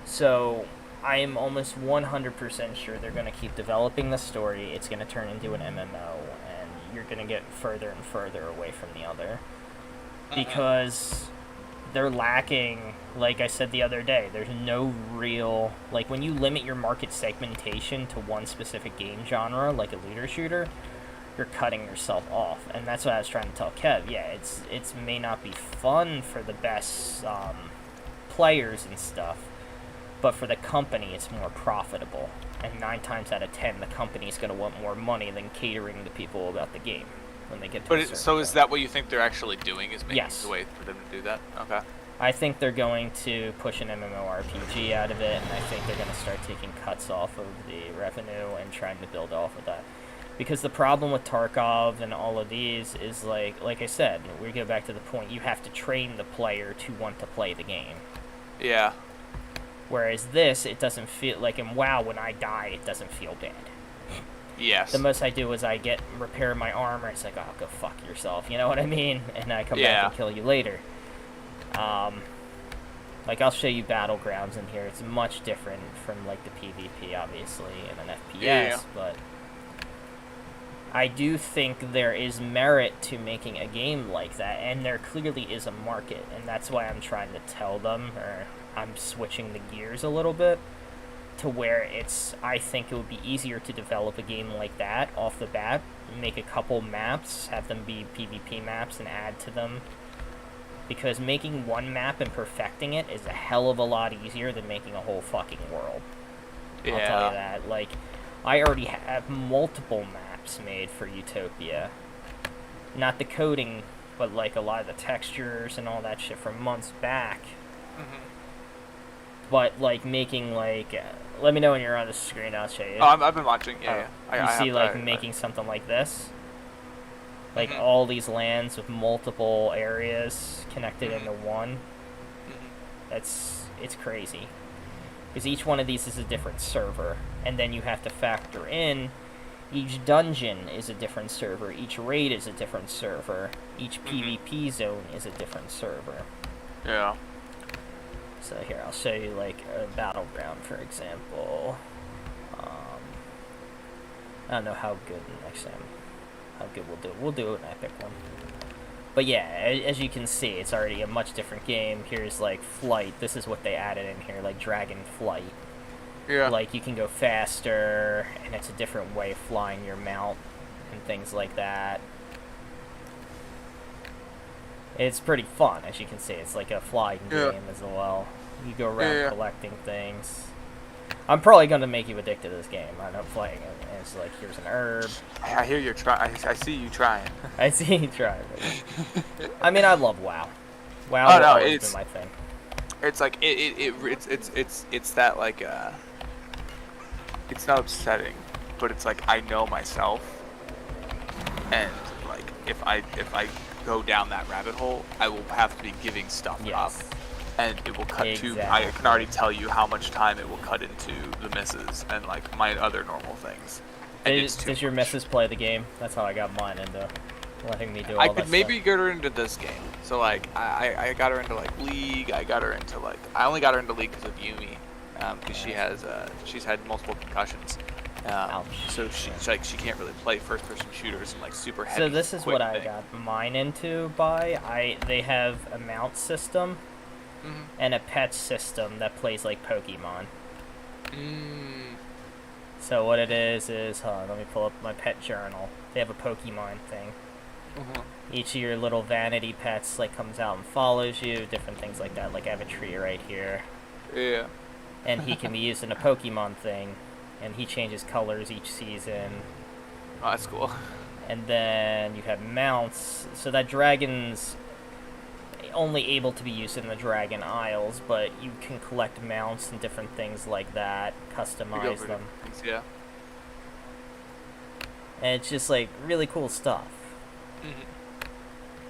So, I am almost 100% sure they're going to keep developing the story. It's going to turn into an MMO, and you're going to get further and further away from the other. Because they're lacking, like I said the other day, there's no real... Like, when you limit your market segmentation to one specific game genre, like a looter shooter, you're cutting yourself off. And that's what I was trying to tell Kev. Yeah, it may not be fun for the best players and stuff, but for the company, it's more profitable. And 9 times out of 10, the company's going to want more money than catering to people about the game when they get to a certain so point. Is that what you think they're actually doing, is making Yes. the way for them to do that? Okay. I think they're going to push an MMORPG out of it, and I think they're going to start taking cuts off of the revenue and trying to build off of that. Because the problem with Tarkov and all of these is, like I said, we go back to the point, you have to train the player to want to play the game. Yeah. Whereas this, it doesn't feel like in WoW, when I die, it doesn't feel bad. Yes. The most I do is I repair my armor. It's like, oh, go fuck yourself. You know what I mean? And I come back and kill you later. Like, I'll show you Battlegrounds in here. It's much different from, like, the PvP, obviously, and an FPS, but I do think there is merit to making a game like that, and there clearly is a market, and that's why I'm trying to tell them, or I'm switching the gears a little bit, to where I think it would be easier to develop a game like that off the bat, make a couple maps, have them be PvP maps, and add to them. Because making one map and perfecting it is a hell of a lot easier than making a whole fucking world. Yeah. I'll tell you that. Like, I already have multiple maps made for Utopia. Not the coding, but like a lot of the textures and all that shit from months back. But like making like, let me know when you're on the screen. I'll show you. Oh, I've been watching. Yeah. You see, like making something like this. Like all these lands with multiple areas connected into one. It's crazy. Because each one of these is a different server, and then you have to factor in each dungeon is a different server, each raid is a different server, each PvP zone is a different server. Yeah. So here, I'll show you like a battleground, for example. I don't know how good next time. How good we'll do. We'll do an epic one. But yeah, as you can see, it's already a much different game. Here's like flight. This is what they added in here, like dragon flight. Yeah. Like you can go faster, and it's a different way of flying your mount and things like that. It's pretty fun, as you can see. It's like a flying game as well. You go around collecting things. I'm probably going to make you addicted to this game. I know playing it. And it's like, here's an herb. I hear you're trying. I see you trying. I see you trying. I mean, I love WoW. WoW Oh, has no, always it's- been my thing. It's like it's that like it's not upsetting, but it's like I know myself, and like if I go down that rabbit hole, I will have to be giving stuff up, Yes. and it will cut to. I Exactly. can already tell you how much time it will cut into the misses and like my other normal things. And it's too Does your much. missus play the game? That's how I got mine into letting me do all I that could stuff. maybe get her into this game. So like I got her into like League. I got her into like I only got her into League because of Yumi, because she has she's had multiple concussions. Ouch. So she's like she can't really play first-person shooters and like super heavy. So this is quick what I thing. got mine into by. They have a mount system Mhm. and a pet system that plays like Pokemon. So what it is, hold on, let me pull up my pet journal. They have a Pokemon thing. Each of your little vanity pets like comes out and follows you, different things like that. Like I have a tree right here, Yeah. and he can be used in a Pokemon thing, and he changes colors each season. Oh, that's cool. And then you have mounts, so that dragon's only able to be used in the Dragon Isles, but you can collect mounts and different things like that, You go customize for them. different things, yeah. And it's just like really cool stuff.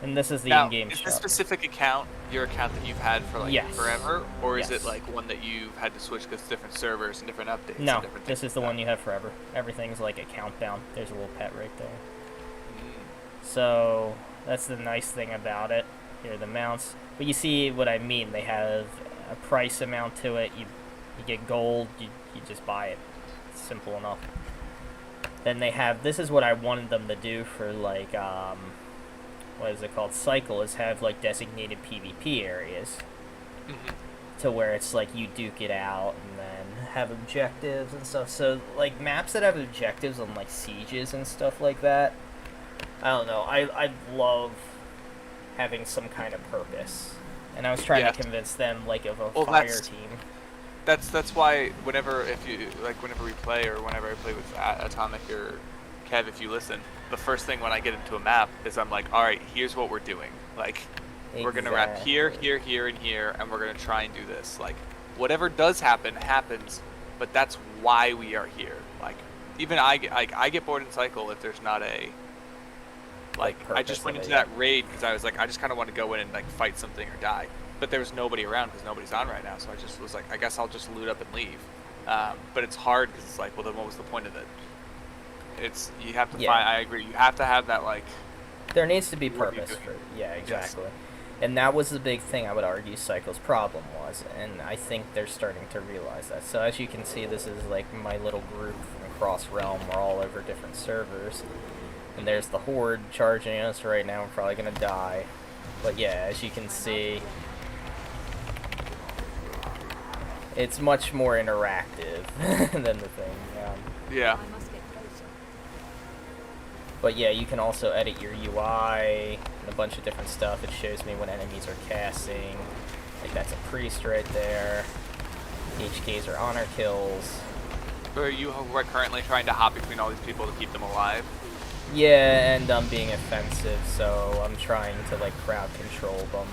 And this is the Now, in-game is shop. this specific account your account that you've had for like Yes. forever, or is Yes. it like one that you've had to switch because different servers and different updates? No, and different this things is the like one that? you have forever. Everything's like account bound. There's a little pet right there. Mm. So that's the nice thing about it. Here are the mounts. But you see what I mean. They have a price amount to it. You get gold. You just buy it. It's simple enough. Then they have, this is what I wanted them to do for like, what is it called? Cycle, is have like designated PvP areas. To where it's like you duke it out and then have objectives and stuff. So like maps that have objectives on like sieges and stuff like that, I don't know. I love having some kind of purpose. And I was trying Yeah. to convince them like of a Well, fire that's- team. That's why whenever whenever we play or whenever I play with Atomic or Kev, if you listen, the first thing when I get into a map is I'm like, all right, here's what we're doing. Like, we're gonna wrap here, Exactly. here, here, and here, and we're gonna try and do this. Like, whatever does happen happens, but that's why we are here. Like, even I get bored in Cycle if there's not a like. I purpose just went of into it, that raid because I was like, I just kind of want to go in and like fight something or die. But there was nobody around because nobody's on right now, so I just was like, I guess I'll just loot up and leave. But it's hard because it's like, well, then what was the point of it? It's you have to Yeah. find. I agree. You have to have that like. There needs to be What are you purpose doing? for, yeah, exactly. And that was the big thing I would argue Cycle's problem was, and I think they're starting to realize that. So as you can see, this is like my little group from Cross Realm. We're all over different servers. And there's the Horde charging us right now. We're probably gonna die. But yeah, as you can see, it's much more interactive than the thing. Yeah. But yeah, you can also edit your UI and a bunch of different stuff. It shows me when enemies are casting. Like that's a priest right there. HKs are honor kills. Are you currently trying to hop between all these people to keep them alive? Yeah, and I'm being offensive, so I'm trying to like crowd control them.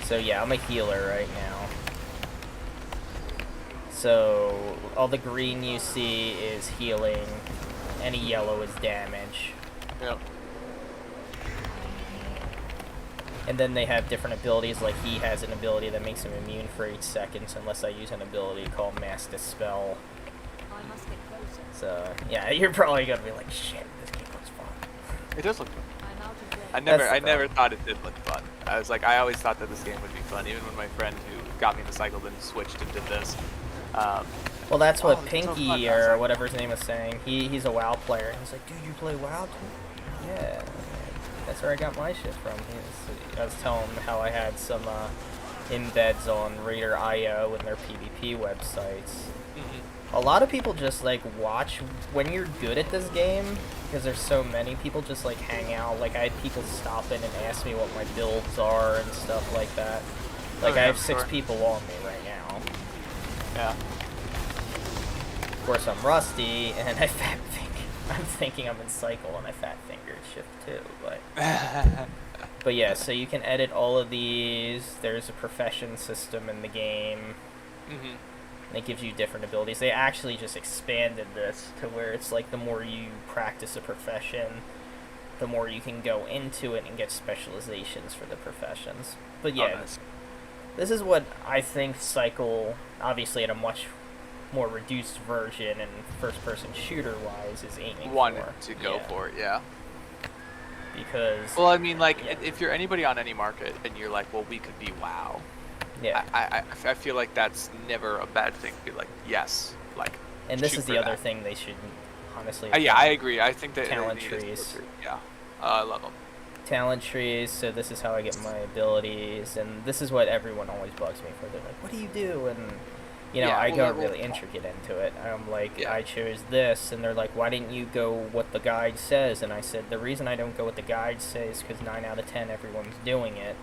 So yeah, I'm a healer right now. So all the green you see is healing. Any yellow is damage. Yep. And then they have different abilities, like he has an ability that makes him immune for 8 seconds unless I use an ability called Mass Dispel. I must get closer. So, yeah, you're probably gonna be like, shit, this game looks fun. It does look fun. I'm out of breath. I That's never thought it did look fun. I always thought that this game would be fun, even when my friend who got me into Cycle then switched and did this. Well, that's what Oh, it's so Pinky, fun, or that's- whatever his name was saying. He's a WoW player. And he's like, dude, you play WoW too? Yeah. That's where I got my shit from. I was telling him how I had some embeds on Raider.io and their PvP websites. A lot of people just like watch when you're good at this game, because there's so many people just like hang out. Like I had people stop in and ask me what my builds are and stuff like that. Like Oh, I yeah, have 6 sure. people on me right now. Yeah. Of course I'm rusty and I fat finger. I'm thinking I'm in Cycle and I fat fingered shift too, but yeah, so you can edit all of these. There's a profession system in the game. Mhm. And it gives you different abilities. They actually just expanded this to where it's like the more you practice a profession, the more you can go into it and get specializations for the professions. But yeah, Oh, nice. this is what I think Cycle, obviously at a much more reduced version and first-person shooter-wise, is aiming Wanted for. to go Yeah, for it, yeah. because Well, I mean, like, Yeah. if you're anybody on any market and you're like, well, we could be WoW, yeah, I feel like that's never a bad thing to be like, yes, like, and this shoot is for the other that. thing they should honestly. Yeah, I agree. I think that Talent they need to trees. go through- Yeah, I love them. Talent trees, so this is how I get my abilities, and this is what everyone always bugs me for. They're like, what do you do? And, you know, Yeah, I well, go well, really intricate into it. I'm like, Yeah. I chose this, and they're like, why didn't you go what the guide says? And I said, the reason I don't go what the guide says is because 9 out of 10 everyone's doing it,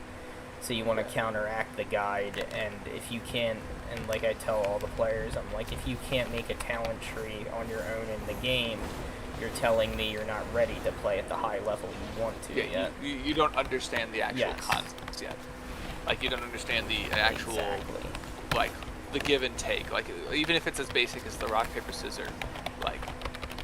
so you want to counteract the guide, and if you can't, and like I tell all the players, I'm like, if you can't make a talent tree on your own in the game, you're telling me you're not ready to play at the high level you want to Yeah, yet. you don't understand the actual Yes. concepts yet. Like, you don't understand the actual, Exactly. like, the give and take. Like, even if it's as basic as the rock, paper, scissors, like,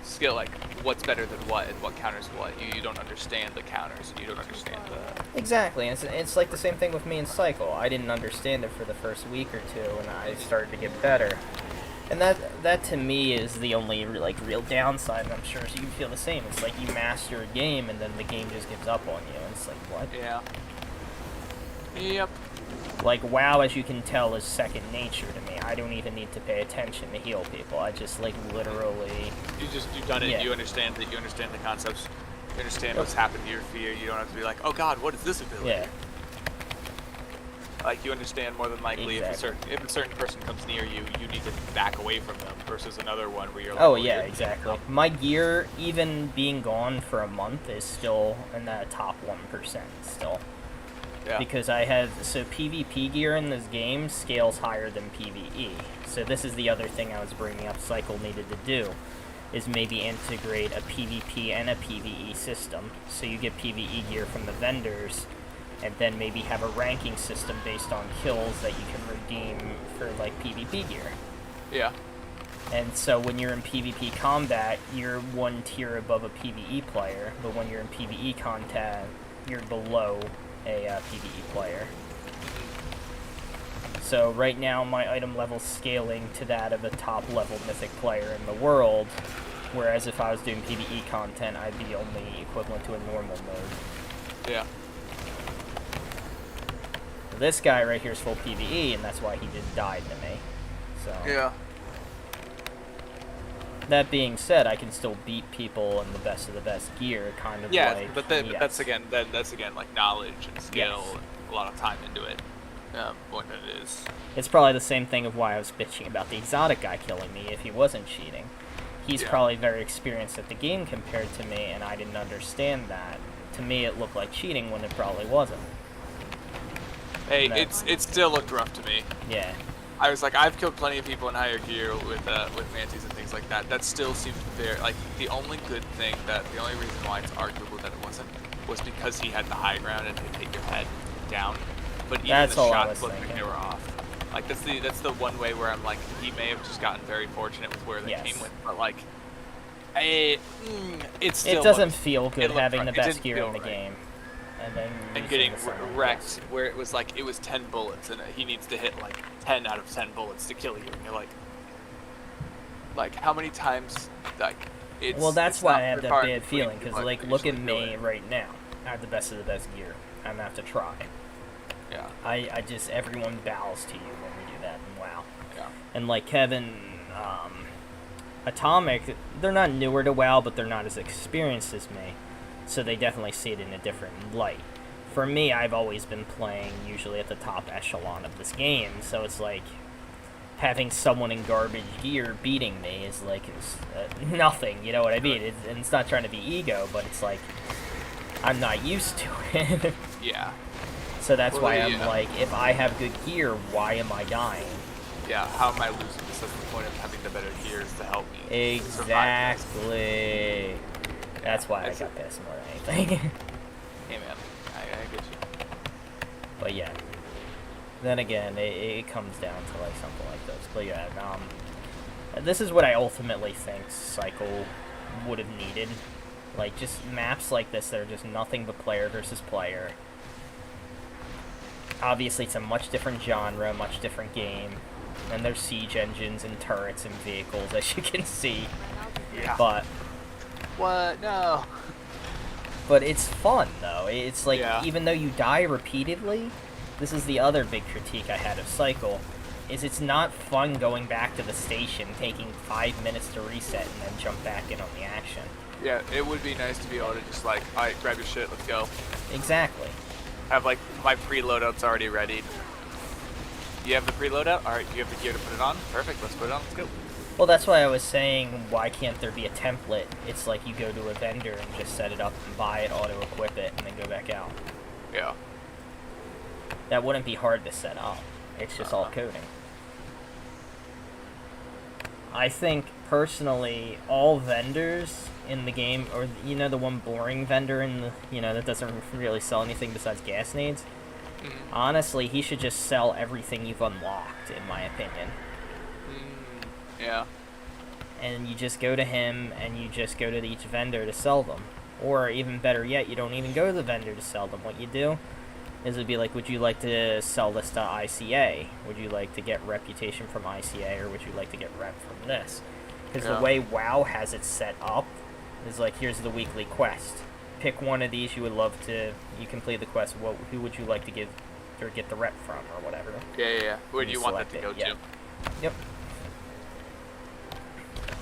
skill, like, what's better than what and what counters what. You don't understand the counters, and you don't understand the... Exactly, and it's like the same thing with me in Cycle. I didn't understand it for the first week or two, and I started to get better. And that to me is the only like real downside, and I'm sure you can feel the same. It's like you master a game, and then the game just gives up on you, and it's like, what? Yeah. Yep. Like, WoW, as you can tell, is second nature to me. I don't even need to pay attention to heal people. I just, like, literally... You've done it, Yeah. you understand that, you understand the concepts, you understand Yep. what's happened to your fear, you don't have to be like, oh god, what is this ability? Yeah. Like, you understand more than likely Exactly. if a certain person comes near you, you need to back away from them versus another one where you're like, Oh, well, yeah, you're- exactly. My gear, even being gone for a month, is still in that top 1% still. Yeah. Because I have, so PvP gear in this game scales higher than PvE. So this is the other thing I was bringing up Cycle needed to do, is maybe integrate a PvP and a PvE system. So you get PvE gear from the vendors, and then maybe have a ranking system based on kills that you can redeem for, like, PvP gear. Yeah. And so when you're in PvP combat, you're one tier above a PvE player, but when you're in PvE content, you're below a PvE player. So right now my item level's scaling to that of a top level mythic player in the world, whereas if I was doing PvE content, I'd be only equivalent to a normal mode. Yeah. This guy right here is full PvE, and that's why he just died to me. So Yeah. that being said, I can still beat people in the best of the best gear, kind of Yeah, like... but yes. that's again like knowledge and skill Yes. and a lot of time into it. More than it is. It's probably the same thing of why I was bitching about the exotic guy killing me if he wasn't cheating. He's Yeah. probably very experienced at the game compared to me, and I didn't understand that. To me, it looked like cheating when it probably wasn't. Hey, No. it still looked rough to me. Yeah. I was like, I've killed plenty of people in higher gear with mantis and things like that. That still seemed fair. Like, the only good thing the only reason why it's arguable that it wasn't was because he had the high ground and could take your head down. But even That's the all I shots was looked like thinking. they were off. Like, that's the one way where I'm like, he may have just gotten very fortunate with where they Yes. came with. But like, it still It doesn't looked- feel good looked having right. the It best didn't gear feel in the right. game. and then and using getting the summon, wrecked, yes. where it was like it was 10 bullets, and he needs to hit like 10 out of 10 bullets to kill you, and you're like how many times like it's. Well, that's it's why not I have that far in bad between feeling, because people like that look at usually do me it. right now. I have the best of the best gear. I'm gonna have to try. Yeah, I just everyone bows to you when we do that in WoW. yeah, And like Kevin, Atomic, they're not newer to WoW, but they're not as experienced as me, so they definitely see it in a different light. For me, I've always been playing usually at the top echelon of this game, so it's like having someone in garbage gear beating me is like nothing, you know what I mean? And it's not trying to be ego, but it's like I'm not used to it. yeah, So that's Well, why I'm yeah. like, if I have good gear, why am I dying? yeah. How am I losing? This is the point of having the better gears to help me survive this. Exactly. That's why I It's- got this more than anything. Hey man, I get you. But yeah. Then again, it comes down to like something like this. But yeah, this is what I ultimately think Cycle would have needed. Like just maps like this that are just nothing but player versus player. Obviously, it's a much different genre, much different game. And there's siege engines and turrets and vehicles, as you can see. Yeah. But What? No. But it's fun, though. It's like, Yeah. even though you die repeatedly, this is the other big critique I had of Cycle, is it's not fun going back to the station, taking 5 minutes to reset, and then jump back in on the action. Yeah, it would be nice to be able to just like, alright, grab your shit, let's go. Exactly. Have like my preloadouts already ready. You have the preloadout? Alright, you have the gear to put it on? Perfect, let's put it on, let's go. Well, that's why I was saying, why can't there be a template? It's like you go to a vendor and just set it up and buy it, auto-equip it, and then go back out. Yeah. That wouldn't be hard to set up. It's just all coding. I think, personally, all vendors in the game, or, you know, the one boring vendor in the, you know, that doesn't really sell anything besides gas nades, honestly, he should just sell everything you've unlocked, in my opinion. Yeah. And you just go to him, and you just go to each vendor to sell them. Or, even better yet, you don't even go to the vendor to sell them. What you do is it'd be like, would you like to sell this to ICA? Would you like to get reputation from ICA, or would you like to get rep from this? Because the way WoW has it set up is like, here's the weekly quest. Pick one of these you would love to, you complete the quest, who would you like to give, or get the rep from, or whatever. Yeah. Where do You you want that select to it, go yeah. to? Yep.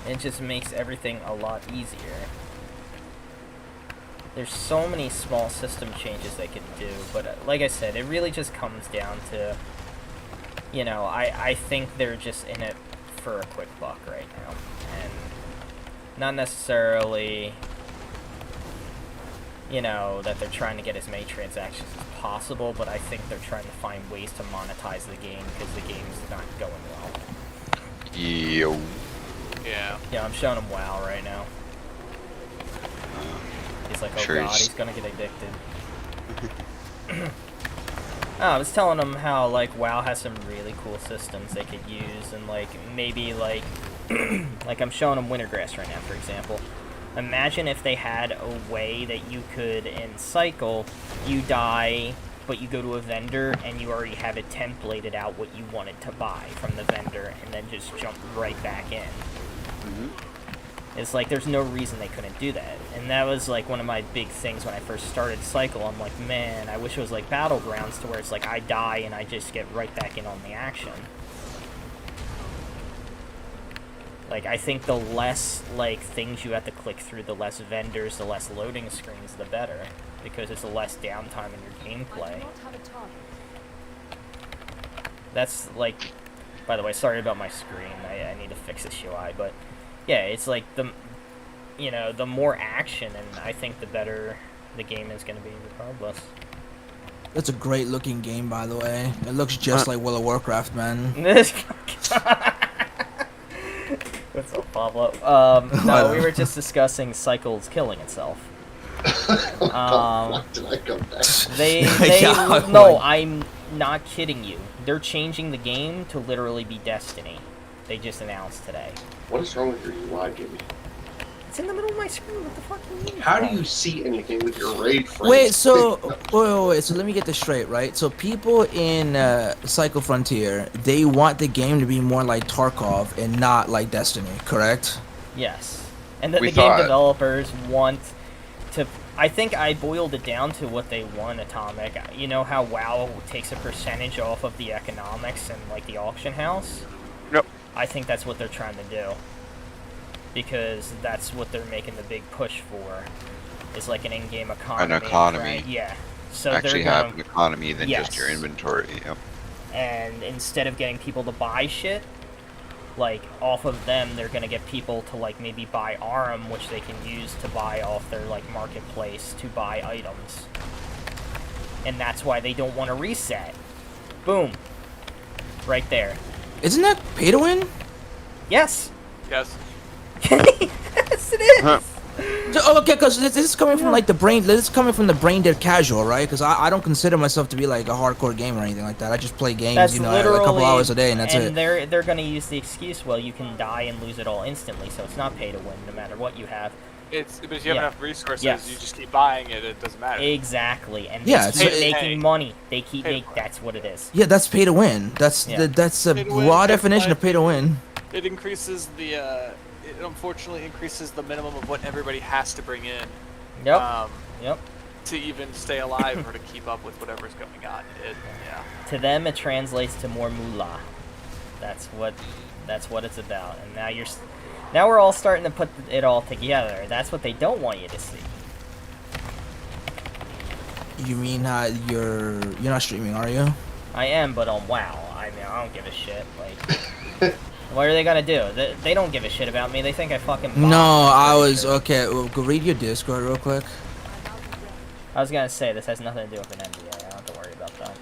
It just makes everything a lot easier. There's so many small system changes they can do, but like I said, it really just comes down to, you know, I think they're just in it for a quick buck right now, and not necessarily, you know, that they're trying to get as many transactions as possible, but I think they're trying to find ways to monetize the game because the game's not going well. Yo. Yeah. Yeah, I'm showing him WoW right now. He's like, oh Sure god, he's- he's gonna get addicted. I was telling him how, like, WoW has some really cool systems they could use, and, like, maybe, like, like, I'm showing him Wintergrass right now, for example. Imagine if they had a way that you could, in Cycle, you die, but you go to a vendor, and you already have it templated out what you wanted to buy from the vendor, and then just jump right back in. It's like, there's no reason they couldn't do that. And that was, like, one of my big things when I first started Cycle. I'm like, man, I wish it was like Battlegrounds, to where it's like, I die and I just get right back in on the action. Like, I think the less, like, things you have to click through, the less vendors, the less loading screens, the better. Because it's less downtime in your I gameplay. do not have a target. That's, like, by the way, sorry about my screen. I need to fix this UI, but yeah, it's like the, you know, the more action, and I think the better the game is going to be regardless. It's a great looking game, by the way. It looks just like World of Warcraft, man. What's up, Pablo? No, we were just discussing Cycle's killing itself. Fuck, did I come back? They Yeah, no, like- I'm not kidding you. They're changing the game to literally be Destiny. They just announced today. What is wrong with your UI, Gibby? It's in the middle of my screen. What the fuck do you mean? How do you see anything with your raid frames? Wait, so wait. So let me get this straight, right? So people in Psycho Frontier, they want the game to be more like Tarkov and not like Destiny, correct? Yes. And the We game thought- developers want to... I think I boiled it down to what they want, Atomic. You know how WoW takes a percentage off of the economics and, like, the auction house? Yep. I think that's what they're trying to do. Because that's what they're making the big push for. Is, like, an in-game economy. An economy. Right? Yeah. So Actually they're have gonna... an economy than just Yes. your inventory. Yep. And instead of getting people to buy shit, like, off of them, they're gonna get people to, like, maybe buy ARM, which they can use to buy off their, like, marketplace to buy items. And that's why they don't want to reset. Boom. Right there. Isn't that pay to win? Yes! Yes. Yes, it is! Huh. Oh, okay, because this is coming from like the brain. This is coming from the brain dead casual, right? Because I don't consider myself to be like a hardcore gamer or anything like that. I just play games, That's you know, literally... a couple hours a day, and that's it. They're gonna use the excuse, well, you can die and lose it all instantly, so it's not pay to win, no matter what you have. It's but if you have Yeah. enough resources, Yes. you just keep buying it. It doesn't matter. Exactly, and they Yeah, keep it's- making money. They keep Pay to making... win. That's what it is. Yeah, that's pay to win. That's Yeah. that's a Pay to win, raw that's definition like- of pay to win. It increases the. It unfortunately increases the minimum of what everybody has to bring in. Yep. Yep. To even stay alive or to keep up with whatever's going on. Yeah. To them, it translates to more moolah. That's what it's about. And now we're all starting to put it all together. That's what they don't want you to see. You mean you're not streaming, are you? I am, but on WoW. I mean, I don't give a shit. Like, what are they gonna do? They don't give a shit about me. They think I fucking. bomb, No, I'm I pretty was sure. okay. Well, go read your Discord real quick. I was gonna say this has nothing to do with an NDA. I don't have to worry about that.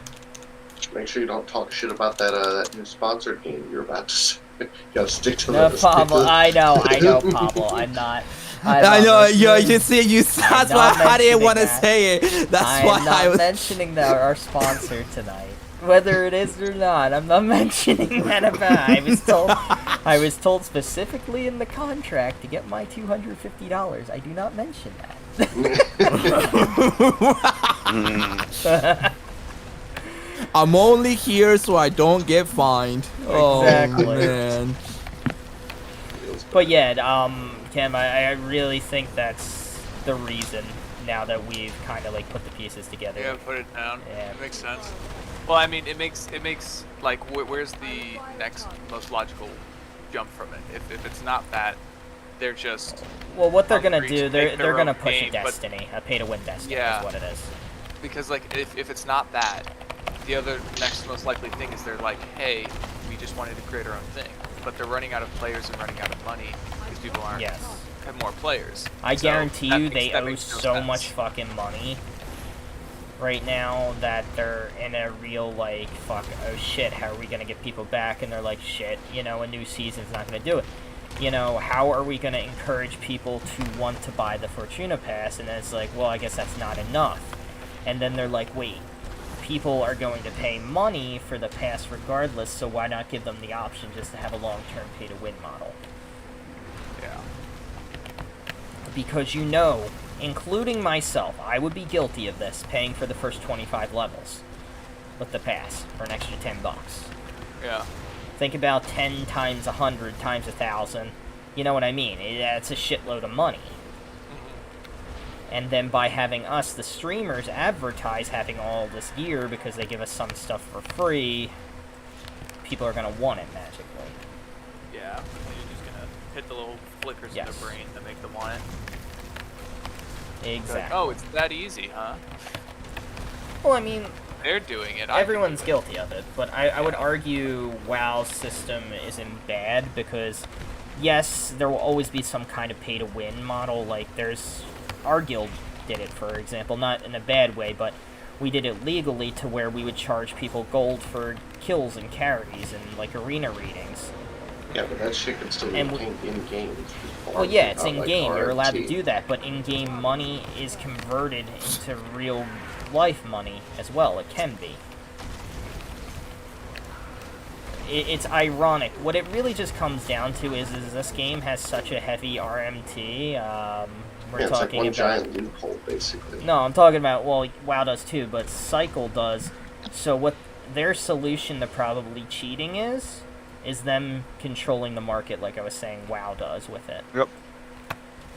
Just make sure you don't talk shit about that new sponsored game you're about to say. You gotta stick to No, that. stick to Pablo. the- I know, Pablo. I'm not. I know, mentioning- you see, you. That's I'm why not I didn't mentioning want to that. say it. That's I'm why not I was. mentioning our sponsor tonight. Whether it is or not, I'm not mentioning that about. I was told specifically in the contract to get my $250. I do not mention that. I'm only here so I don't get fined. Exactly. Oh man. But yeah, Kim, I really think that's the reason now that we've kind of like put the pieces together. Yeah, put it down. Yeah. It makes sense. Well, I mean, it makes like where's the next most logical jump from it? If it's not that, they're just Well, what they're gonna hungry to do, they're make their gonna own push game, a but- Destiny, a pay-to-win Destiny Yeah. is what it is. because like if it's not that, the other next most likely thing is they're like, hey, we just wanted to create our own thing, but they're running out of players and running out of money because people aren't Yes. have more players. I So guarantee that you makes- they that owe makes no so sense. much fucking money right now that they're in a real like fuck, oh shit, how are we gonna get people back? And they're like, shit, you know, a new season's not gonna do it. You know, how are we gonna encourage people to want to buy the Fortuna Pass? And then it's like, well, I guess that's not enough. And then they're like, wait, people are going to pay money for the pass regardless, so why not give them the option just to have a long-term pay-to-win model? Yeah. Because you know, including myself, I would be guilty of this, paying for the first 25 levels with the pass for an extra $10. Yeah. Think about 10 times 100 times 1,000. You know what I mean? That's a shitload of money. And then by having us, the streamers, advertise having all this gear because they give us some stuff for free, people are going to want it magically. Yeah. And you're just gonna hit the little flickers in Yes. their brain that make them want it. They're Exactly. like, oh, it's that easy, huh? Well, I mean, They're doing it. I can everyone's do it. guilty of it, but I would argue WoW's system isn't bad because, yes, there will always be some kind of pay-to-win model. Like, there's... Our guild did it, for example, not in a bad way, but we did it legally to where we would charge people gold for kills and carries and, like, arena readings. Yeah, but that shit can still be And in game. Well, yeah, it's in-game. You're allowed to do that, but in-game money is converted into real-life money as well. It can be. it's ironic. What it really just comes down to is this game has such a heavy RMT. We're Yeah, it's like talking one about giant loophole, basically. no, I'm talking about, well, WoW does too, but Cycle does. So what their solution to probably cheating is them controlling the market, like I was saying WoW does with it. Yep.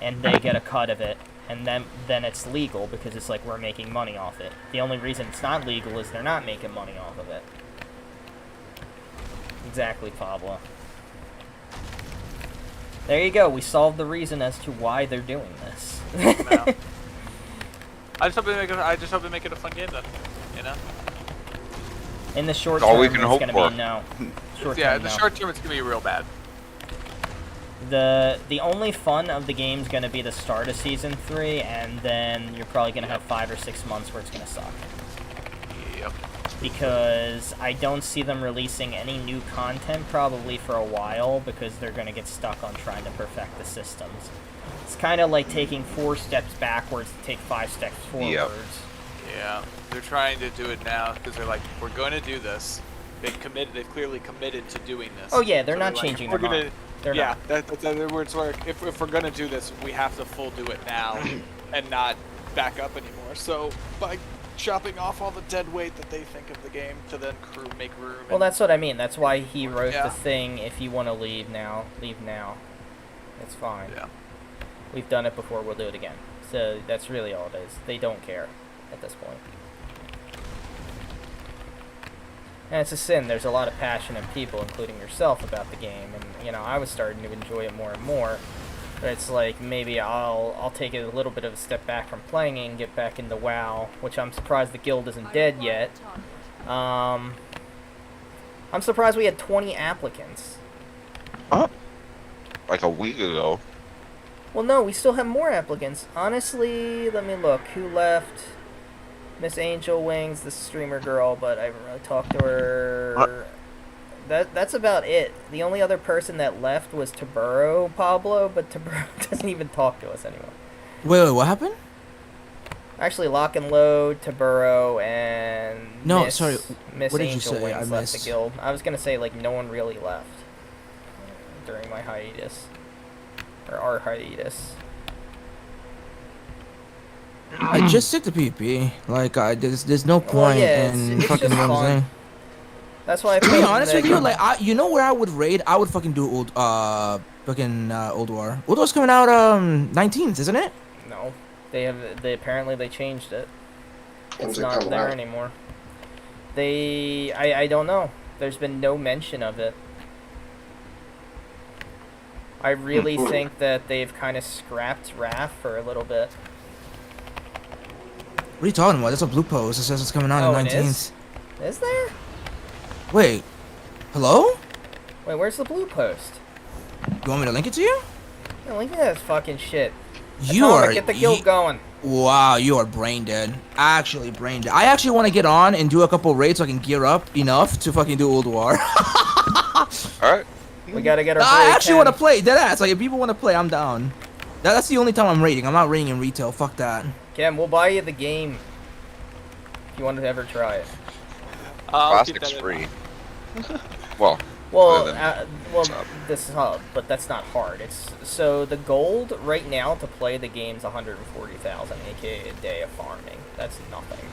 And they get a cut of it, and then it's legal because it's like we're making money off it. The only reason it's not legal is they're not making money off of it. Exactly, Pablo. There you go. We solved the reason as to why they're doing this. No. I just hope they make it a fun game then. You know. In the short All term, we can it's hope gonna for. be no. Short Yeah, term, in the no. short term it's gonna be real bad. The only fun of the game's gonna be the start of season 3, and then you're probably gonna have 5 or 6 months where it's gonna suck. Yep. Because I don't see them releasing any new content probably for a while because they're gonna get stuck on trying to perfect the systems. It's kind of like taking 4 steps backwards to take 5 steps forwards. Yep. Yeah, they're trying to do it now because they're like, we're going to do this. They've clearly committed to doing this. Oh yeah, they're So not like, changing we're their gonna, mind. They're yeah, not. that's the words where if we're gonna do this, we have to full do it now and not back up anymore. So by chopping off all the dead weight that they think of the game to then make room. Well, that's what I mean. That's why he wrote Yeah. the thing, if you want to leave now, leave now. It's fine. Yeah. We've done it before, we'll do it again. So that's really all it is. They don't care at this point. And it's a sin. There's a lot of passionate people, including yourself, about the game. And, you know, I was starting to enjoy it more and more. But it's like, maybe I'll take it a little bit of a step back from playing it and get back into WoW, which I'm surprised the guild isn't dead yet. I'm surprised we had 20 applicants. Like a week ago. Well, no, we still have more applicants. Honestly, let me look. Who left? Miss Angel Wings, the streamer girl, but I haven't really talked to her. That's about it. The only other person that left was Taburo Pablo, but Taburo doesn't even talk to us anymore. Wait, what happened? Actually, Lock and Load, Taburo, and No, Miss, sorry, Miss what did you Angel say? Wings I left the missed. guild. I was gonna say like no one really left during my hiatus, or our hiatus. I just stick to PvP. Like, there's no Well, point yeah, in it's fucking just what I'm fun. saying. That's why I To be played honest the with you, game. like, you know where I would raid? I would fucking do Old War. Old War's coming out 19th, isn't it? No, they apparently they changed it. When's It's it not coming there out? anymore. I don't know. There's been no mention of it. I really think that they've kind of scrapped Wrath for a little bit. What are you talking about? There's a blue post that says it's coming out Oh, on it 19th. is? Is there? Wait, hello? Wait, where's the blue post? You want me to link it to you? Yeah, link me that fucking shit. You Atomic, are. get the guild going. Wow, you are brain dead. Actually, brain dead. I actually want to get on and do a couple raids so I can gear up enough to fucking do Old War. Alright. We gotta get our. I boy actually want to Ken. play. Deadass. Like, if people want to play, I'm down. That's the only time I'm raiding. I'm not raiding in retail. Fuck that. Ken, we'll buy you the game. If you want to ever try it. I'll keep Plastic's that in free. mind. Well, Well, Other than well, job. this is hard, but that's not hard. It's so the gold right now to play the game's 140,000, aka a day of farming. That's nothing.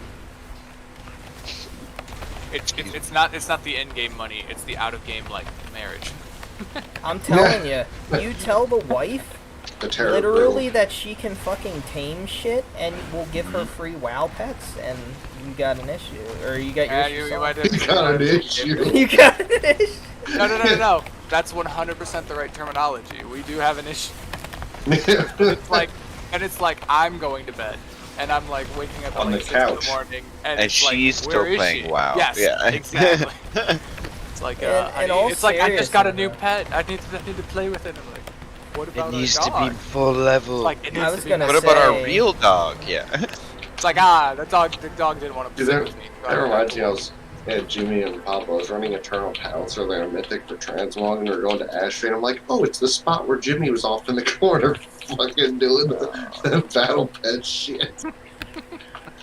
It's not the end game money. It's the out of game like marriage. I'm telling you, you tell the wife The terror literally build. that she can fucking tame shit, and we'll give Mm-hmm. her free WoW pets, and you got an issue, or you got your Yeah, issue you might solved. have You got an issue. You got an issue. No. That's 100% the right terminology. We do have an issue. It's like, I'm going to bed, and I'm like waking up On at the like 6 in the couch. morning, and And it's like, she's still where is playing she? WoW. Yes, Yeah. exactly. It's like, In honey, all it's like I just got a new seriousness, pet. I need to play with it. I'm like, what it about needs a to dog? be full level. It's like it needs I was to be. gonna What about our say- real dog? Yeah. It's like the dog didn't want to Dude, play that, with me. that reminds me, I was at Jimmy and Pablo. I was running Eternal Palace earlier in Mythic for Transmog, and we were going to Ashray, and I'm like, oh, it's the spot where Jimmy was off in the corner fucking doing the battle pet shit.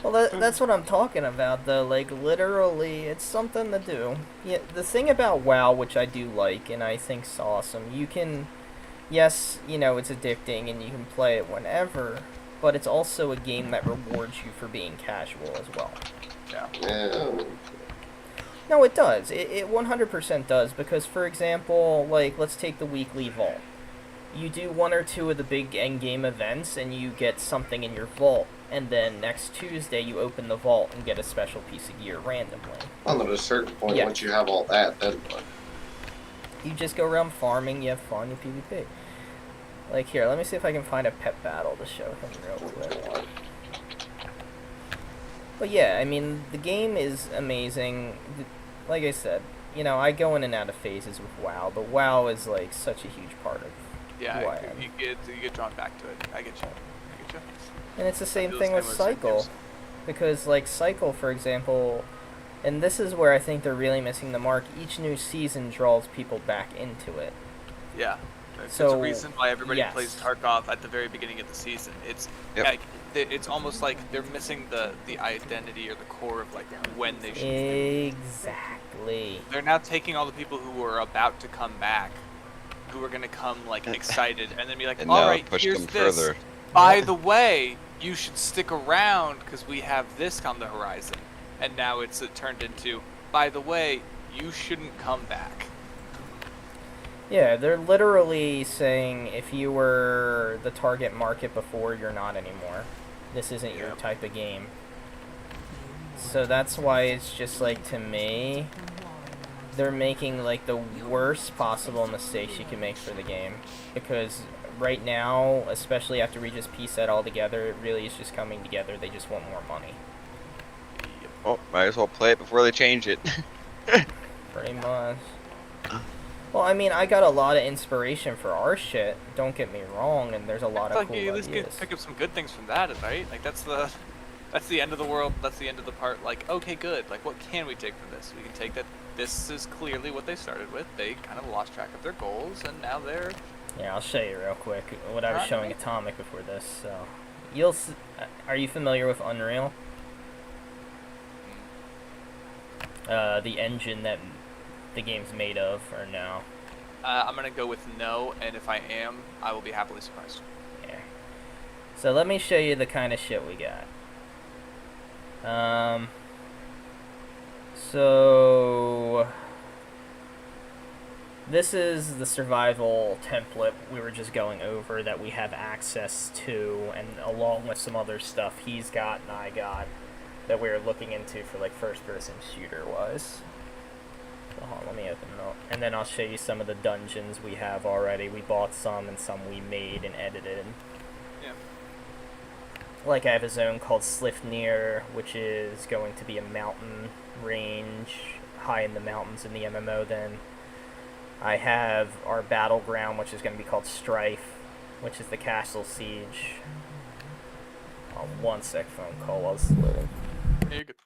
Well, that's what I'm talking about, though. Like, literally, it's something to do. Yeah, the thing about WoW, which I do like, and I think's awesome, you can, yes, you know, it's addicting, and you can play it whenever, but it's also a game that rewards you for being casual as well. Yeah. No, it does. It 100% does, because, for example, like, let's take the weekly vault. You do one or two of the big endgame events, and you get something in your vault. And then next Tuesday, you open the vault and get a special piece of gear randomly. Well, at a certain point, Yeah. once you have all that, then what? You just go around farming, you have fun, you PvP. Like, here, let me see if I can find a pet battle to show him real quick. But yeah, I mean, the game is amazing. Like I said, you know, I go in and out of phases with WoW, but WoW is, like, such a huge part of who I Yeah, am. you get drawn back to it. I get you. And it's the same feel thing the with same way with Cycle. games. Because, like, Cycle, for example, and this is where I think they're really missing the mark, each new season draws people back into it. Yeah. There's So, a reason why everybody yes. plays Tarkov at the very beginning of the season. It's Yep. like, it's almost like they're missing the identity or the core of like when they should be. Exactly. They're now taking all the people who are about to come back, who are gonna come like excited, and then be like, And all now right, push here's them this. further. By the way, you should stick around because we have this on the horizon. And now it's turned into, by the way, you shouldn't come back. Yeah, they're literally saying if you were the target market before, you're not anymore. This isn't your Yep. type of game. So that's why it's just like, to me, they're making like the worst possible mistakes you can make for the game. Because right now, especially after we just piece that all together, it really is just coming together. They just want more money. Oh, might as well play it before they change it. Pretty much. Well, I mean, I got a lot of inspiration for our shit. Don't get me wrong, and there's a lot of Like, cool you at least ideas. pick up some good things from that, right? Like that's the end of the world. That's the end of the part. Like, okay, good. Like, what can we take from this? We can take that this is clearly what they started with. They kind of lost track of their goals, and now they're Yeah, I'll show you real quick what I was Alright. showing Atomic before this. So, are you familiar with Unreal? The engine that the game's made of, or no? I'm gonna go with no, and if I am, I will be happily surprised. Yeah. So let me show you the kind of shit we got. So this is the survival template we were just going over that we have access to, and along with some other stuff he's got and I got that we were looking into for like first-person shooter wise. So hold on, let me open it up, and then I'll show you some of the dungeons we have already. We bought some, and some we made and edited. Yeah. Like, I have a zone called Slifnir, which is going to be a mountain range high in the mountains in the MMO. Then I have our battleground, which is going to be called Strife, which is the castle siege. Oh, one sec, phone call while it's loading. Yeah, you're good.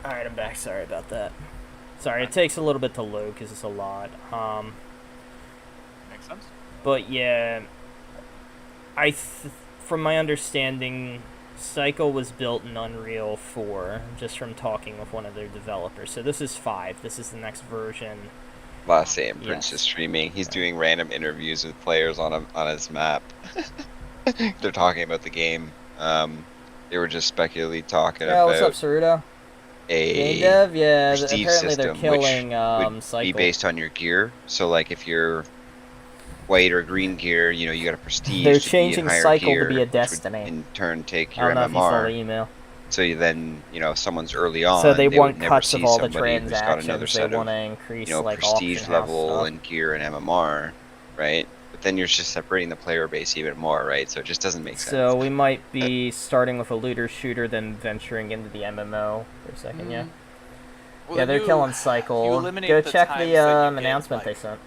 Alright, I'm back. Sorry about that. Sorry, it takes a little bit to load because it's a lot. Makes sense. But yeah, from my understanding, Cycle was built in Unreal 4, just from talking with one of their developers. So this is 5. This is the next version. Last Sam Prince Yes. is streaming. He's doing random interviews with players on his map. They're talking about the game. They were just speculatively talking Yeah, what's up, about Ceruto? Game a dev? Yeah, prestige apparently they're system, which killing would Cycle. be based on your gear. So like if you're white or green gear, you know, you got a prestige. They're to be in changing higher Cycle to gear, be a which would Destiny. in turn take I your don't know if you saw the MMR. email. So you then, you know, if someone's early on, So they would want never cuts see of all the somebody who's got another transactions. They set want of, to increase you know, like prestige auction house level stuff. and gear and MMR, right? But then you're just separating the player base even more, right? So it just doesn't make sense. So we might be starting with a looter shooter, then venturing into the MMO for a second. Yeah. Well, Yeah, then they're you- killing you Cycle. eliminate Go the check times the that you get, announcement they like, sent.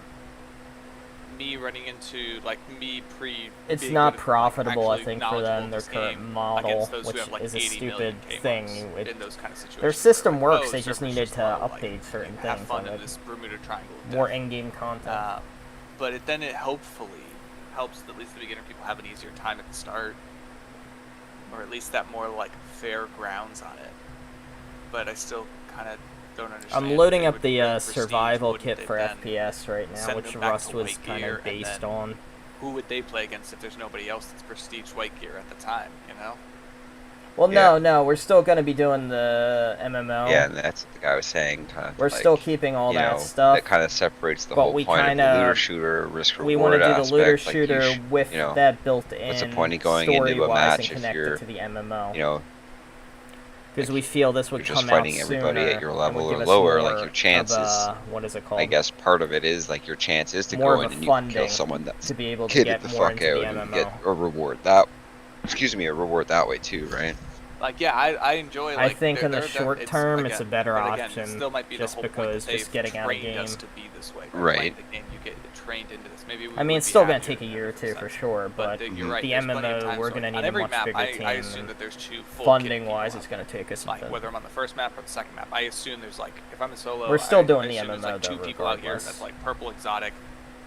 Me running into like me pre. It's being not good at, profitable, I actually think, for knowledgeable them. in Their this current game model, against those which who have, like, is a 80 stupid million thing. K-months in those kind of situations. Their where system they're like, works. oh, They just server's needed to low, like, update certain have things fun on in it. this Bermuda Triangle. of More death. in-game content. But then it hopefully helps at least the beginner people have an easier time at the start, or at least that more like fair grounds on it. But I still kind of don't understand. I'm loading if they up would the bring Prestige, survival wouldn't kit they for then FPS right now, send which them back Rust to was white kind gear, of and based then on. Who would they play against if there's nobody else that's Prestige white gear at the time? You know. Well, Yeah. no, we're still going to be doing the MMO. Yeah, and that's what the guy was saying. Kind of We're like, still keeping all you that know, stuff. That kind of separates the but whole we point of the kinda- looter shooter risk We reward want to do the aspect. looter like shooter with you know, that built in. what's the point of going into a story-wise match and if connected you're, to the MMO? you know, Because we feel this would you're just come fighting out everybody sooner at your and level would or give us lower, like more your chances. of, what is it called? I guess part of it is like your chance is to More go of in a and you can kill funding someone that's to be able to kitted get the more fuck into out the and MMO. get a reward that. Excuse me, a reward that way too, right? Like yeah, I enjoy. I Like, think in the they're- short term, it's a better but again, option, it still might be just the whole point because that just they've getting out of trained us game. to be this way. Right. Playing the game, you get trained into this. Maybe we I mean, would it's be still going to happier take a in year or that two for sense. sure, but you're right, the there's plenty of MMO, times we're where, going to on need a every much map, bigger team. I assume that there's two full Funding-wise, kit it's going to take us like something. whether I'm on the first map or the second map. I assume there's like if I'm a solo, We're still I doing the assume there's, like, MMO two though, people out here regardless. that's like purple exotic,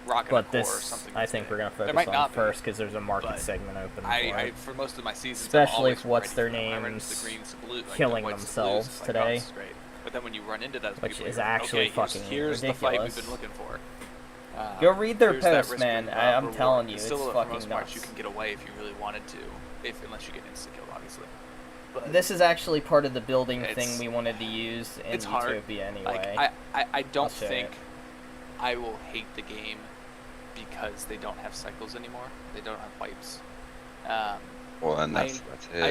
rocking But a core or this, something. I that's think there. we're going to There focus might on not be, first because there's a market but segment open for I it. for most of my seasons, Especially I'm if always what's ready their for them. I run into names the greens, the blue, like, the killing whites, the blues, themselves it's like, today. oh, this is great. But then when you run into those Which people, is you're like, actually okay, fucking here's the fight we've ridiculous. been looking for. Go read their Here's that posts, risk man. reward. I'm telling you, It's it's still, for fucking most parts, nuts. you can get away if you really wanted to, unless you get insta-killed, obviously. But This is actually part of the building It's- thing we wanted to use in it's hard. Utopia anyway. like, I don't I'll show think it. I will hate the game because they don't have cycles anymore. They don't have wipes. Well, and I- that's it. I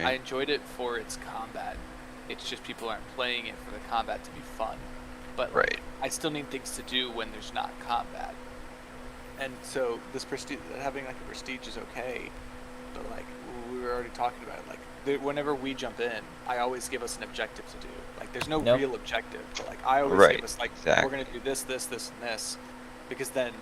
right? enjoyed it for its combat. It's just people aren't playing it for the combat to be fun. But Right. I still need things to do when there's not combat. And so this prestige, having like a prestige is okay, but like we were already talking about it, like whenever we jump in, I always give us an objective to do. Like there's no Nope. real objective, but like I always Right, give us like exactly. we're gonna do this, this, this, and this, because then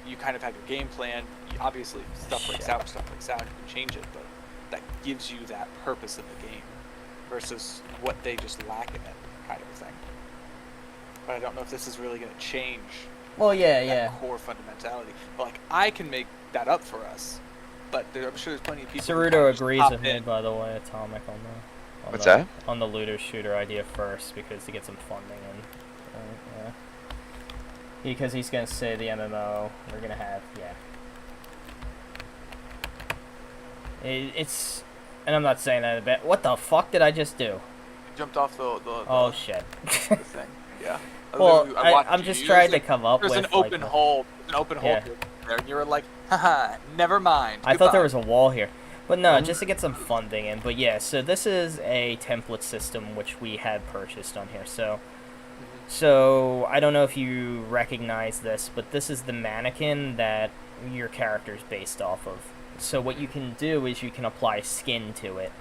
you kind of have your game plan. Obviously, stuff breaks Shit. out, you can change it, but that gives you that purpose in the game versus what they just lack in it, kind of a thing. But I don't know if this is really gonna change well, yeah, that yeah. core fundamentality. But like I can make that up for us, but I'm sure there's plenty of people. who Ceruto kinda just agrees hop with me, in. by the way, Atomic, on What's the, that? On the looter shooter idea first, because to get some funding and yeah. Because he's gonna say the MMO we're gonna have, yeah. It's, and I'm not saying that a bit. What the fuck did I just do? Jumped off the Oh shit. the thing. Yeah. Well, I watched I'm you. just There's trying to like- come up There's with an open like, hole. There's an open hole Yeah. there, and you were like, haha, never mind. I thought there was goodbye." a wall here. But no, just to get some funding in. But yeah, so this is a template system which we had purchased on here. So I don't know if you recognize this, but this is the mannequin that your character's based off of. So what you can do is you can apply skin to it,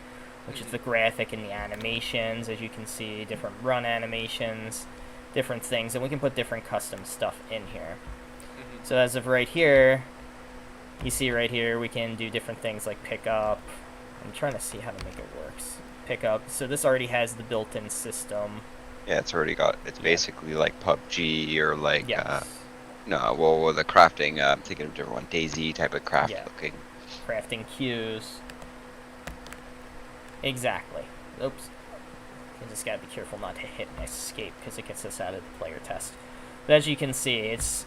which is the graphic and the animations. As you can see, different run animations, different things, and we can put different custom stuff in here. Mhm. So as of right here, you see right here, we can do different things like pick up. I'm trying to see how to make it work. Pick up. So this already has the built-in system. Yeah, it's already got. It's basically like PUBG or like Yes. no, well, the crafting. I'm thinking of a different one. DayZ type of craft Yeah. looking. Crafting queues. Exactly. Oops. I just gotta be careful not to hit my escape because it gets us out of the player test. But as you can see, it's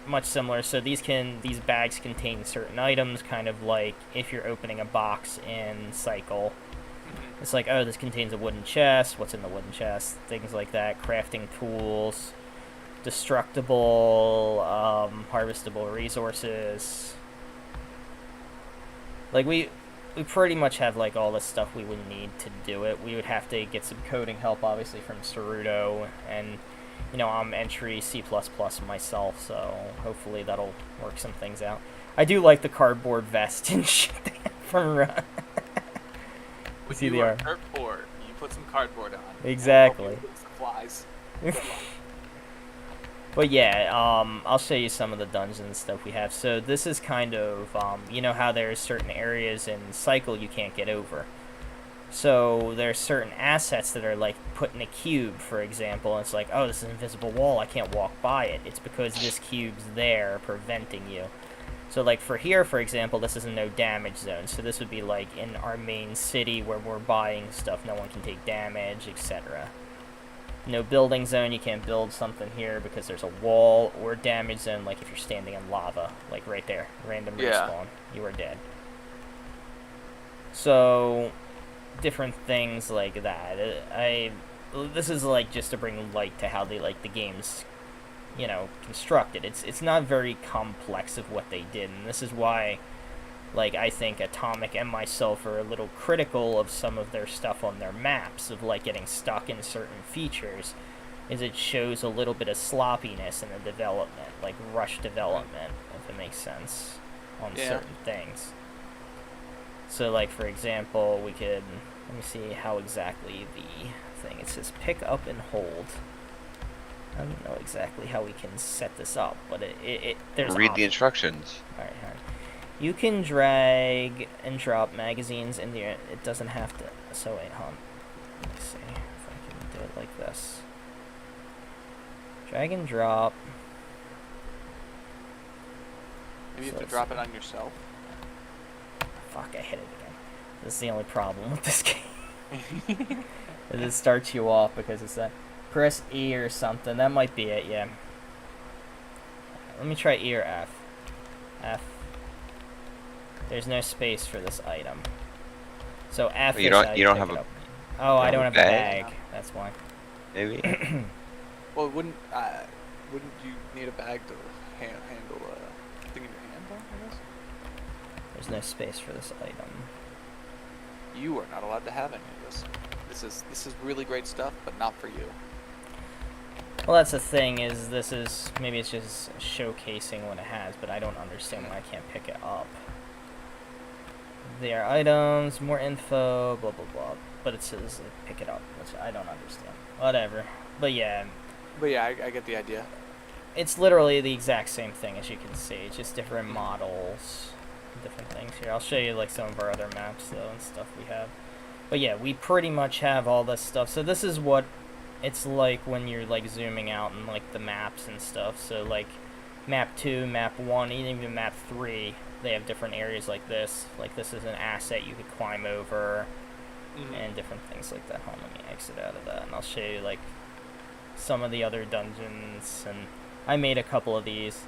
much similar. So these bags contain certain items, kind of like if you're opening a box in Cycle. It's like, oh, this contains a wooden chest. What's in the wooden chest? Things like that. Crafting tools, destructible, harvestable resources. Like we pretty much have like all the stuff we would need to do it. We would have to get some coding help, obviously, from Ceruto, and you know, I'm entry C++ myself, so hopefully that'll work some things out. I do like the cardboard vest and shit from Run. With See you the are art. Kurt Ford, you put some cardboard on. Exactly. And hope it flies. But yeah, I'll show you some of the dungeons and stuff we have. So this is kind of, you know how there's certain areas in Cycle you can't get over. So there's certain assets that are like put in a cube, for example. And it's like, oh, this is an invisible wall. I can't walk by it. It's because this cube's there preventing you. So like for here, for example, this is a no damage zone. So this would be like in our main city where we're buying stuff. No one can take damage, etc. No building zone. You can't build something here because there's a wall, or damage zone like if you're standing in lava, like right there, random respawn, you are dead. So different things like that. This is like just to bring light to how they like the game's, you know, constructed. It's not very complex of what they did, and this is why, like, I think Atomic and myself are a little critical of some of their stuff on their maps, of like getting stuck in certain features, is it shows a little bit of sloppiness in the development, like rush development, if it makes sense, on certain things. So like, for example, we could, let me see how exactly the thing, it says pick up and hold. I don't know exactly how we can set this up, but there's Read the options. instructions. Alright. You can drag and drop magazines in there. It doesn't have to. So wait, hold on. Let me see if I can do it like this. Drag and drop. Maybe you So have to drop it on yourself. Fuck, I hit it again. This is the only problem with this game. It starts you off because it's that. Press E or something. That might be it, yeah. Let me try E or F. F. There's no space for this item. So F You is don't- how you don't pick have it a- up. Oh, I don't don't have have a a bag? bag. That's why. Maybe. Well, wouldn't you need a bag to handle a thing in your hand, though, I guess? There's no space for this item. You are not allowed to have any of this. This is really great stuff, but not for you. Well, that's the thing, is this is, maybe it's just showcasing what it has, but I don't understand why I can't pick it up. There are items, more info, blah, blah, blah. But it says pick it up, which I don't understand. Whatever. But yeah, But yeah, I get the idea. it's literally the exact same thing, as you can see. It's just different models, different things here. I'll show you like some of our other maps though and stuff we have. But yeah, we pretty much have all this stuff. So this is what it's like when you're like zooming out and like the maps and stuff. So like map 2, map 1, even map 3, they have different areas like this. Like this is an asset you could climb over and different things like that. Hold on, let me exit out of that and I'll show you like some of the other dungeons, and I made a couple of these.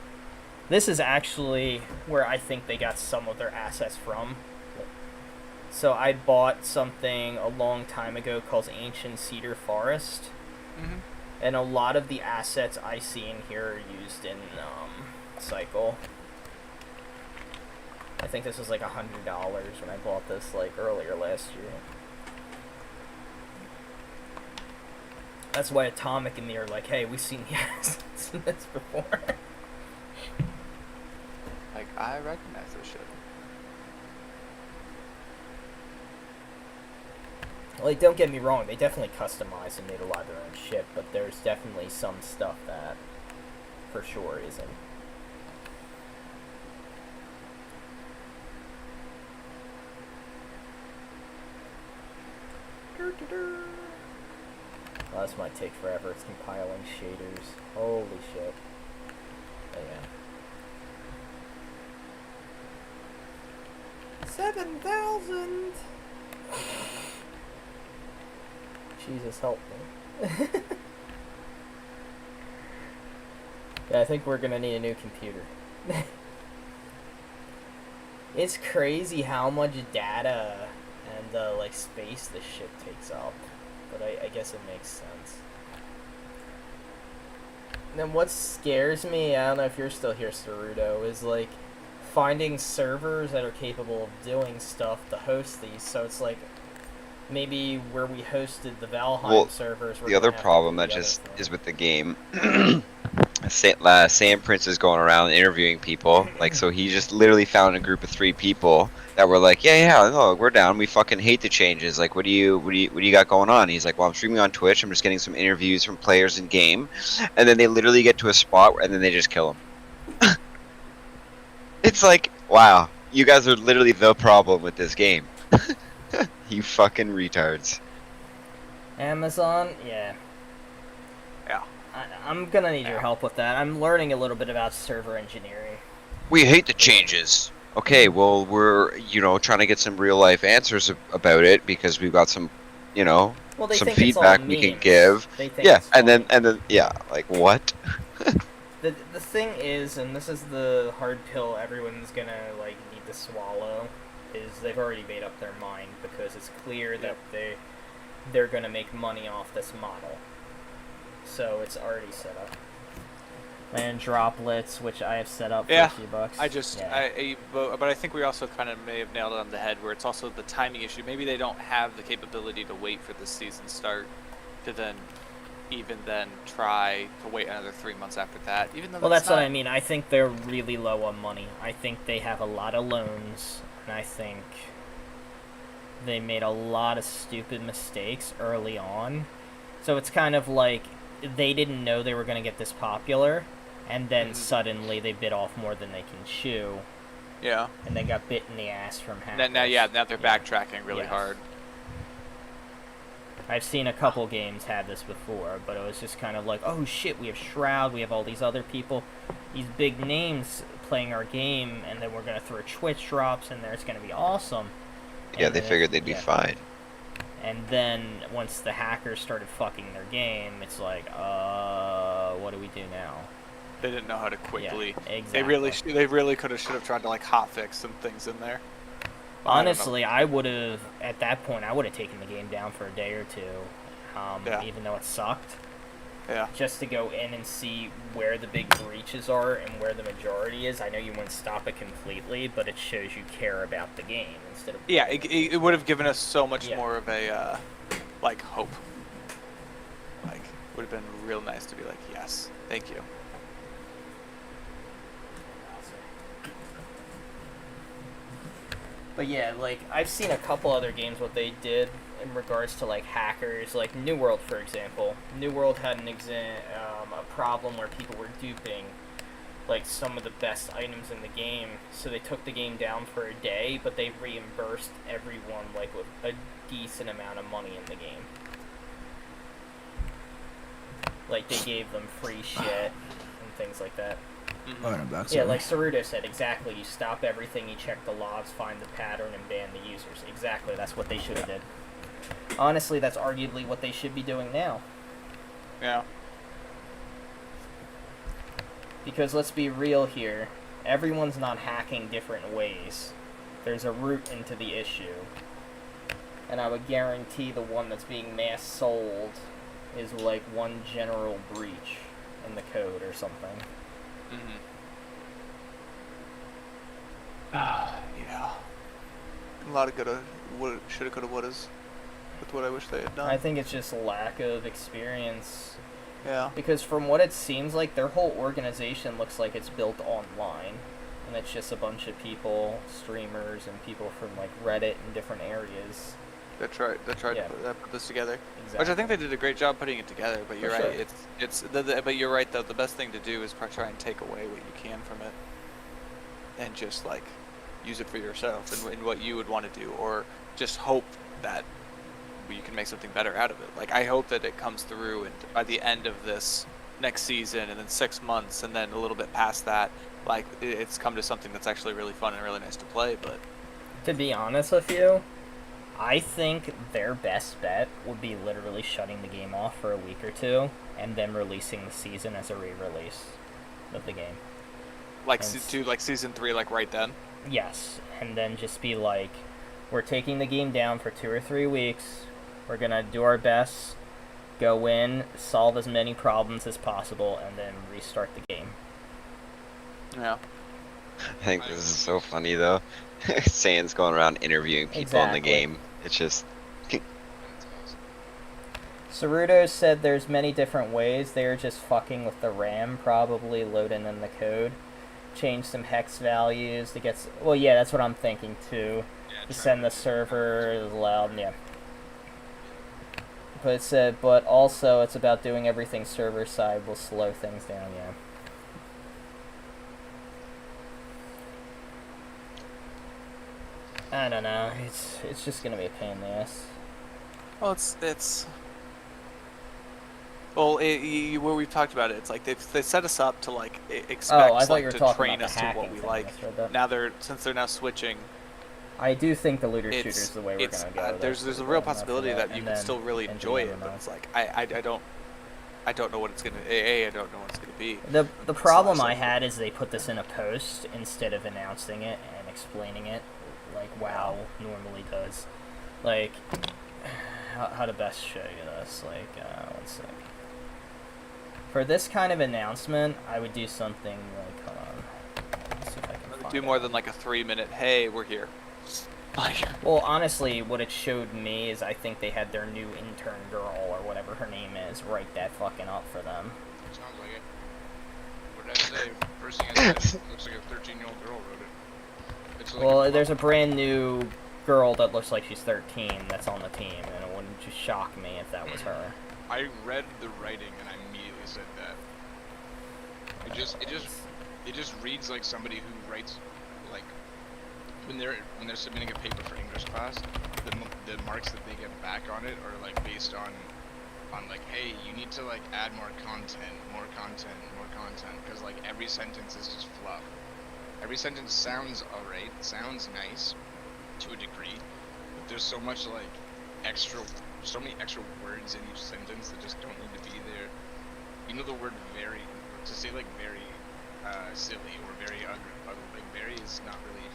This is actually where I think they got some of their assets from. So I bought something a long time ago called Ancient Cedar Forest, and a lot of the assets I see in here are used in Cycle. I think this was like $100 when I bought this like earlier last year. That's why Atomic and me are like, hey, we've seen the assets in this before. Like, I recognize this shit. Like, don't get me wrong, they definitely customized and made a lot of their own shit, but there's definitely some stuff that for sure isn't. Oh, this might take forever. It's compiling shaders. Holy shit. But yeah. 7,000! Jesus help me. Yeah, I think we're gonna need a new computer. It's crazy how much data and like space this shit takes up. But I guess it makes sense. And then what scares me, I don't know if you're still here, Cerudo, is like finding servers that are capable of doing stuff to host these. So it's like maybe where we hosted the Valheim servers. The other problem that just is with the game, Sam Prince is going around interviewing people. Like, so he just literally found a group of 3 people that were like, yeah, no, we're down. We fucking hate the changes. Like, what do you got going on? He's like, well, I'm streaming on Twitch. I'm just getting some interviews from players in game, and then they literally get to a spot and then they just kill him. It's like, wow, you guys are literally the problem with this game. You fucking retards. Amazon, yeah. Yeah. I'm gonna need your help with that. I'm learning a little bit about server engineering. We hate the changes. Okay, well, we're, trying to get some real life answers about it because we've got some, Well, they some think it's all feedback we can memes. give. They think Yeah, it's and funny. then, yeah, like, what? The thing is, and this is the hard pill everyone's gonna like need to swallow, is they've already made up their mind because it's clear that they're gonna make money off this model. So it's already set up. And droplets, which I have set up for a few bucks. But I think we also kind of may have nailed it on the head where it's also the timing issue. Maybe they don't have the capability to wait for the season start to then try to wait another 3 months after that. Even though Well, that's what I mean. I think they're really low on money. I think they have a lot of loans, and I think they made a lot of stupid mistakes early on. So it's kind of like they didn't know they were going to get this popular, and then suddenly they bit off more than they can chew. Yeah. And they got bit in the ass from hackers. Now they're backtracking really Yes. hard. I've seen a couple games have this before, but it was just kind of like, oh shit, we have Shroud, we have all these other people, these big names playing our game, and then we're going to throw Twitch drops in there, it's going to be awesome. Yeah, And they then figured they'd be fine. And then, once the hackers started fucking their game, it's like, what do we do now? They didn't know how to quickly. Yeah, exactly. They really should have tried to like hotfix some things in there. But Honestly, I would have, at that point, I would have taken the game down for a day or two, even though it sucked. Yeah. Just to go in and see where the big breaches are and where the majority is. I know you wouldn't stop it completely, but it shows you care about the game instead of... Yeah, it would have given us so much more of a, like, hope. Like, would have been real nice to be like, yes, thank you. But yeah, like, I've seen a couple other games what they did in regards to, like, hackers. Like, New World, for example. New World had a problem where people were duping, like, some of the best items in the game. So they took the game down for a day, but they reimbursed everyone, like, with a decent amount of money in the game. Like, they gave them free shit and things like that. Alright, I'm back. Yeah, Sorry. like Cerudo said, exactly. You stop everything, you check the logs, find the pattern, and ban the users. Exactly, that's what they should have did. Honestly, that's arguably what they should be doing now. Yeah. Because let's be real here, everyone's not hacking different ways. There's a root into the issue. And I would guarantee the one that's being mass sold is like one general breach in the code or something. Yeah. A lot of good, shoulda, coulda, wouldas. With what I wish they had done. I think it's just lack of experience. Yeah. Because from what it seems like, their whole organization looks like it's built online. And it's just a bunch of people, streamers, and people from like Reddit and different areas. That tried to put this together. Exactly. Which I think they did a great job putting it together. But you're For right. sure. But you're right though. The best thing to do is try and take away what you can from it, and just like use it for yourself and what you would want to do, or just hope that you can make something better out of it. Like, I hope that it comes through, and by the end of this next season, and then 6 months, and then a little bit past that, like, it's come to something that's actually really fun and really nice to play. But To be honest with you, I think their best bet would be literally shutting the game off for a week or two, and then releasing the season as a re-release of the game. like, And to like season 3, like right then. Yes, and then just be like, we're taking the game down for 2 or 3 weeks. We're gonna do our best, go in, solve as many problems as possible, and then restart the game. Yeah. I think this is so funny though. Saiyans going around interviewing people in the Exactly. game. It's just That's awesome. Saruto said there's many different ways. They're just fucking with the RAM, probably loading in the code. Change some hex values to get. Well, yeah, that's what I'm thinking too. Yeah, To try send the to- server loud, yeah. But it said, but also it's about doing everything server side will slow things down, yeah. I don't know. It's just gonna be a pain in the ass. Well, it's. Well, where we've talked about it, it's like they set us up to like expect Oh, I thought like, you were to talking train about us the to hacking what we thing. like. That's right, though. Now since they're now switching, I do think the looter it's shooter's the way we're it's gonna go. there's That's a the real plan possibility after that you and can then still really into enjoy the it, but MMO. it's like I don't know what it's gonna. I don't know what it's gonna be. The problem I had is they put this in a post instead of announcing it and explaining it, like WoW normally does. Like, how to best show you this? Like, one sec. For this kind of announcement, I would do something like, hold on. Let's see if I can find Do it. more than like a 3-minute. Hey, we're here. Like, Well, honestly, what it showed me is I think they had their new intern girl or whatever her name is write that fucking up for them. Sounds like it. What did I say? First thing I said, looks like a 13-year-old girl wrote it. It's like Well, there's a brand new girl that looks like she's 13 that's on the team, and it wouldn't just shock me if that was her. I read the writing and I immediately said that. It just reads like somebody who writes, like, when they're submitting a paper for English class, the marks that they get back on it are like based on like, hey, you need to like add more content, because like every sentence is just fluff. Every sentence sounds alright, sounds nice to a degree, but there's so much like so many extra words in each sentence that just don't need to be there. You know, the word very, to say like very silly or very ugly, like very is not really,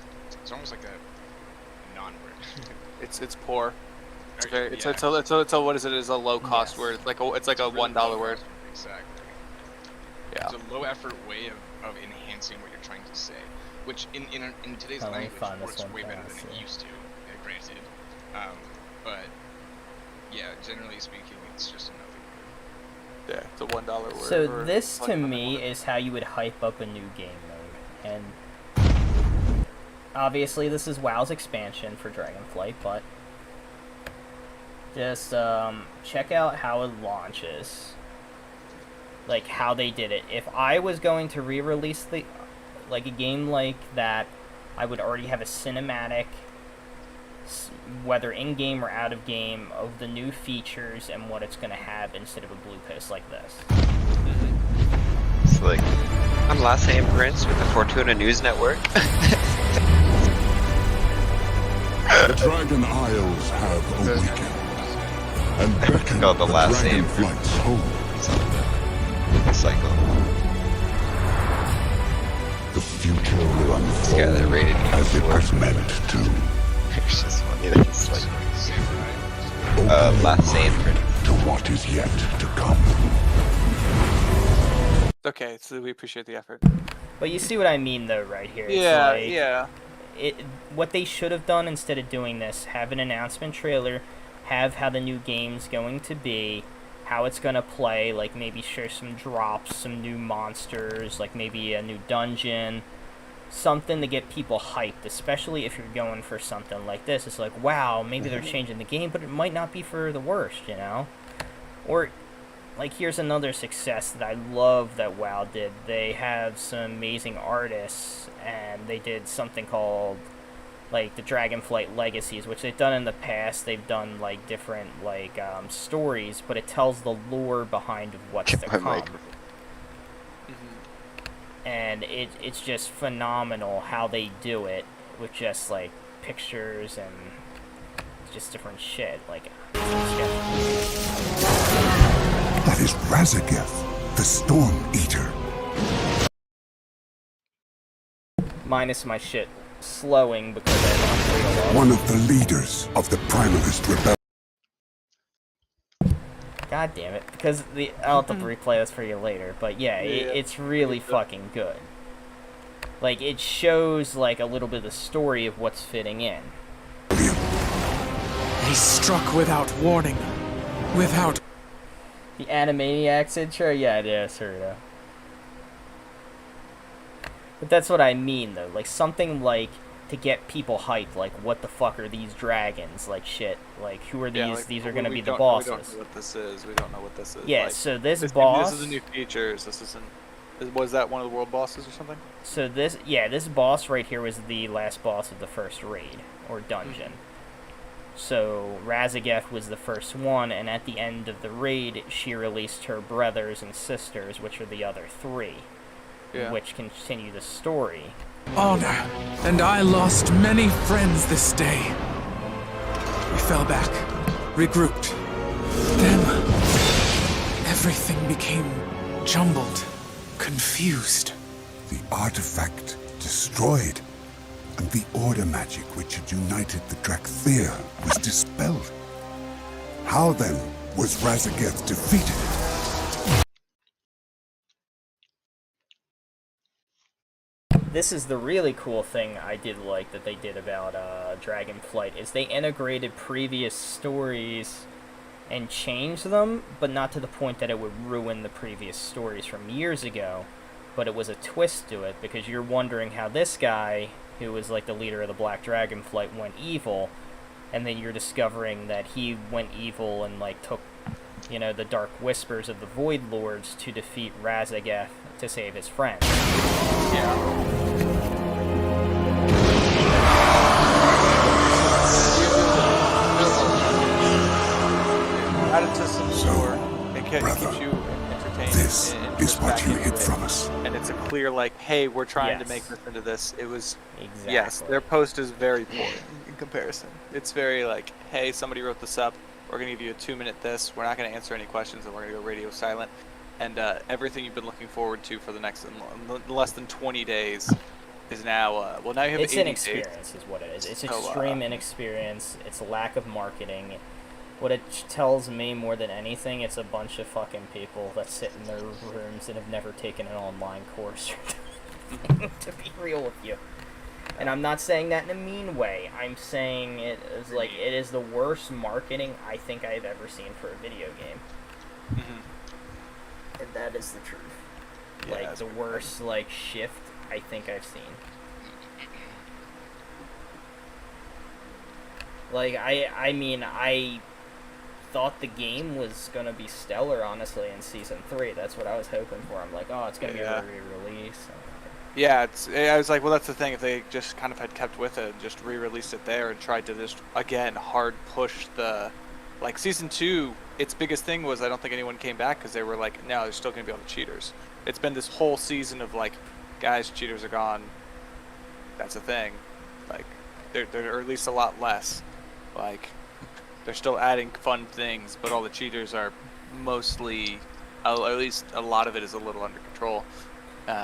it's almost like a non-word. it's poor. It's very, Yeah. it's a what is it? It's a low cost Yes. word. It's like a really $1 low word. cost. Exactly. Yeah. It's a low effort way of enhancing what you're trying to say, which in today's Oh, let me language find this works one way better fast, than it yeah. used to, granted. But yeah, generally speaking, it's just another word. Yeah, it's a $1 word. So or this like to a me word. is how you would hype up a new game mode, and obviously this is WoW's expansion for Dragonflight, but just check out how it launches, like how they did it. If I was going to re-release a game like that, I would already have a cinematic, whether in-game or out-of-game, of the new features and what it's going to have instead of a blue post like this. It's like, I'm Last Name Prince with the Fortuna News Network. The Dragon Isles have awakened and beckon No, the last name. Dragonflight's home. Cycle. The future will unfold Yeah, they're rated as it for- was meant to. It's just funny that it's like, Open Last your Name mind Prince. to what is yet to come. Okay, so we appreciate the effort. But you see what I mean, though, right here. It's Yeah, like, yeah. What they should have done instead of doing this, have an announcement trailer, have how the new game's going to be, how it's going to play, like maybe show some drops, some new monsters, like maybe a new dungeon, something to get people hyped, especially if you're going for something like this. It's like, wow, maybe they're changing the game, but it might not be for the worst, you know? Or, like, here's another success that I love that WoW did. They have some amazing artists, and they did something called like the Dragonflight Legacies, which they've done in the past. They've done like different like stories, but it tells the lore behind what's to My come. microphone. And it's just phenomenal how they do it with just like pictures and just different shit. Like, That is Razageth, the Storm Eater. minus my shit slowing because I'm Unreal. One of the leaders of the Primalist Rebellion. God damn it! Because I'll have to replay this for you later. But yeah, it's really fucking good. Like, it shows like a little bit of the story of what's fitting in. He struck without warning. Without... The Animaniacs intro? Yeah, it is, sort of. But that's what I mean, though. Like, something like, to get people hyped, like, what the fuck are these dragons? Like, shit. Like, who are these? Yeah, like, these are gonna be the We bosses. don't know what this is. We don't know what this is. Yeah, like, so this boss... This is a new features. This isn't... Was that one of the world bosses or something? So this boss right here was the last boss of the first raid, or dungeon. So Razageth was the first one, and at the end of the raid, she released her brothers and sisters, which are the other three, which continue the story. Honor, and I lost many friends this day. We fell back, regrouped. Then, everything became jumbled, confused. The artifact destroyed, and the order magic which had united the Drakthir was dispelled. How then was Razageth defeated? This is the really cool thing I did like that they did about Dragonflight, is they integrated previous stories and changed them, but not to the point that it would ruin the previous stories from years ago. But it was a twist to it, because you're wondering how this guy, who was like the leader of the Black Dragonflight, went evil, and then you're discovering that he went evil and like took, you know, the Dark Whispers of the Void Lords to defeat Razageth to save his friends. Add it to some lore. It brother, keeps you entertained. This and is what back you into hid it. from us. And it's a clear, like, hey, we're trying to Yes. make this into this. It was, Exactly. yes, their post is very poor in comparison. It's very like, hey, somebody wrote this up. We're going to give you a 2-minute this. We're not going to answer any questions, and we're going to go radio silent. And everything you've been looking forward to for the next less than 20 days is now, well, now you have It's 80 inexperience days. is what it is. It's So, extreme inexperience. It's a lack of marketing. What it tells me more than anything, it's a bunch of fucking people that sit in their rooms and have never taken an online course. To be real with you. And I'm not saying that in a mean way. I'm saying it is like, it is the worst marketing I think I've ever seen for a video game. And that is the truth. Yeah, Like, that's the pretty worst, like, shift I think I've seen. Like, I mean, I thought the game was gonna be stellar, honestly, in Season 3. That's what I was hoping for. I'm like, oh, it's gonna be a re-release. Yeah, I was like, well, that's the thing. If they just kind of had kept with it and just re-released it there and tried to just, again, hard push the... Like, Season 2, its biggest thing was I don't think anyone came back because they were like, no, there's still going to be all the cheaters. It's been this whole season of, like, guys, cheaters are gone. That's a thing. Like, they're at least a lot less. Like, they're still adding fun things, but all the cheaters are mostly, at least a lot of it is a little under control.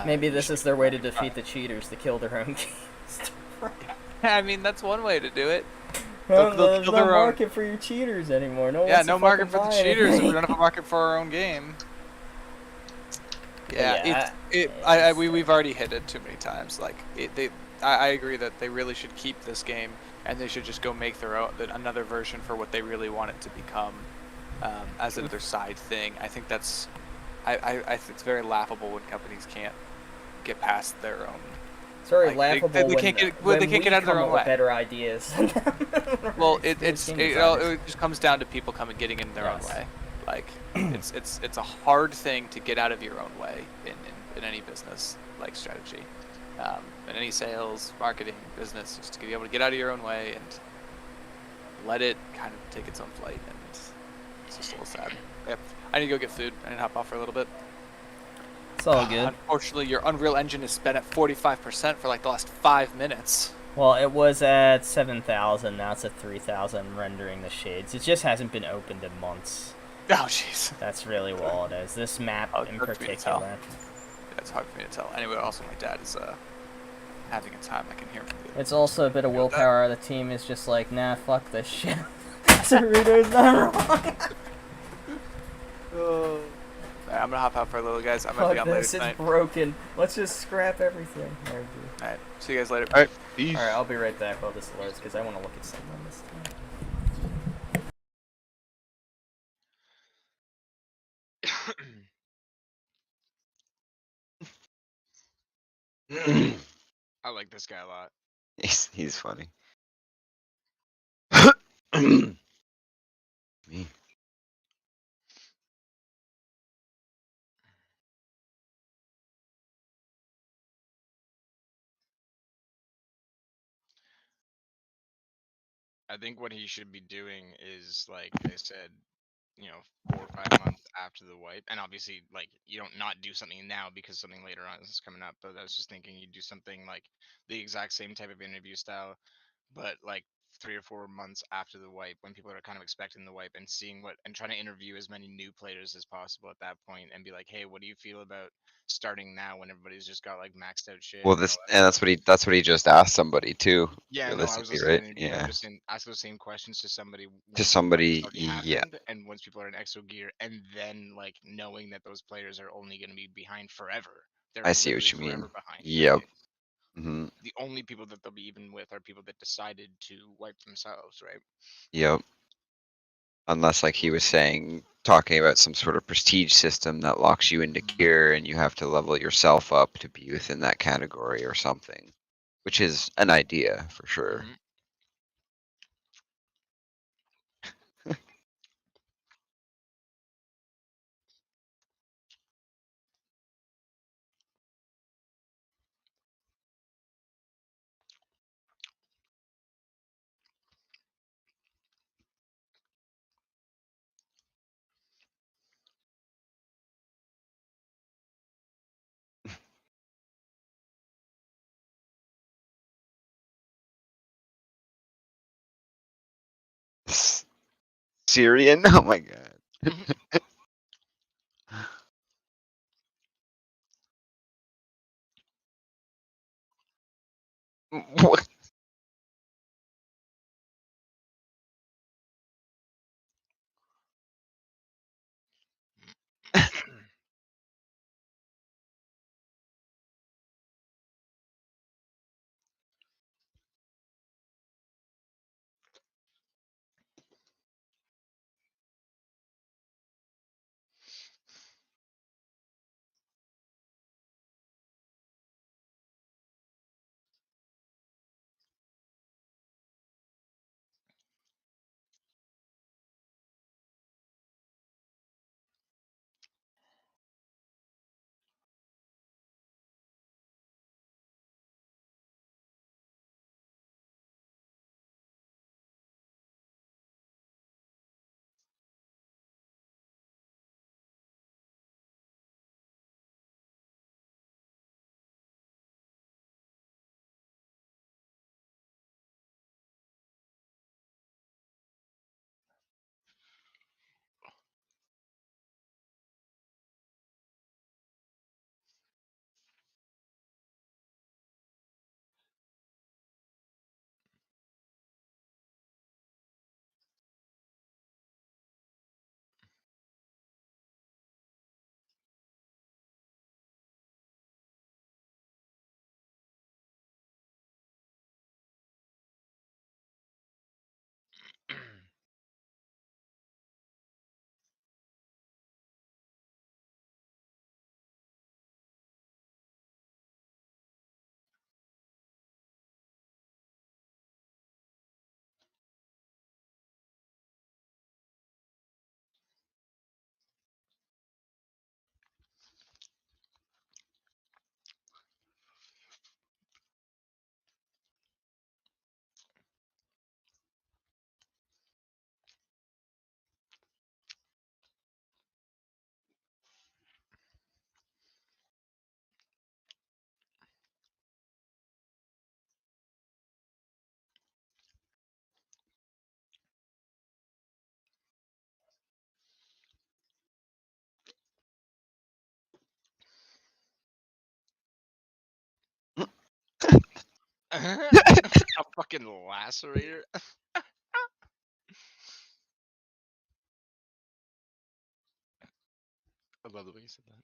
Maybe this is their way to defeat the cheaters, to kill their own games. I mean, that's one way to do it. Well, They'll there's kill no their own- market for your cheaters anymore. No Yeah, wants no to market fucking for the buy cheaters if we anything. don't have a market for our own game. Yeah, Yeah, we've already hit it too many times. Like, I agree that they really should keep this game, and they should just go make their own another version for what they really want it to become, as another side thing. I think that's, I think it's very laughable when companies can't get past their own. It's very like, laughable they when, can't get when they can't we get out of their come own up with way. better ideas. Well, Game it designers. just comes down to people getting in their Yes. own way. Like, it's a hard thing to get out of your own way in any business like strategy. in any sales, marketing, business, just to be able to get out of your own way and let it kind of take its own flight. And it's just a little sad. Yep. I need to go get food. I need to hop off for a little bit. It's all good. Unfortunately, your Unreal Engine is spent at 45% for like the last 5 minutes. Well, it was at 7,000, now it's at 3,000 rendering the shades. It just hasn't been opened in months. Oh, jeez. That's really what all it is. This map in hard for me to tell. particular. It's hard for me to tell. Anyway, also my dad is having a time. I can hear him. It's also a bit of willpower. The team is just like, nah, fuck this shit. Cerrito's not wrong. Alright, I'm gonna hop out for a little, guys. I'm gonna be Fuck on later this, it's tonight. broken. Let's just scrap everything. Alright, see you guys later. Alright, peace. Alright, I'll be right back while this loads, because I want to look at something on this time. I like this guy a lot. He's funny. Me. I think what he should be doing is, like I said, 4 or 5 months after the wipe, and obviously, like, you don't not do something now because something later on is coming up. But I was just thinking you do something like the exact same type of interview style, but like 3 or 4 months after the wipe, when people are kind of expecting the wipe and seeing and trying to interview as many new players as possible at that point, and be like, hey, what do you feel about starting now when everybody's just got like maxed out shit? Well, and this all that and stuff? that's what he just asked somebody too. Yeah, no, I was Realistically, listening right? to the interview. Yeah. I'm just saying, ask those same questions to somebody To once the wipe somebody, has already yeah. happened, and once people are in exo gear, and then like knowing that those players are only going to be behind forever. They're I see literally what you mean. forever behind. Yep. Right? Hmm. The only people that they'll be even with are people that decided to wipe themselves, right? Yep. Unless, like he was saying, talking about some sort of prestige system that locks you into gear and you have to level yourself up to be within that category or something, which is an idea for sure. Mhm. Syrian? Oh my god. What? A fucking lacerator. I love the way you said that.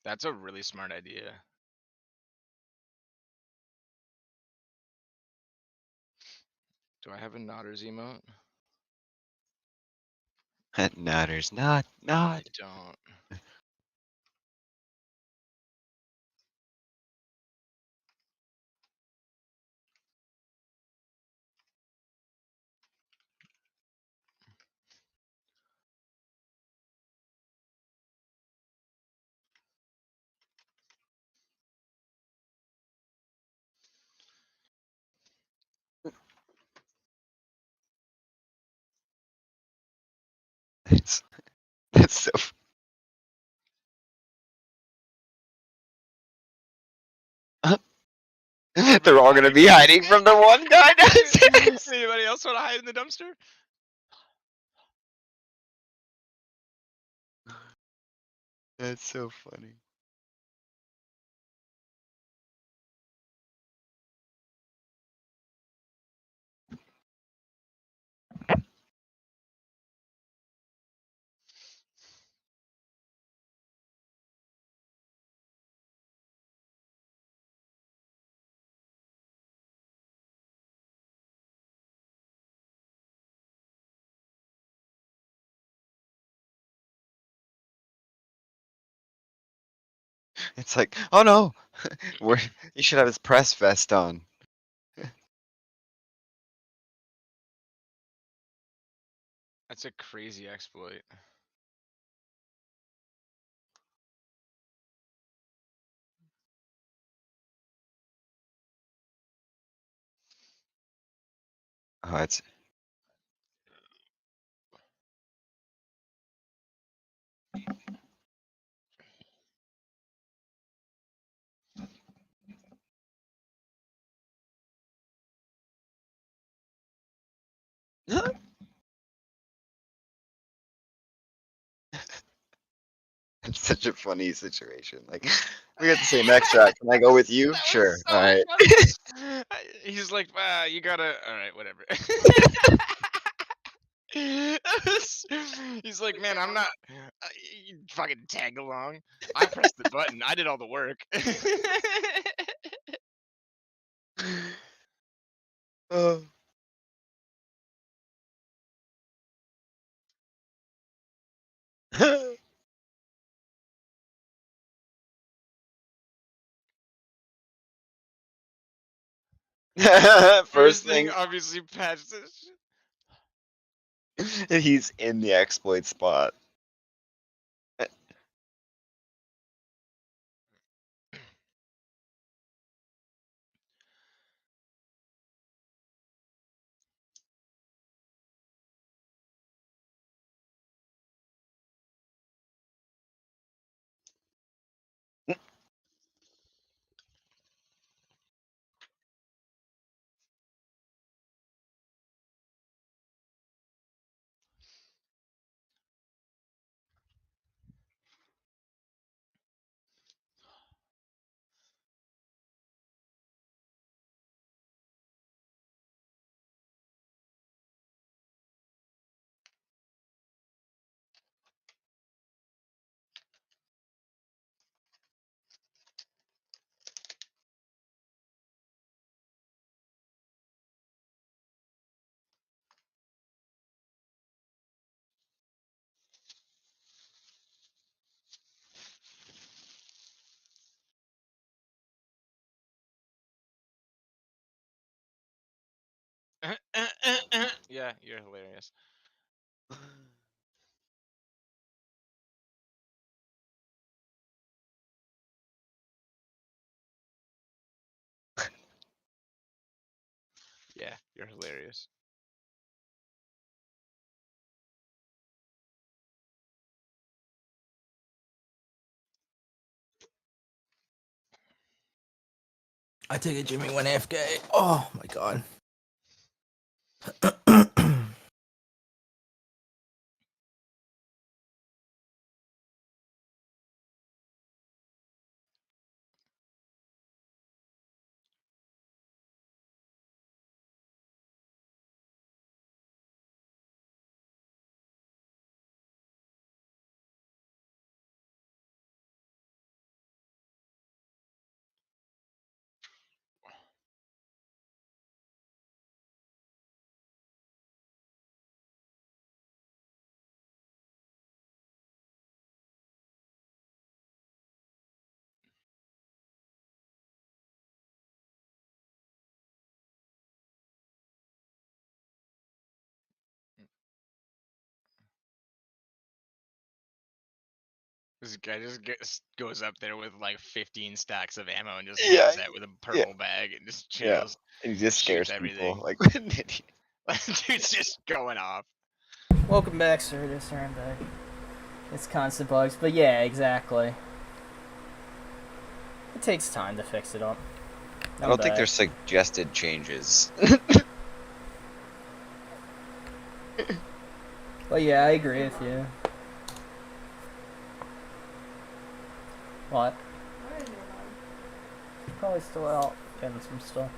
That's a really smart idea. Do I have a Nodders emote? Nodders, not. I don't. That's so. They're all gonna be hiding from the one guy downstairs. Anybody else want to hide in the dumpster? That's so funny. It's like, oh no, he should have his press vest on. That's a crazy exploit. Oh, it's. It's such a funny situation. Like, we got the same extract. Can I go with you? That was Sure. so All right. funny. He's like, you gotta. All right, whatever. He's like, man, I'm not. You fucking tag along. I pressed the button. I did all the work. Oh. First thing, obviously patched this. he's in the exploit spot. Yeah, you're hilarious. Yeah, you're hilarious. I take it Jimmy went AFK. Oh my god. This guy just goes up there with like 15 stacks of ammo and just Yeah, hangs out with a purple bag and just Yeah. chills. And he just Shoots scares everything. people. Like, what an idiot. Dude's just going off. Welcome back, sir. This I'm back. It's constant bugs, but yeah, exactly. It takes time to fix it up. I don't think there's suggested changes. Well, yeah, I agree with you. What? Probably still out getting some stuff.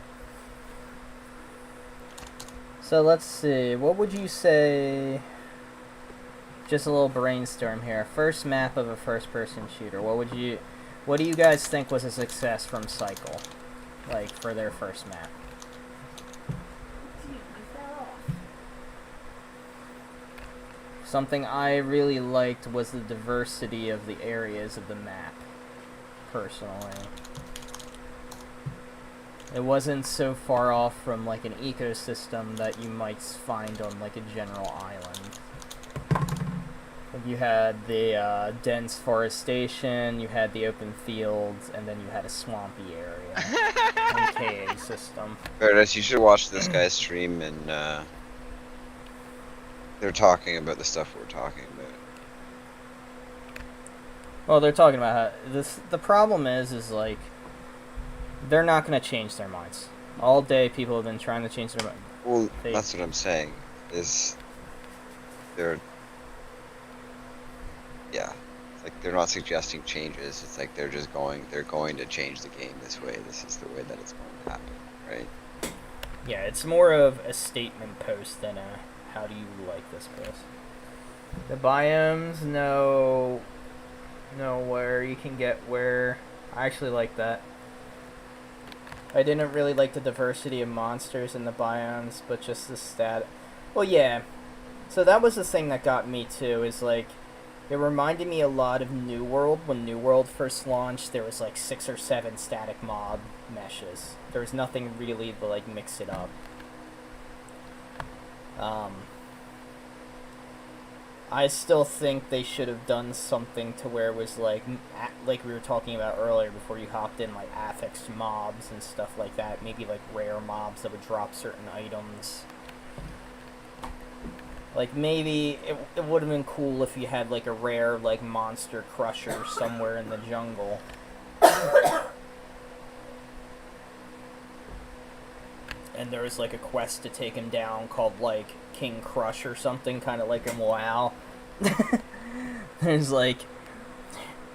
So let's see. What would you say? Just a little brainstorm here. First map of a first-person shooter. What do you guys think was a success from Cycle? Like for their first map. Something I really liked was the diversity of the areas of the map. Personally, it wasn't so far off from like an ecosystem that you might find on like a general island. Like you had the dense forestation, you had the open fields, and then you had a swampy area and cave system. Curtis, you should watch this guy's stream, and they're talking about the stuff we're talking about. Well, they're talking about how the problem is like they're not going to change their minds. All day people have been trying to change their mind. Well, that's what I'm saying. Is they're it's like they're not suggesting changes. It's like they're going to change the game this way. This is the way that it's going to happen, right? Yeah, it's more of a statement post than a how do you like this post. The biomes know where you can get where. I actually like that. I didn't really like the diversity of monsters in the biomes, but just the stat. Well, yeah. So that was the thing that got me too, is like, it reminded me a lot of New World. When New World first launched, there was like 6 or 7 static mob meshes. There was nothing really to like mix it up. I still think they should have done something to where it was like we were talking about earlier before you hopped in, like affixed mobs and stuff like that. Maybe like rare mobs that would drop certain items. Like maybe it would have been cool if you had like a rare like monster crusher somewhere in the jungle. And there was like a quest to take him down called like King Crush or something, kind of like in WoW. There's like,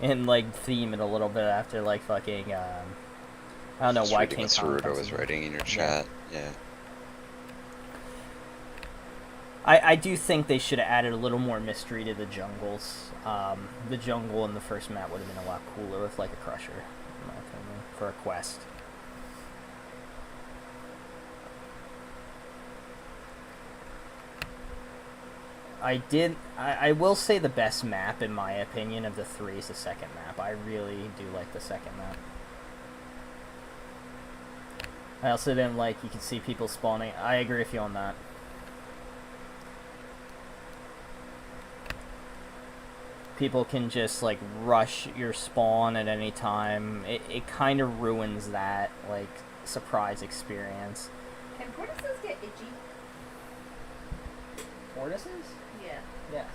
and like theme it a little bit after like fucking I don't know why King Kong was writing in your chat. Yeah. I do think they should have added a little more mystery to the jungles. The jungle in the first map would have been a lot cooler with like a crusher, in my opinion, for a quest. I will say the best map, in my opinion, of the 3 is the second map. I really do like the second map. I also didn't like, you can see people spawning. I agree with you on that. People can just, like, rush your spawn at any time. It kind of ruins that, like, surprise experience. Can tortoises get itchy? Tortoises? Yeah. Yes.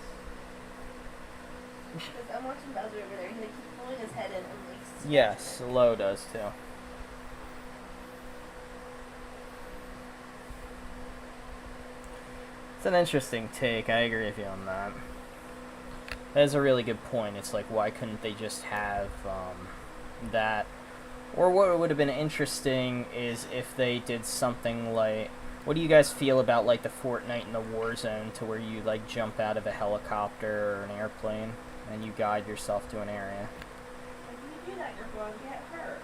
Because I'm watching Bowser over there. He like, keeps pulling his head in and like. Yes, Low does too. It's an interesting take. I agree with you on that. That is a really good point. It's like, why couldn't they just have that? Or what would have been interesting is if they did something like, what do you guys feel about like the Fortnite in the Warzone, to where you like jump out of a helicopter or an airplane and you guide yourself to an area? If you do that, you're going to get hurt.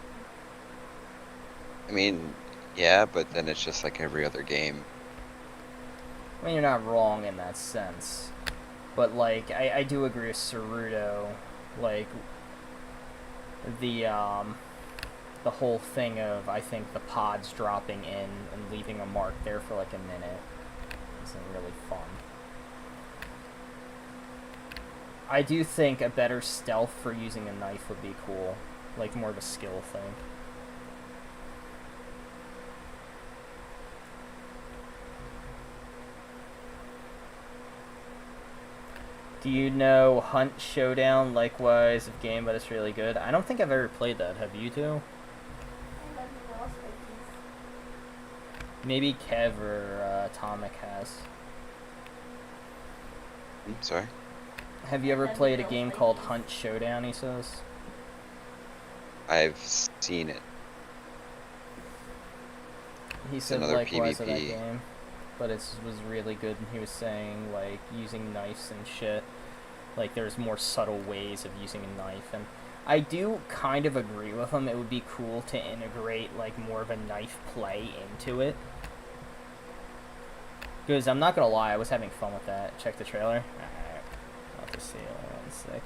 I mean, yeah, but then it's just like every other game. I mean, you're not wrong in that sense. But, like, I do agree with Ceruto. Like, the whole thing of, I think, the pods dropping in and leaving a mark there for, like, a minute isn't really fun. I do think a better stealth for using a knife would be cool. Like, more of a skill thing. Do you know Hunt Showdown, likewise of game, but it's really good? I don't think I've ever played that. Have you two? I love you, Lost Vikings. Maybe Kev or Atomic has. Sorry. Have you ever played a game called Hunt Showdown, he says? I've seen it. He It's said another likewise of that PvP. game. But it was really good, and he was saying, like, using knives and shit. Like, there's more subtle ways of using a knife, and I do kind of agree with him. It would be cool to integrate, like, more of a knife play into it. Because I'm not gonna lie, I was having fun with that. Check the trailer. Alright. I'll have to see it. One sec.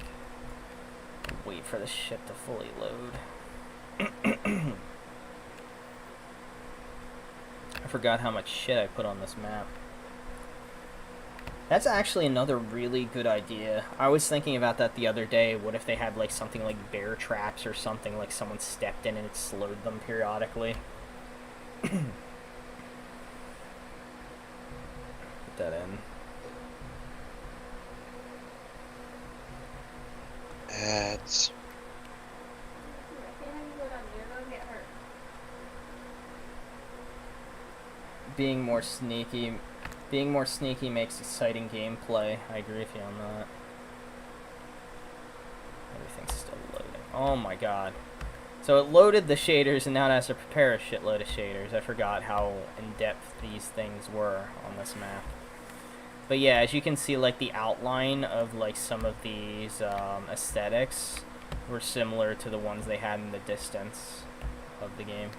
Wait for the ship to fully load. I forgot how much shit I put on this map. That's actually another really good idea. I was thinking about that the other day. What if they had like something like bear traps or something, like someone stepped in and it slowed them periodically? Put that in. It's I can't have you go down. You're going to get hurt. Being more sneaky makes exciting gameplay. I agree with you on that. Everything's still loading. Oh my god. So it loaded the shaders and now it has to prepare a shitload of shaders. I forgot how in-depth these things were on this map. But yeah, as you can see, like the outline of like some of these aesthetics were similar to the ones they had in the distance of the game.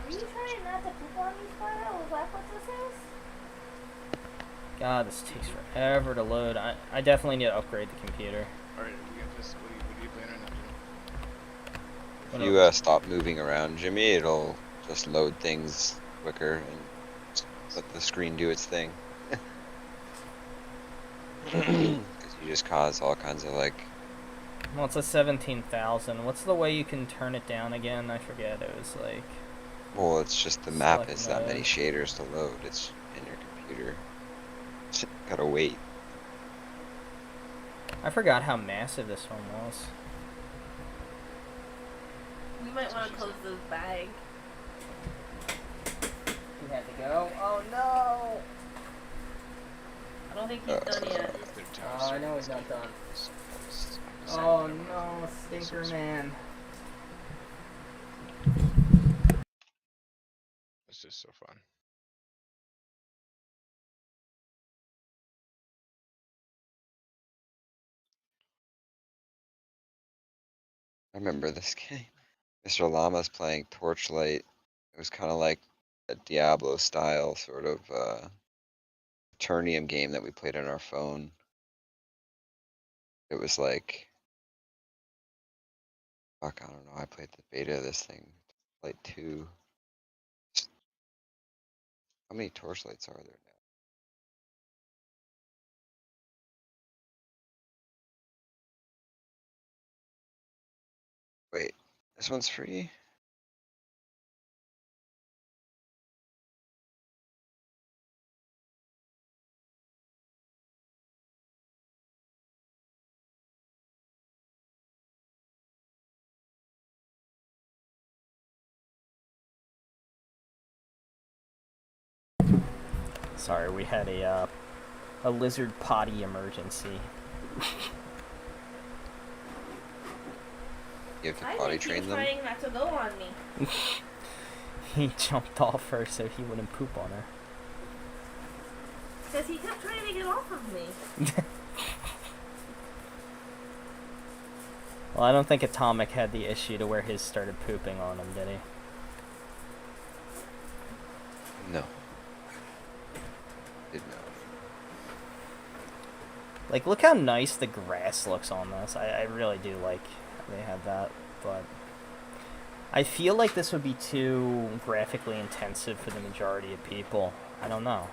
Are you trying not to poop on me, Spider? Was that what this is? God, this takes forever to load. I definitely need to upgrade the computer. Alright, we got this. What are you playing right now, Jimmy? if you stop moving around, Jimmy, it'll just load things quicker and let the screen do its thing. Because you just cause all kinds of like. Well, it's a 17,000. What's the way you can turn it down again? I forget. It was like... Well, it's just the map Select has that many mode. shaders to load. It's in your computer. Gotta wait. I forgot how massive this one was. You might want to close this bag. You had to go? Oh no! I don't think he's done yet. Oh, I know he's not done. Oh no, Stinker Man. It's just so fun. I remember this game. Mr. Llama's playing Torchlight. It was kind of like a Diablo style sort of Eternium game that we played on our phone. It was like, fuck, I don't know. I played the beta of this thing, Light 2. How many Torchlights are there now? Wait, this one's free? Sorry, we had a lizard potty emergency. You have to I potty think he train was them. trying not to go on me. He jumped off her so he wouldn't poop on her. Because he kept trying to get off of me. Well, I don't think Atomic had the issue to where his started pooping on him, did he? No. Did not. Like, look how nice the grass looks on this. I really do like how they had that, but I feel like this would be too graphically intensive for the majority of people. I don't know.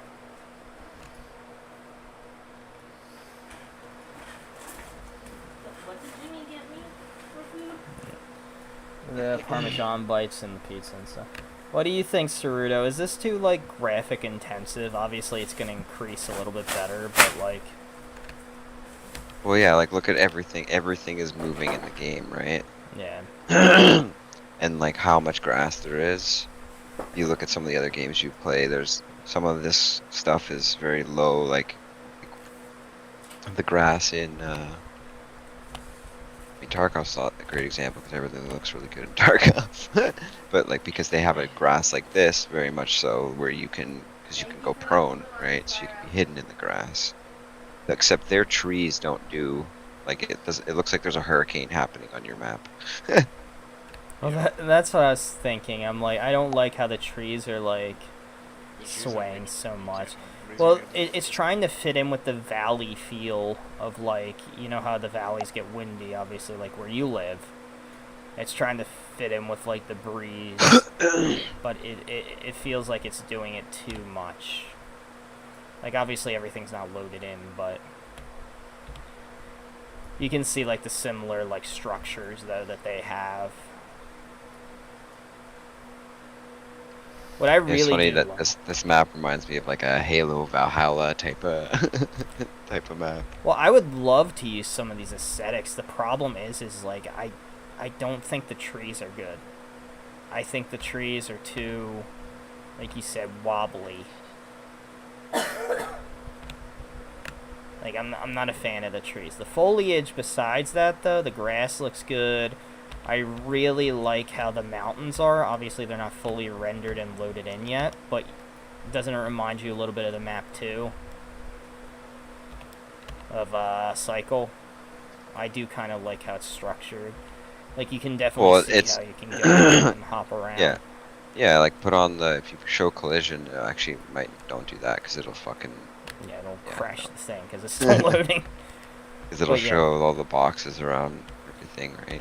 What did Jimmy get me for food? The Parmesan bites and the pizza and stuff. What do you think, Ceruto? Is this too, like, graphic intensive? Obviously, it's gonna increase a little bit better, but, like... Well, yeah, like look at everything. Everything is moving in the game, right? Yeah. And like how much grass there is. You look at some of the other games you play. There's some of this stuff is very low, like the grass in. I mean, Tarkov's not a great example because everything looks really good in Tarkov. But like because they have a grass like this, very much so, where you can, because you can go prone, right? So you can be hidden in the grass. Except their trees don't do, like it does. It looks like there's a hurricane happening on your map. Well, that's what I was thinking. I'm like, I don't like how the trees are, like, swaying so much. Well, it's trying to fit in with the valley feel of, like, you know how the valleys get windy, obviously, like where you live. It's trying to fit in with, like, the breeze, but it feels like it's doing it too much. Like, obviously everything's not loaded in, but you can see, like, the similar, like, structures, though, that they have. What I really It's funny do that love- this map reminds me of like a Halo Valhalla type of type of map. Well, I would love to use some of these aesthetics. The problem is like, I don't think the trees are good. I think the trees are too, like you said, wobbly. Like, I'm not a fan of the trees. The foliage besides that, though, the grass looks good. I really like how the mountains are. Obviously, they're not fully rendered and loaded in yet, but doesn't it remind you a little bit of the map, too? Of, Cycle? I do kind of like how it's structured. Like, you can definitely see how you can go and hop around. Yeah. Yeah, like put on the, if you show collision, actually don't do that because it'll fucking... Yeah, it'll crash the thing because it's still loading. Because it'll But yeah. show all the boxes around everything, right?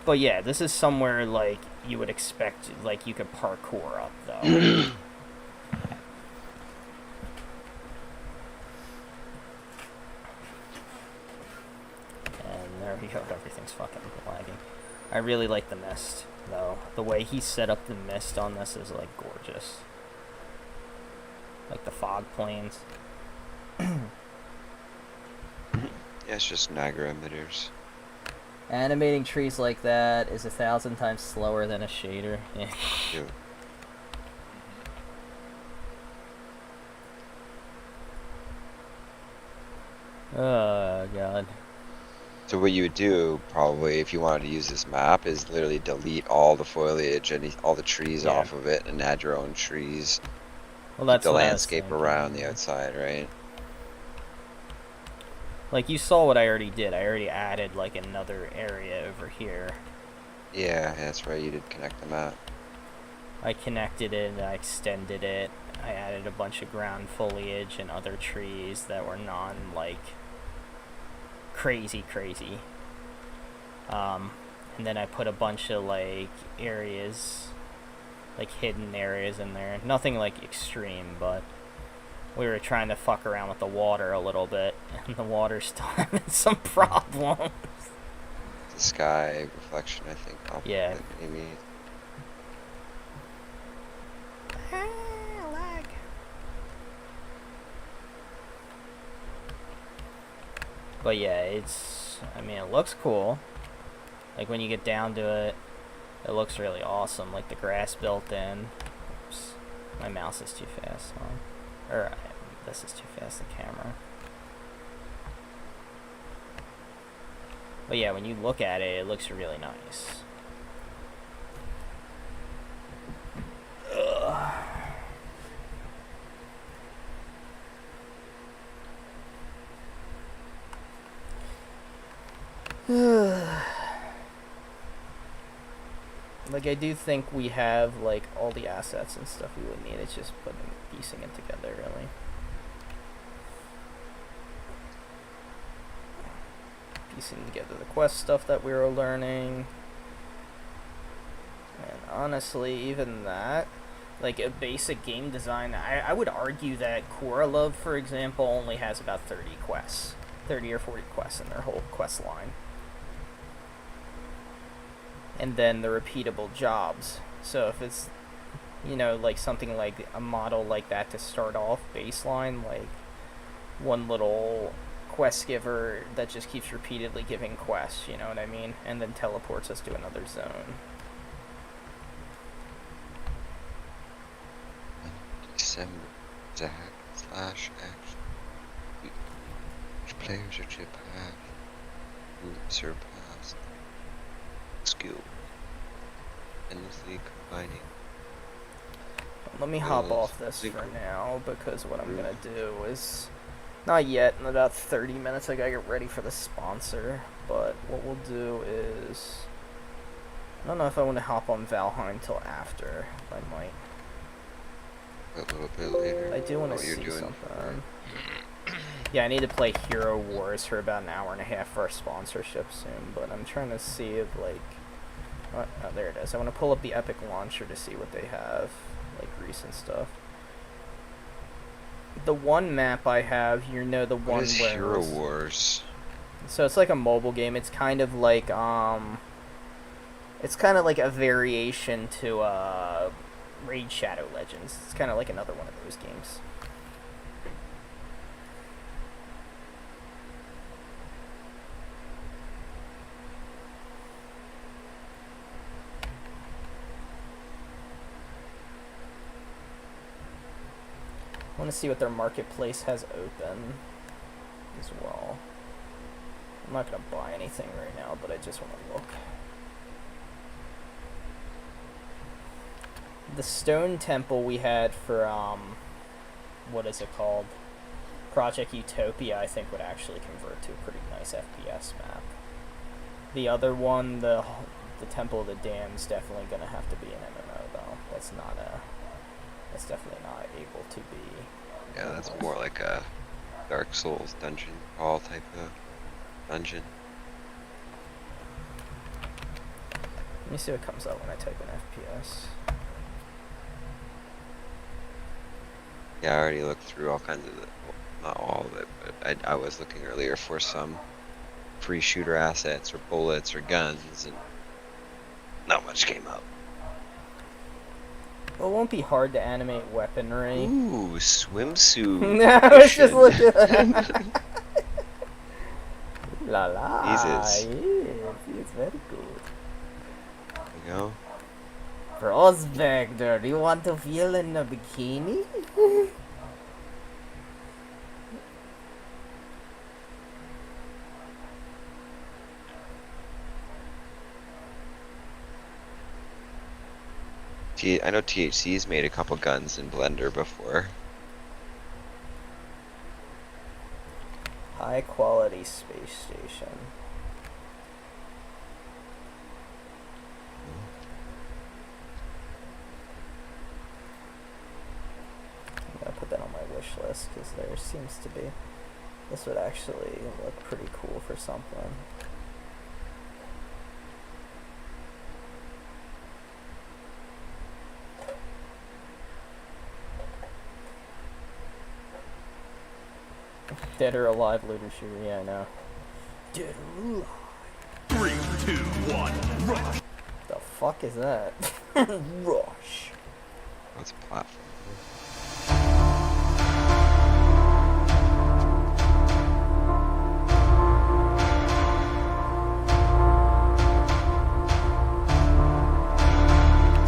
But yeah, this is somewhere, like, you would expect, like, you could parkour up, though. And there we go, everything's fucking lagging. I really like the mist, though. The way he set up the mist on this is, like, gorgeous. Like the fog planes. Yeah, it's just Niagara emitters. Animating trees like that is 1,000 times slower than a shader. Yeah. Yeah. Oh, God. So what you would do, probably, if you wanted to use this map, is literally delete all the foliage and all the trees Yeah. off of it and add your own trees. Well, that's the what I was landscape thinking. around the outside, right? Like, you saw what I already did. I already added, like, another area over here. Yeah, that's right, you did connect the map. I connected it, I extended it. I added a bunch of ground foliage and other trees that were like, crazy. And then I put a bunch of, like, areas, like, hidden areas in there. Nothing, like, extreme, but we were trying to fuck around with the water a little bit, and the water's still having some problems. The sky reflection, I think. Yeah. Maybe. Lag. But yeah, I mean, it looks cool. Like, when you get down to it, it looks really awesome. Like, the grass built in. Oops. My mouse is too fast, huh? Or this is too fast, the camera. But yeah, when you look at it, it looks really nice. Ugh. Like, I do think we have, like, all the assets and stuff we would need. It's just piecing it together, really. Piecing together the quest stuff that we were learning. And honestly, even that, like, a basic game design, I would argue that Koralov, for example, only has about 30 quests. 30 or 40 quests in their whole quest line. And then the repeatable jobs. So if it's, you know, like something like a model like that to start off baseline, like one little quest giver that just keeps repeatedly giving quests, you know what I mean? And then teleports us to another zone. December /action. Which players are chip have who surpassed skill endlessly combining. Let me hop off this for now, because what I'm gonna do is, not yet, in about 30 minutes I gotta get ready for the sponsor, but what we'll do is, I don't know if I want to hop on Valheim till after. I might. A little bit later. I do want to see something. Yeah, I need to play Hero Wars for about an hour and a half for our sponsorship soon, but I'm trying to see if, like, oh, there it is. I want to pull up the Epic Launcher to see what they have, like, recent stuff. The one map I have, you know, the one what is where Hero Wars? So it's like a mobile game. It's kind of like it's kind of like a variation to Raid Shadow Legends. It's kind of like another one of those games. I want to see what their marketplace has open as well. I'm not going to buy anything right now, but I just want to look. The stone temple we had for, what is it called? Project Utopia, I think would actually convert to a pretty nice FPS map. The other one, the Temple of the Damned, is definitely going to have to be an MMO, though. That's definitely not able to be. Yeah, that's more like a Dark Souls dungeon crawl type of dungeon. Let me see what comes up when I type in FPS. Yeah, I already looked through all kinds of it. Well, not all of it, but I was looking earlier for some free shooter assets or bullets or guns, and not much came up. Well, it won't be hard to animate weaponry. Ooh, swimsuit. No, I was just looking at La la. Jesus. Yes, it's very good. There you go. Prospector, do you want to feel in a bikini? I know THC's made a couple guns in Blender before. High quality space station. I'm gonna put that on my wish list because there seems to be. This would actually look pretty cool for something. Dead or alive looter shooter, yeah, I know. Dead or alive. 3, 2, 1, rush! The fuck is that? Rush. What's a platform?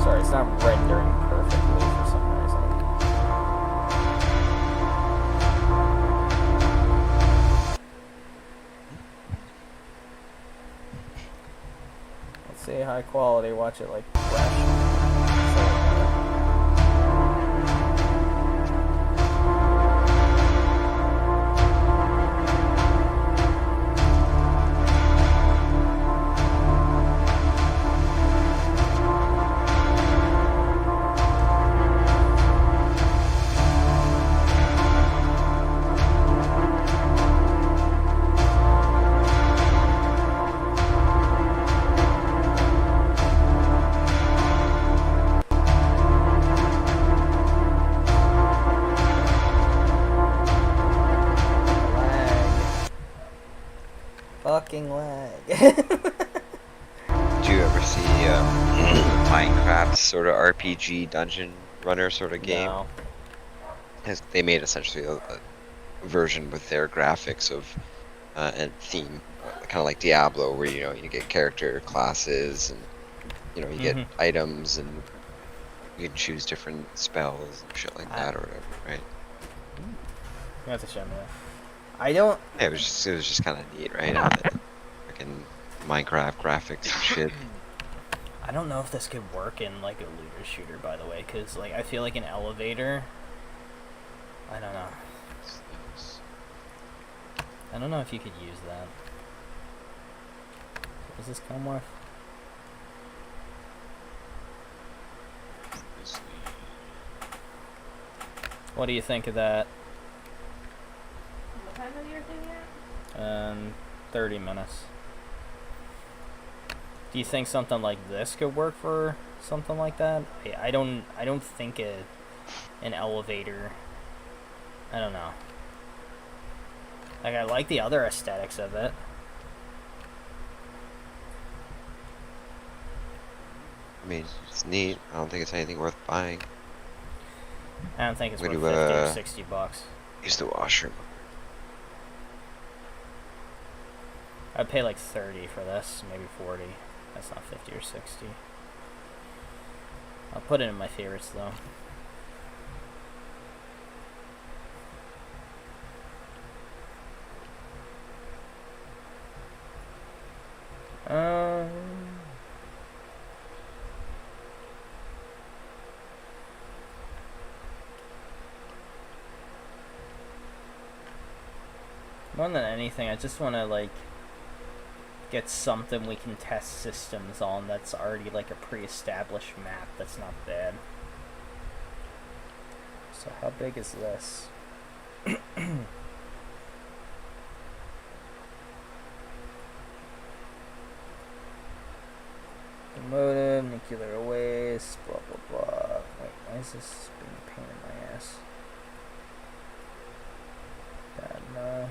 Sorry, it's not rendering perfectly for some reason. high quality. Watch it like crash. Fucking lag. Do you ever see Minecraft sort of RPG dungeon runner sort of game? No. They made essentially a version with their graphics of and theme, kind of like Diablo, where you get character classes and you get items and you can choose different spells and shit like that or whatever, right? You have to show me that. I don't. Yeah, it was just kind of neat, right? Fucking Minecraft graphics and shit. I don't know if this could work in like a looter shooter, by the way, because like I feel like an elevator. I don't know. I don't know if you could use that. What does this come with? What do you think of that? What time of your thing yet? 30 minutes. Do you think something like this could work for something like that? I don't think an elevator. I don't know. Like, I like the other aesthetics of it. I mean, it's neat. I don't think it's anything worth buying. I don't think it's worth 50 or $60. Use the washroom. I'd pay like 30 for this, maybe 40. That's not 50 or 60. I'll put it in my favorites though. More than anything, I just want to like get something we can test systems on that's already like a pre-established map that's not bad. So how big is this? The modem, nuclear waste, blah blah blah. Wait, why is this being a pain in my ass? God, no.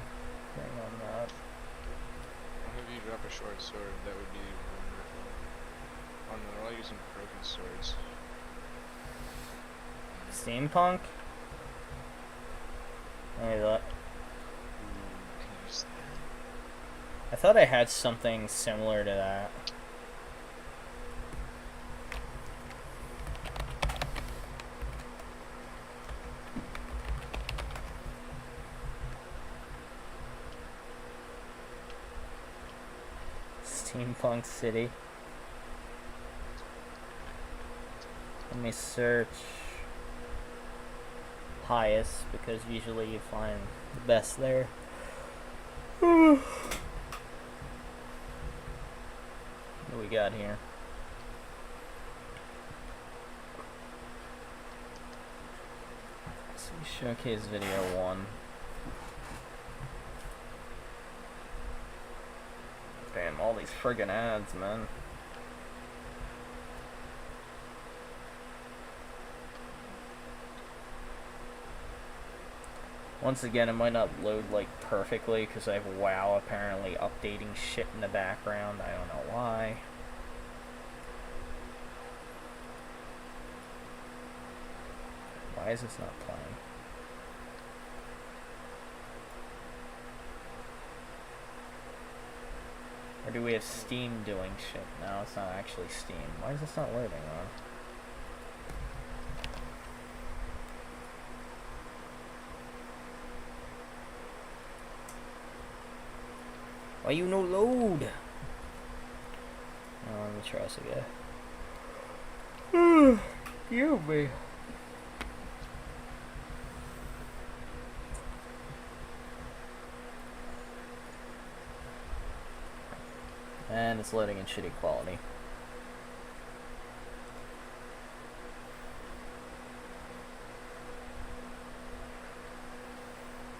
Hang on that. If you drop a short sword, that would be wonderful. Oh no, they're all using broken swords. Steampunk? Hey, look. I thought I had something similar to that. Steampunk City. Let me search highest because usually you find the best there. What do we got here? Let's see, showcase video 1. Damn, all these friggin' ads, man. Once again, it might not load like perfectly because I have WoW apparently updating shit in the background. I don't know why. Why is this not playing? Or do we have Steam doing shit? No, it's not actually Steam. Why is this not loading, though? Why you no load? let me try this again. You me. And it's loading in shitty quality.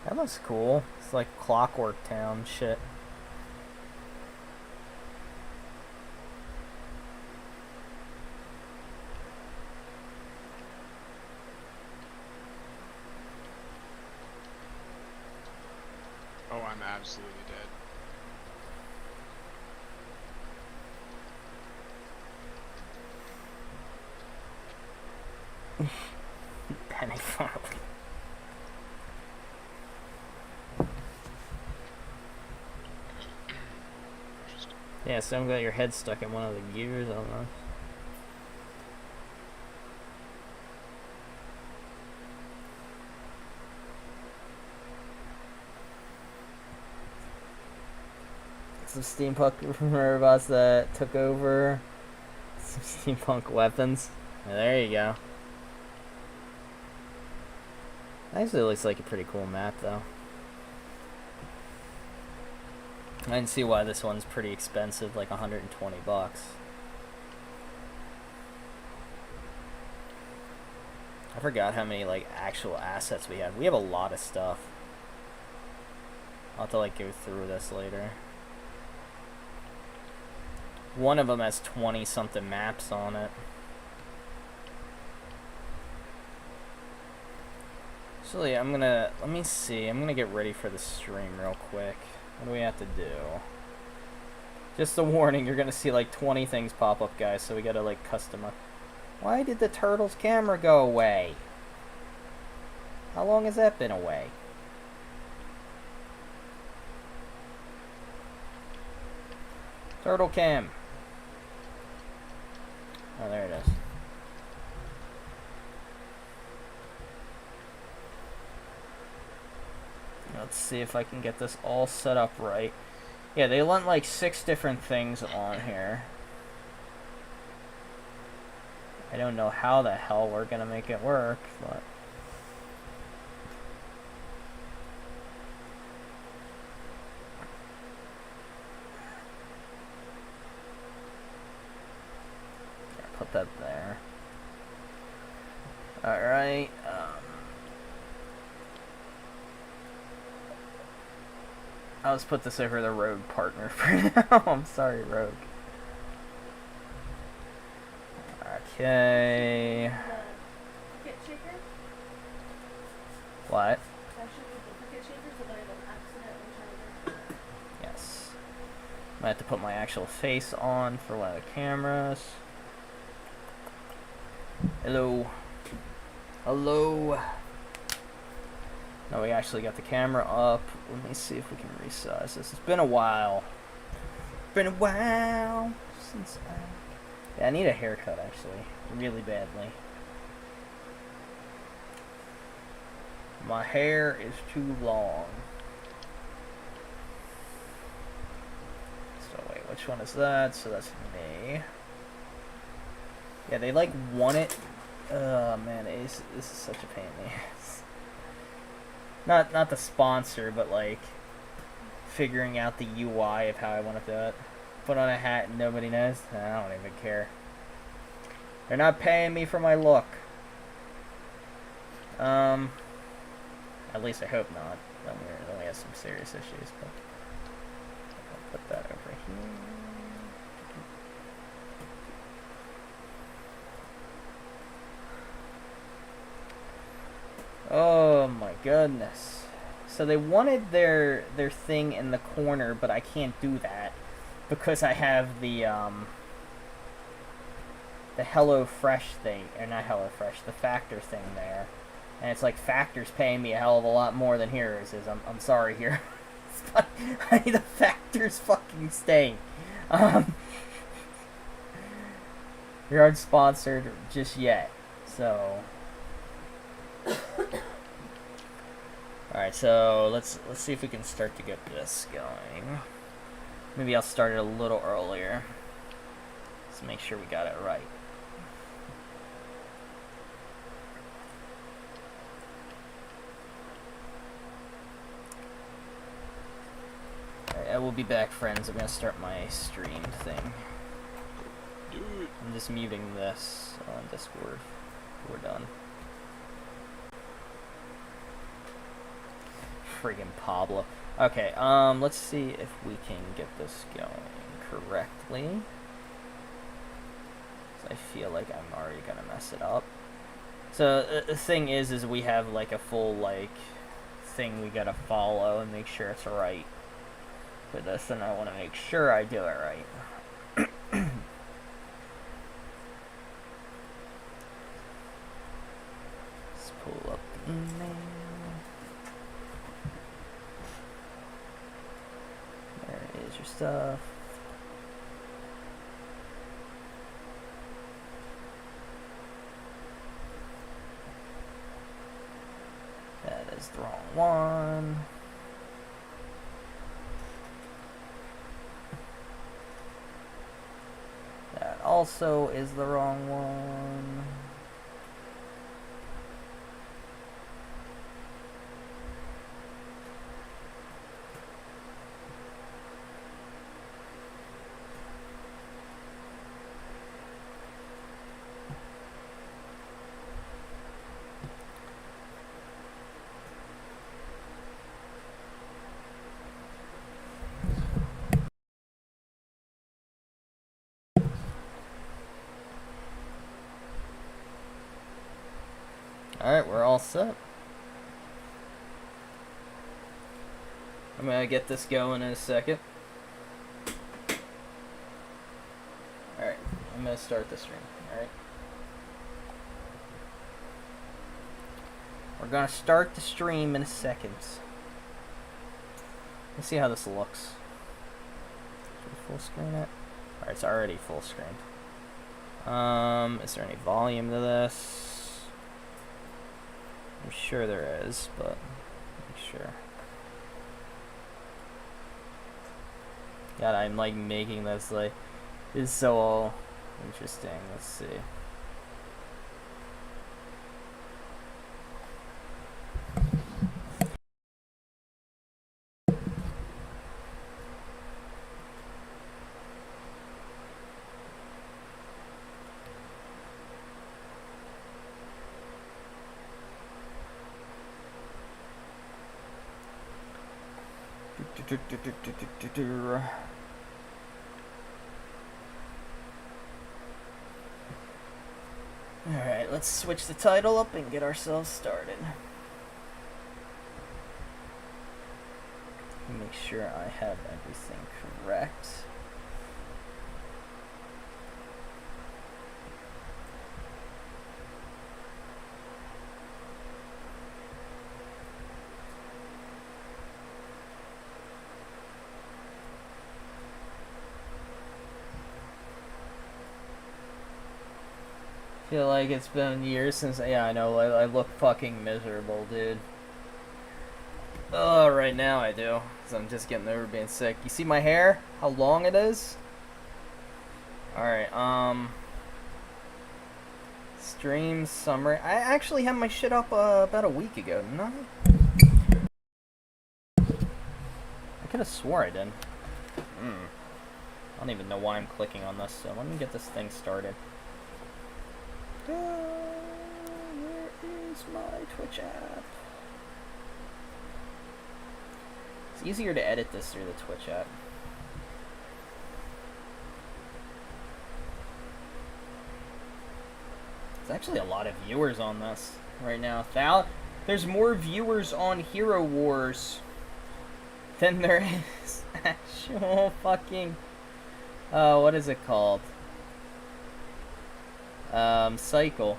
That looks cool. It's like Clockwork Town shit. Oh, I'm absolutely dead. Penny Farley. Yeah, so I'm got your head stuck in one of the gears, I don't know. Some steampunk robots that took over. Some steampunk weapons. Yeah, there you go. Actually, it looks like a pretty cool map, though. I can see why this one's pretty expensive, like 120 bucks. I forgot how many, like, actual assets we have. We have a lot of stuff. I'll have to, like, go through this later. One of them has 20-something maps on it. Actually, I'm gonna, let me see. I'm gonna get ready for the stream real quick. What do we have to do? Just a warning, you're gonna see like 20 things pop up, guys, so we gotta like customize. Why did the turtle's camera go away? How long has that been away? Turtle cam. Oh, there it is. Let's see if I can get this all set up right. Yeah, they want like 6 different things on here. I don't know how the hell we're gonna make it work, but... put that there. Alright, I'll just put this over the Rogue partner for now. I'm sorry, Rogue. Okay. Duplicate shaker? What? I should do duplicate shaker so that I don't accidentally try to. Yes. I have to put my actual face on for one of the cameras. Hello. Hello. No, we actually got the camera up. Let me see if we can resize this. It's been a while. Been a while since I... Yeah, I need a haircut, actually. Really badly. My hair is too long. So wait, which one is that? So that's me. Yeah, they like want it. Oh man, this is such a pain in the ass. Not the sponsor, but like figuring out the UI of how I want to do it. Put on a hat and nobody knows. I don't even care. They're not paying me for my look. At least I hope not. Then we have some serious issues. But I'll put that over here. Oh my goodness. So they wanted their thing in the corner, but I can't do that because I have the HelloFresh thing, or not HelloFresh, the Factor thing there. And it's like Factor's paying me a hell of a lot more than Heroes is. I'm sorry, Heroes. But I need the Factor's fucking staying. We aren't sponsored just yet, so. Alright, so let's see if we can start to get this going. Maybe I'll start it a little earlier. Let's make sure we got it right. Alright, I will be back, friends. I'm gonna start my stream thing. Do it. I'm just muting this on Discord. We're done. Friggin' Pablo. Okay, let's see if we can get this going correctly. I feel like I'm already gonna mess it up. So the thing is we have like a full like thing we gotta follow and make sure it's right for this, and I want to make sure I do it right. Let's pull up the email. There is your stuff. That is the wrong one. That also is the wrong one. Alright, we're all set. I'm gonna get this going in a second. Alright, I'm gonna start the stream. Alright. We're gonna start the stream in a second. Let's see how this looks. Should we full screen it? Alright, it's already full screen. Is there any volume to this? I'm sure there is, but make sure. God, I'm like making this like, this is so interesting. Let's see. Alright, let's switch the title up and get ourselves started. Make sure I have everything correct. Feel like it's been years since, yeah, I know, I look fucking miserable, dude. Oh, right now I do, because I'm just getting over being sick. You see my hair? How long it is? Alright, stream summary. I actually had my shit up about a week ago, didn't I? I could have swore I did. I don't even know why I'm clicking on this, so let me get this thing started. Where is my Twitch app? It's easier to edit this through the Twitch app. There's actually a lot of viewers on this right now. There's more viewers on Hero Wars than there is actual fucking... what is it called? Cycle.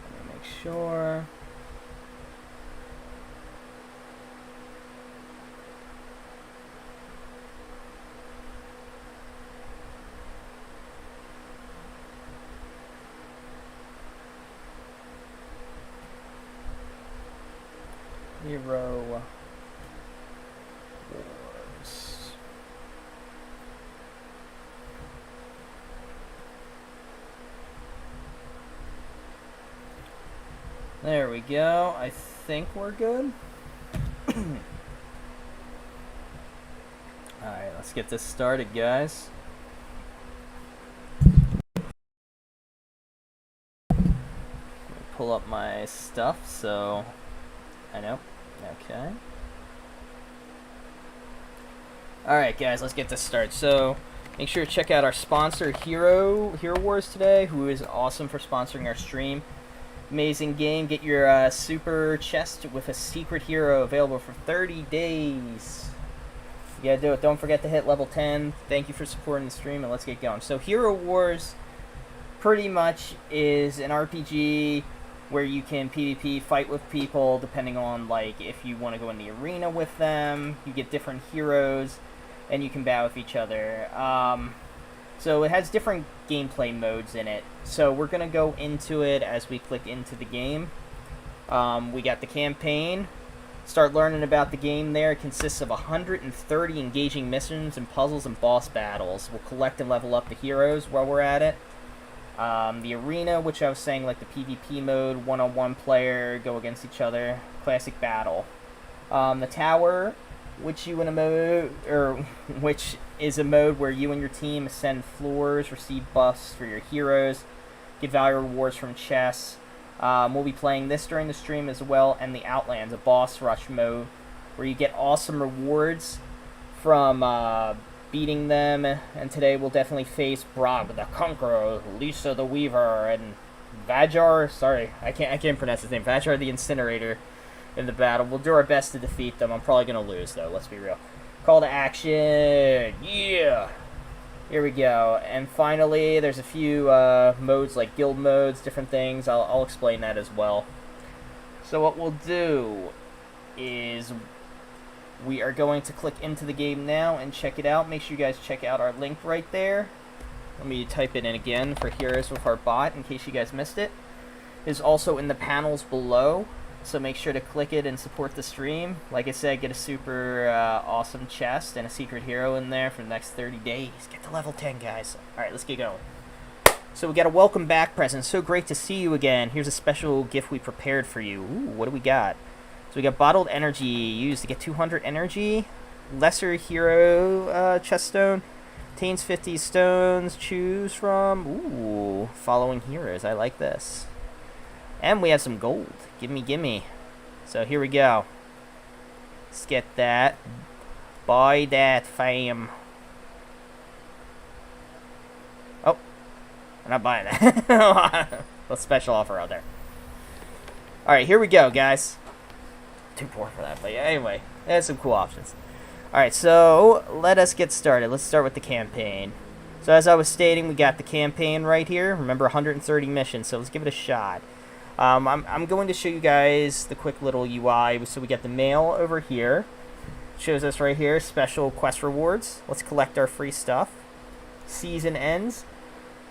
Let me make sure. Hero Wars. There we go. I think we're good. Alright, let's get this started, guys. Pull up my stuff so I know. Okay. Alright, guys, let's get this started. So, make sure to check out our sponsor, Hero Wars today, who is awesome for sponsoring our stream. Amazing game. Get your super chest with a secret hero available for 30 days. You gotta do it. Don't forget to hit level 10. Thank you for supporting the stream, and let's get going. So, Hero Wars pretty much is an RPG where you can PvP, fight with people, depending on, like, if you want to go in the arena with them. You get different heroes, and you can battle with each other. So it has different gameplay modes in it. So we're going to go into it as we click into the game. We got the campaign. Start learning about the game there. It consists of 130 engaging missions and puzzles and boss battles. We'll collect and level up the heroes while we're at it. The arena, which I was saying, like the PvP mode, one-on-one player, go against each other, classic battle. The tower, which is a mode where you and your team ascend floors, receive buffs for your heroes, get value rewards from chests. We'll be playing this during the stream as well, and the Outlands, a boss rush mode, where you get awesome rewards from beating them. And today we'll definitely face Brog the Conqueror, Lisa the Weaver, and Vajar. Sorry, I can't pronounce his name. Vajar the Incinerator in the battle. We'll do our best to defeat them. I'm probably gonna lose though. Let's be real. Call to action. Yeah. Here we go. And finally, there's a few modes like guild modes, different things. I'll explain that as well. So what we'll do is we are going to click into the game now and check it out. Make sure you guys check out our link right there. Let me type it in again for Heroes with our bot in case you guys missed it. It is also in the panels below, so make sure to click it and support the stream. Like I said, get a super awesome chest and a secret hero in there for the next 30 days. Get to level 10, guys. Alright, let's get going. So we got a welcome back present. So great to see you again. Here's a special gift we prepared for you. Ooh, what do we got? So we got bottled energy, used to get 200 energy. Lesser hero chest stone. Contains 50 stones, choose from. Ooh, following heroes, I like this. And we have some gold. Gimme. So here we go. Let's get that. Buy that, fam. Oh, I'm not buying that. A special offer out there. Alright, here we go, guys. Too poor for that, but yeah, anyway, there's some cool options. Alright, so let us get started. Let's start with the campaign. So as I was stating, we got the campaign right here. Remember, 130 missions, so let's give it a shot. I'm going to show you guys the quick little UI. So we got the mail over here. Shows us right here, special quest rewards. Let's collect our free stuff. Season ends.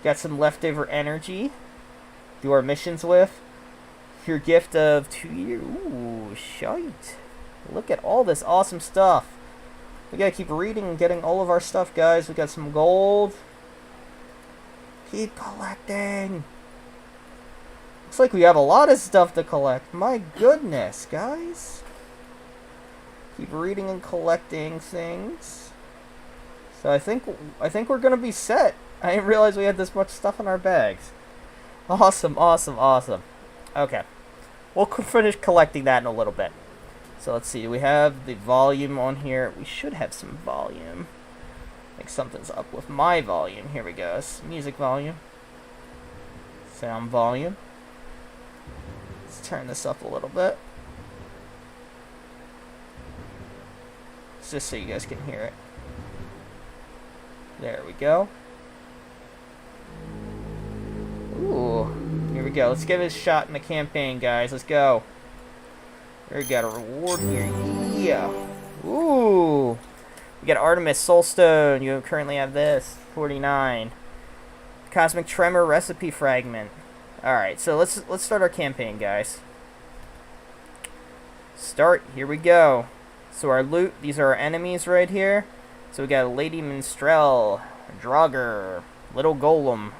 Got some leftover energy. Do our missions with. Your gift of 2 years. Ooh, shite. Look at all this awesome stuff. We gotta keep reading and getting all of our stuff, guys. We got some gold. Keep collecting. Looks like we have a lot of stuff to collect. My goodness, guys. Keep reading and collecting things. So I think we're gonna be set. I didn't realize we had this much stuff in our bags. Awesome. Okay. We'll finish collecting that in a little bit. So let's see. We have the volume on here. We should have some volume. I think something's up with my volume. Here we go. Music volume. Sound volume. Let's turn this up a little bit. Just so you guys can hear it. There we go. Ooh. Here we go. Let's give it a shot in the campaign, guys. Let's go. We got a reward here. Yeah. Ooh. We got Artemis Soulstone. You currently have this. 49. Cosmic Tremor Recipe Fragment. Alright, so let's start our campaign, guys. Start. Here we go. So our loot, these are our enemies right here. So we got Lady Minstrel, Draugr, Little Golem,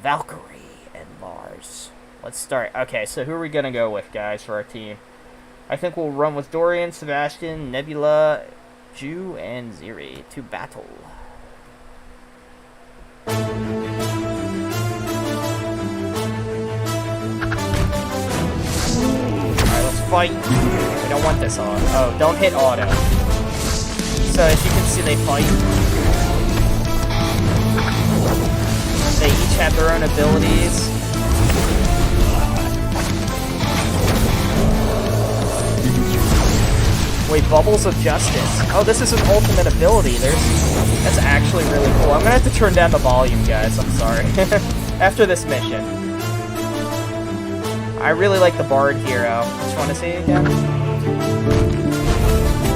Valkyrie, and Lars. Let's start. Okay, so who are we gonna go with, guys, for our team? I think we'll run with Dorian, Sebastian, Nebula, Ju, and Ziri to battle. Alright, let's fight. We don't want this on. Oh, don't hit auto. So as you can see, they fight. They each have their own abilities. Wait, Bubbles of Justice. Oh, this is an ultimate ability. That's actually really cool. I'm gonna have to turn down the volume, guys. I'm sorry. After this mission. I really like the Bard hero. Just want to see it again.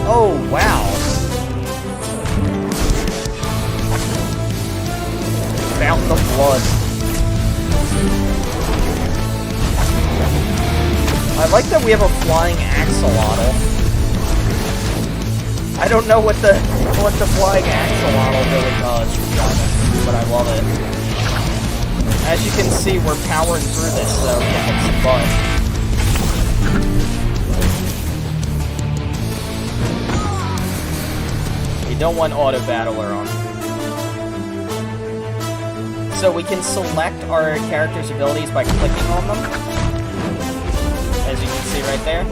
Oh, wow. Fountain of Blood. I like that we have a flying axolotl. I don't know what the flying axolotl really does, to be honest, but I love it. As you can see, we're powering through this, so kicking some butt. We don't want auto battler on. So we can select our character's abilities by clicking on them, as you can see right there.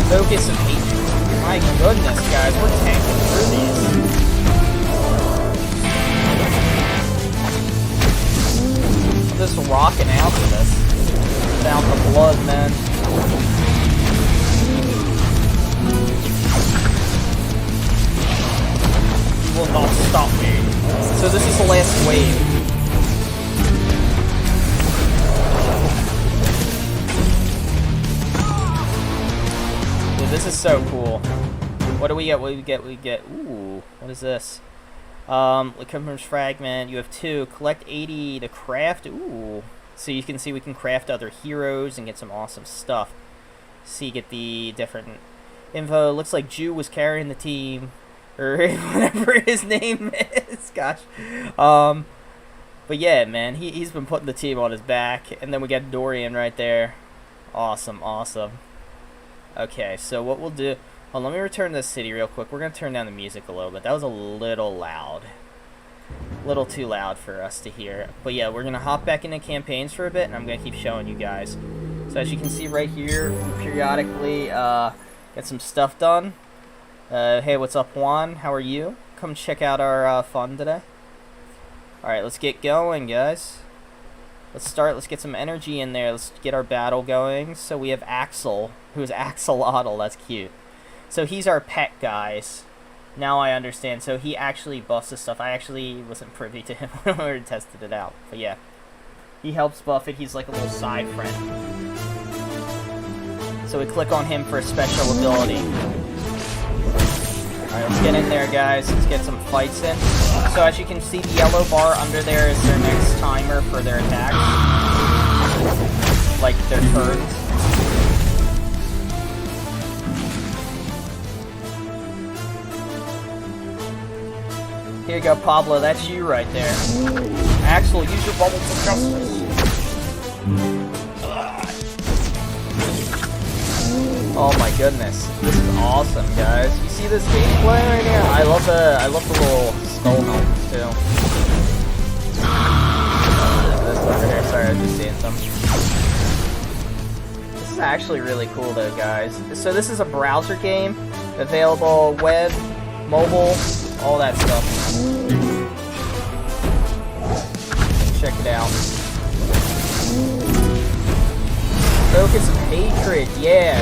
Focus of Hatred. My goodness, guys, we're tanking through these. I'm just rocking out to this. Without the blood, man. You will not stop me. So this is the last wave. This is so cool. What do we get? What do we get? We get. Ooh, what is this? Lycomer's Fragment. You have 2. Collect 80 to craft. Ooh. So you can see we can craft other heroes and get some awesome stuff. So you get the different info. Looks like Ju was carrying the team, or whatever his name is. Gosh. But yeah, man, he's been putting the team on his back, and then we got Dorian right there. Awesome, awesome. Okay, so what we'll do... Well, let me return to the city real quick. We're going to turn down the music a little bit. That was a little loud. A little too loud for us to hear. But yeah, we're going to hop back into campaigns for a bit, and I'm going to keep showing you guys. So as you can see right here, we periodically get some stuff done. Hey, what's up, Juan? How are you? Come check out our fun today. Alright, let's get going, guys. Let's start. Let's get some energy in there. Let's get our battle going. So we have Axel, who's Axolotl. That's cute. So he's our pet, guys. Now I understand. So he actually buffs this stuff. I actually wasn't privy to him when we tested it out. But yeah. He helps buff it. He's like a little side friend. So we click on him for a special ability. Alright, let's get in there, guys. Let's get some fights in. So as you can see, the yellow bar under there is their next timer for their attacks. Like their turns. Here you go, Pablo. That's you right there. Axel, use your bubble for justice. Oh my goodness, this is awesome, guys. You see this gameplay right here? I love the little skull helmets too. This over here. Sorry, I was just seeing some. This is actually really cool though, guys. So this is a browser game, available web, mobile, all that stuff. Check it out. Focus of Hatred, yeah.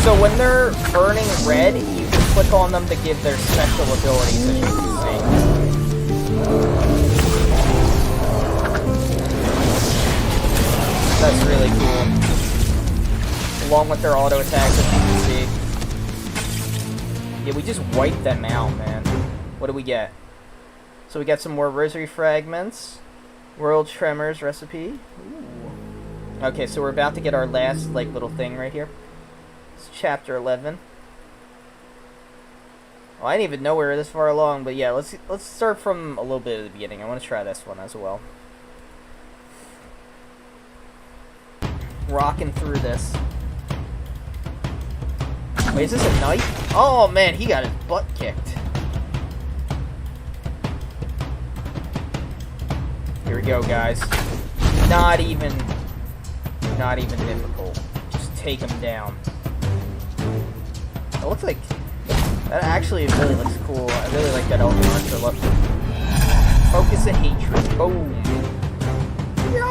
So when they're burning red, you can click on them to give their special abilities, as you can see. That's really cool. Along with their auto attacks, as you can see. Yeah, we just wiped them out, man. What do we get? So we got some more Rosary Fragments. World Tremors recipe. Ooh. Okay, so we're about to get our last, like, little thing right here. It's chapter 11. Well, I didn't even know we were this far along, but yeah, let's start from a little bit of the beginning. I want to try this one as well. rocking through this. Wait, is this a knife? Oh man, he got his butt kicked. Here we go, guys. Not even difficult. Just take him down. It looks like that actually really looks cool. I really like that old launcher look. Focus of hatred. Boom. Yeah.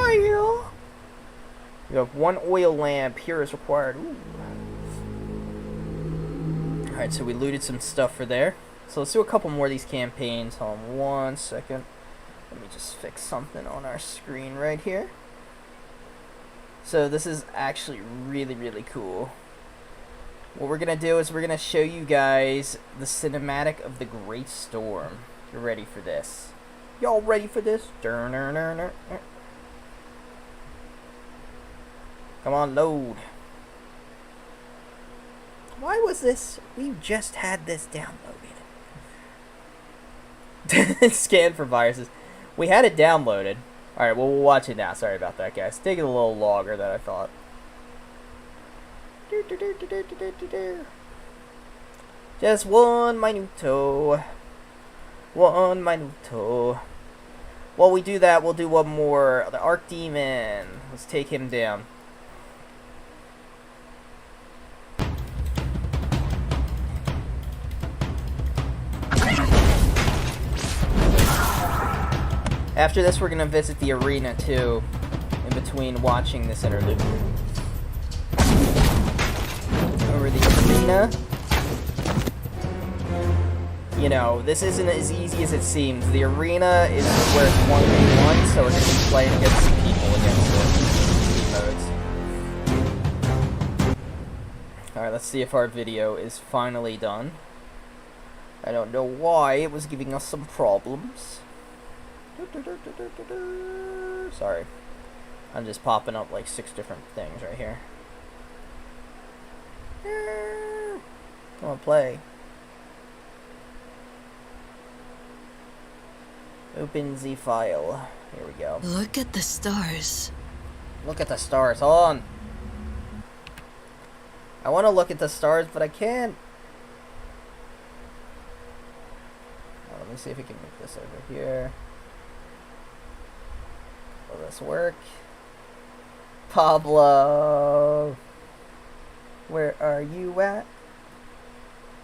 You have 1 oil lamp. Here is required. Ooh. Alright, so we looted some stuff for there. So let's do a couple more of these campaigns. Hold on 1 second. Let me just fix something on our screen right here. So this is actually really, really cool. What we're going to do is we're going to show you guys the cinematic of the Great Storm. You're ready for this. Y'all ready for this? Come on, load. Why was this? We just had this downloaded. Scan for viruses. We had it downloaded. Alright, well, we'll watch it now. Sorry about that, guys. It's taking a little longer than I thought. Just 1 minuto. 1 minuto. While we do that, we'll do one more. The Archdemon. Let's take him down. After this, we're going to visit the arena, too, in between watching this interlude. Over the arena. You know, this isn't as easy as it seems. The arena is where it's 1v1, so we're going to be playing against some people against it. Alright, let's see if our video is finally done. I don't know why it was giving us some problems. Sorry. I'm just popping up like 6 different things right here. Come on, play. Open the file. Here we go. Look at the stars. Look at the stars. Hold on. I want to look at the stars, but I can't. Oh, let me see if we can move this over here. Will this work? Pablo! Where are you at?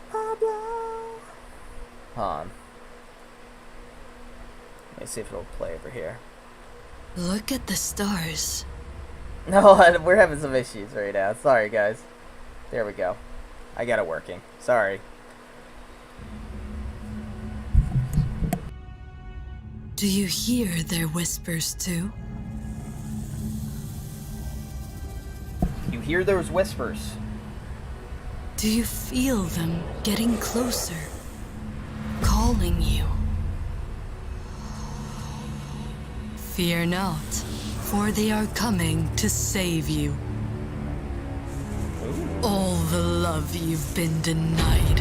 Pablo! Hold on. Let me see if it'll play over here. Look at the stars. No, we're having some issues right now. Sorry, guys. There we go. I got it working. Sorry. Do you hear their whispers too? You hear those whispers? Do you feel them getting closer? Calling you? Fear not, for they are coming to save you. All the love you've been denied.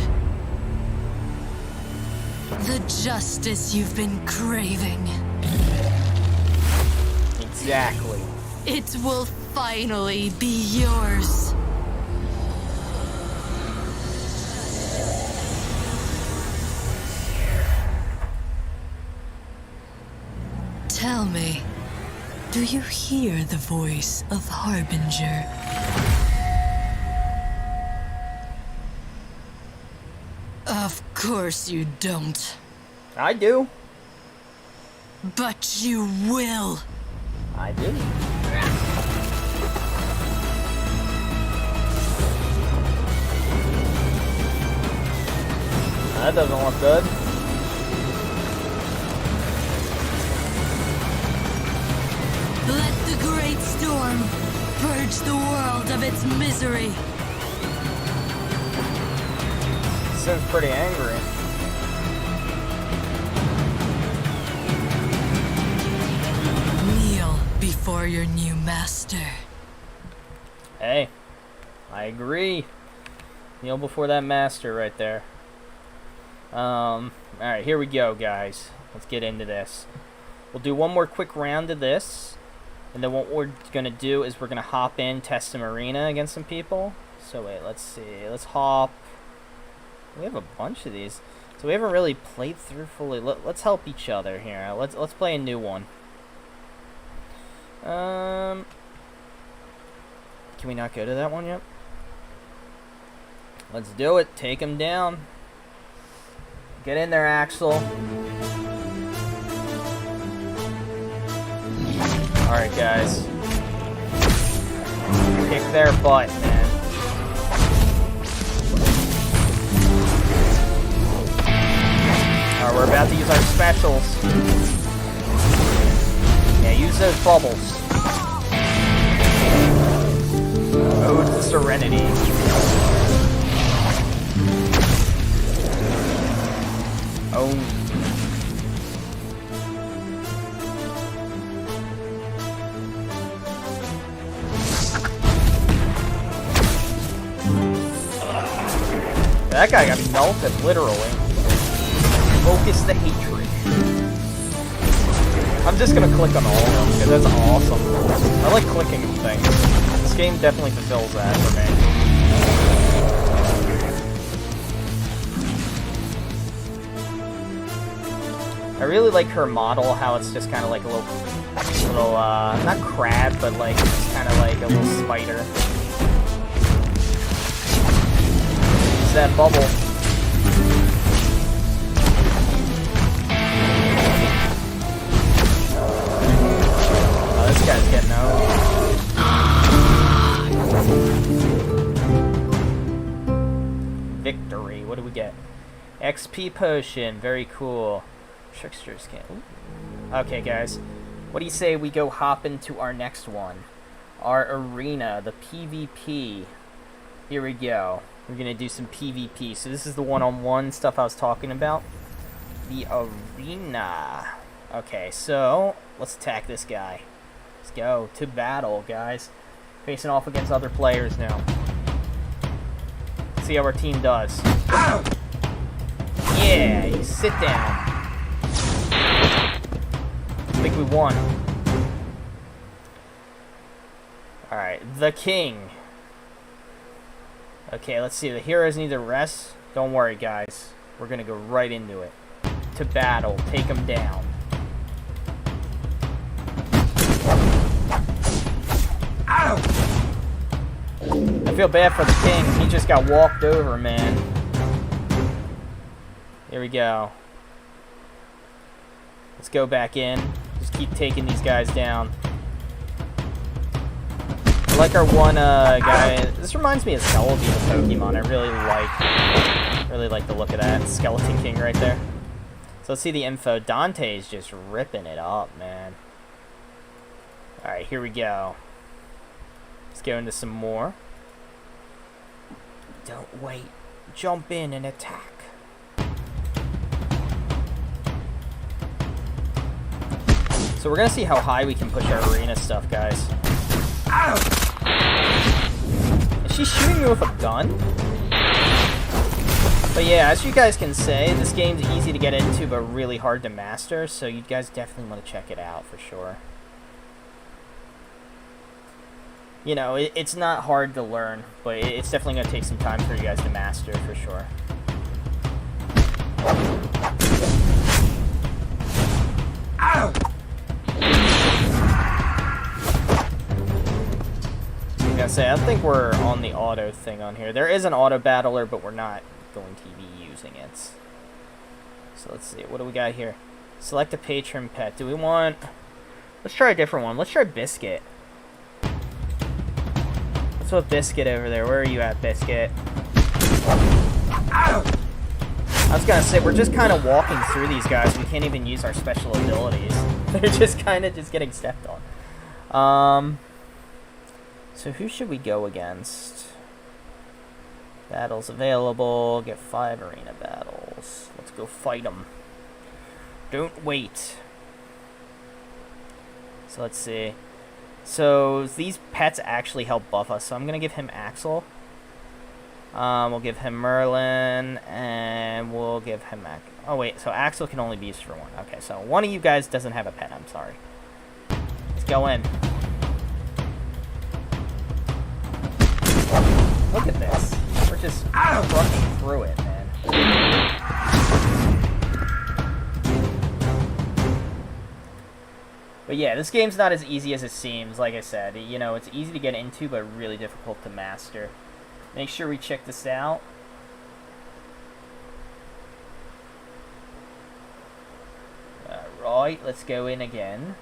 The justice you've been craving. Exactly. It will finally be yours. Tell me, do you hear the voice of Harbinger? Of course you don't. I do. But you will. I do. That doesn't look good. Let the great storm purge the world of its misery. Seems pretty angry. Kneel before your new master. Hey, I agree. Kneel before that master right there. Alright, here we go, guys. Let's get into this. We'll do one more quick round of this. And then what we're gonna do is we're gonna hop in, test some arena against some people. So wait, let's see. Let's hop. We have a bunch of these. So we haven't really played through fully. Let's help each other here. Let's play a new one. Can we not go to that one yet? Let's do it. Take him down. Get in there, Axel. Alright, guys. Kick their butt, man. Alright, we're about to use our specials. Yeah, use those bubbles. Ode to Serenity. Oh. That guy got melted, literally. Focus the hatred. I'm just gonna click on all of them, because that's awesome. I like clicking things. This game definitely fulfills that for me. I really like her model, how it's just kind of like a little, not crab, but like, just kind of like a little spider. Use that bubble. Oh, this guy's getting out. Victory, what do we get? XP potion, very cool. Trickster's game. Okay, guys. What do you say we go hop into our next one? Our arena, the PvP. Here we go. We're gonna do some PvP. So this is the one-on-one stuff I was talking about. The arena. Okay, so let's attack this guy. Let's go to battle, guys. Facing off against other players now. See how our team does. Yeah, you sit down. I think we won. Alright, the king. Okay, let's see. The heroes need to rest. Don't worry, guys. We're gonna go right into it. To battle. Take them down. Ow! I feel bad for the king. He just got walked over, man. Here we go. Let's go back in. Just keep taking these guys down. I like our one guy. This reminds me of Celebi, the Pokemon. I really like the look of that Skeleton King right there. So let's see the info. Dante's just ripping it up, man. Alright, here we go. Let's go into some more. Don't wait. Jump in and attack. So we're gonna see how high we can push our arena stuff, guys. Ow! Is she shooting me with a gun? But yeah, as you guys can say, this game's easy to get into, but really hard to master, so you guys definitely want to check it out for sure. You know, it's not hard to learn, but it's definitely gonna take some time for you guys to master for sure. Ow! I was gonna say, I think we're on the auto thing on here. There is an auto battler, but we're not going to be using it. So let's see, what do we got here? Select a patron pet. Do we want... Let's try a different one. Let's try Biscuit. Let's put Biscuit over there. Where are you at, Biscuit? Ow! I was gonna say, we're just kind of walking through these guys. We can't even use our special abilities. They're just kind of just getting stepped on. So who should we go against? Battles available. Get 5 arena battles. Let's go fight them. Don't wait. So let's see. So these pets actually help buff us. So I'm going to give him Axel. We'll give him Merlin. And we'll give him... Oh wait, so Axel can only be used for one. Okay, so one of you guys doesn't have a pet. I'm sorry. Let's go in. crush through it, man. But yeah, this game's not as easy as it seems, like I said. You know, it's easy to get into, but really difficult to master. Make sure we check this out. Alright, let's go in again.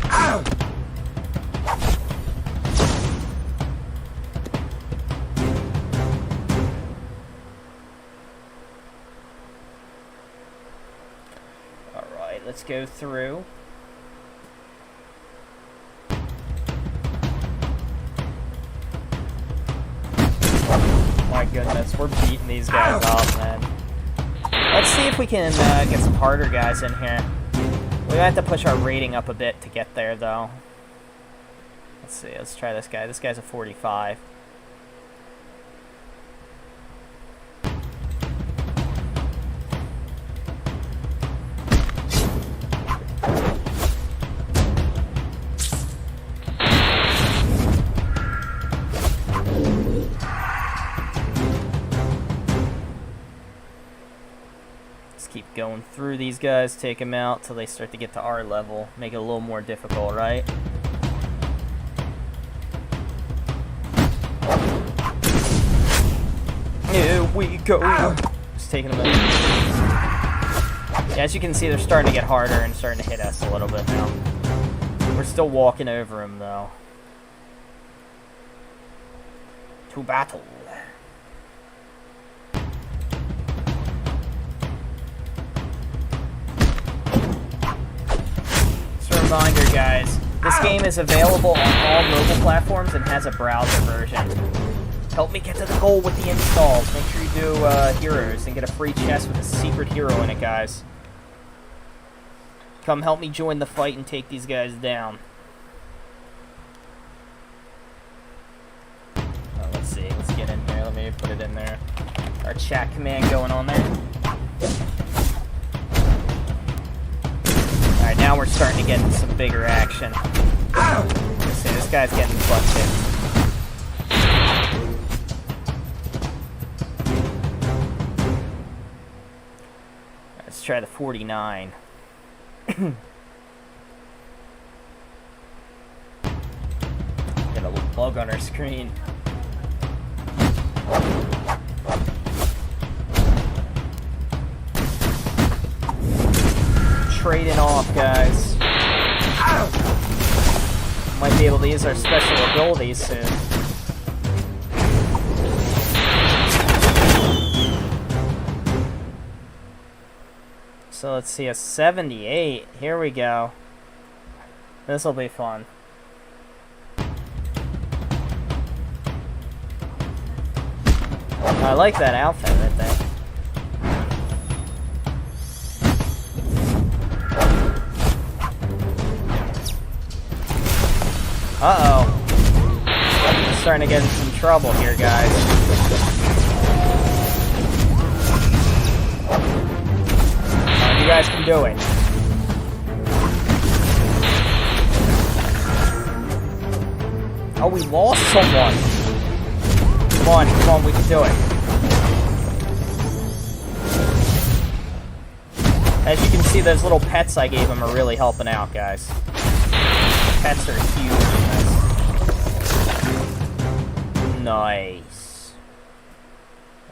Ow! Alright, let's go through. My goodness, we're beating these guys up, man. Let's see if we can get some harder guys in here. We have to push our rating up a bit to get there, though. Let's see, let's try this guy. This guy's a 45. Keep going through these guys, take them out till they start to get to our level. Make it a little more difficult, right? Here we go. Just taking them in. Yeah, as you can see, they're starting to get harder and starting to hit us a little bit now. We're still walking over them, though. To battle. Reminder, guys, this game is available on all mobile platforms and has a browser version. Help me get to the goal with the installs. Make sure you do heroes and get a free chest with a secret hero in it, guys. Come help me join the fight and take these guys down. Let's see, let's get in here. Let me put it in there. Our chat command going on there. Alright, now we're starting to get into some bigger action. Let's see, this guy's getting butt hit. Let's try the 49. Get a little bug on our screen. Trading off, guys. Might be able to use our special abilities soon. So let's see, a 78. Here we go. This will be fun. I like that outfit right there. Uh-oh. Starting to get in some trouble here, guys. You guys can do it. Oh, we lost someone. Come on, we can do it. As you can see, those little pets I gave him are really helping out, guys. Pets are huge in this. Nice.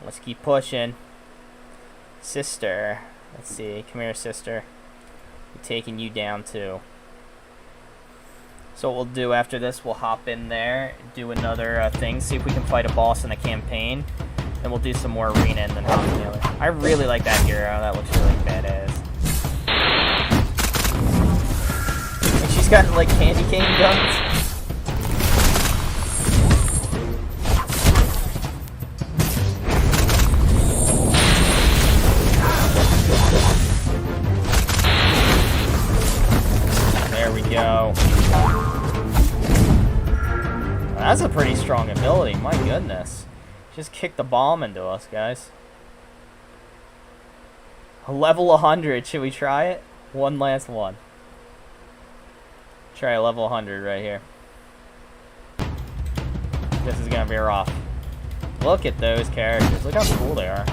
Let's keep pushing. Sister. Let's see. Come here, sister. I'm taking you down, too. So what we'll do after this, we'll hop in there, do another thing, see if we can fight a boss in the campaign. Then we'll do some more arena and then hop in the other. I really like that hero. That looks really badass. And she's got, like, candy cane guns. There we go. That's a pretty strong ability, my goodness. Just kick the bomb into us, guys. Level 100, should we try it? One last one. Try a level 100 right here. This is gonna be rough. Look at those characters. Look how cool they are.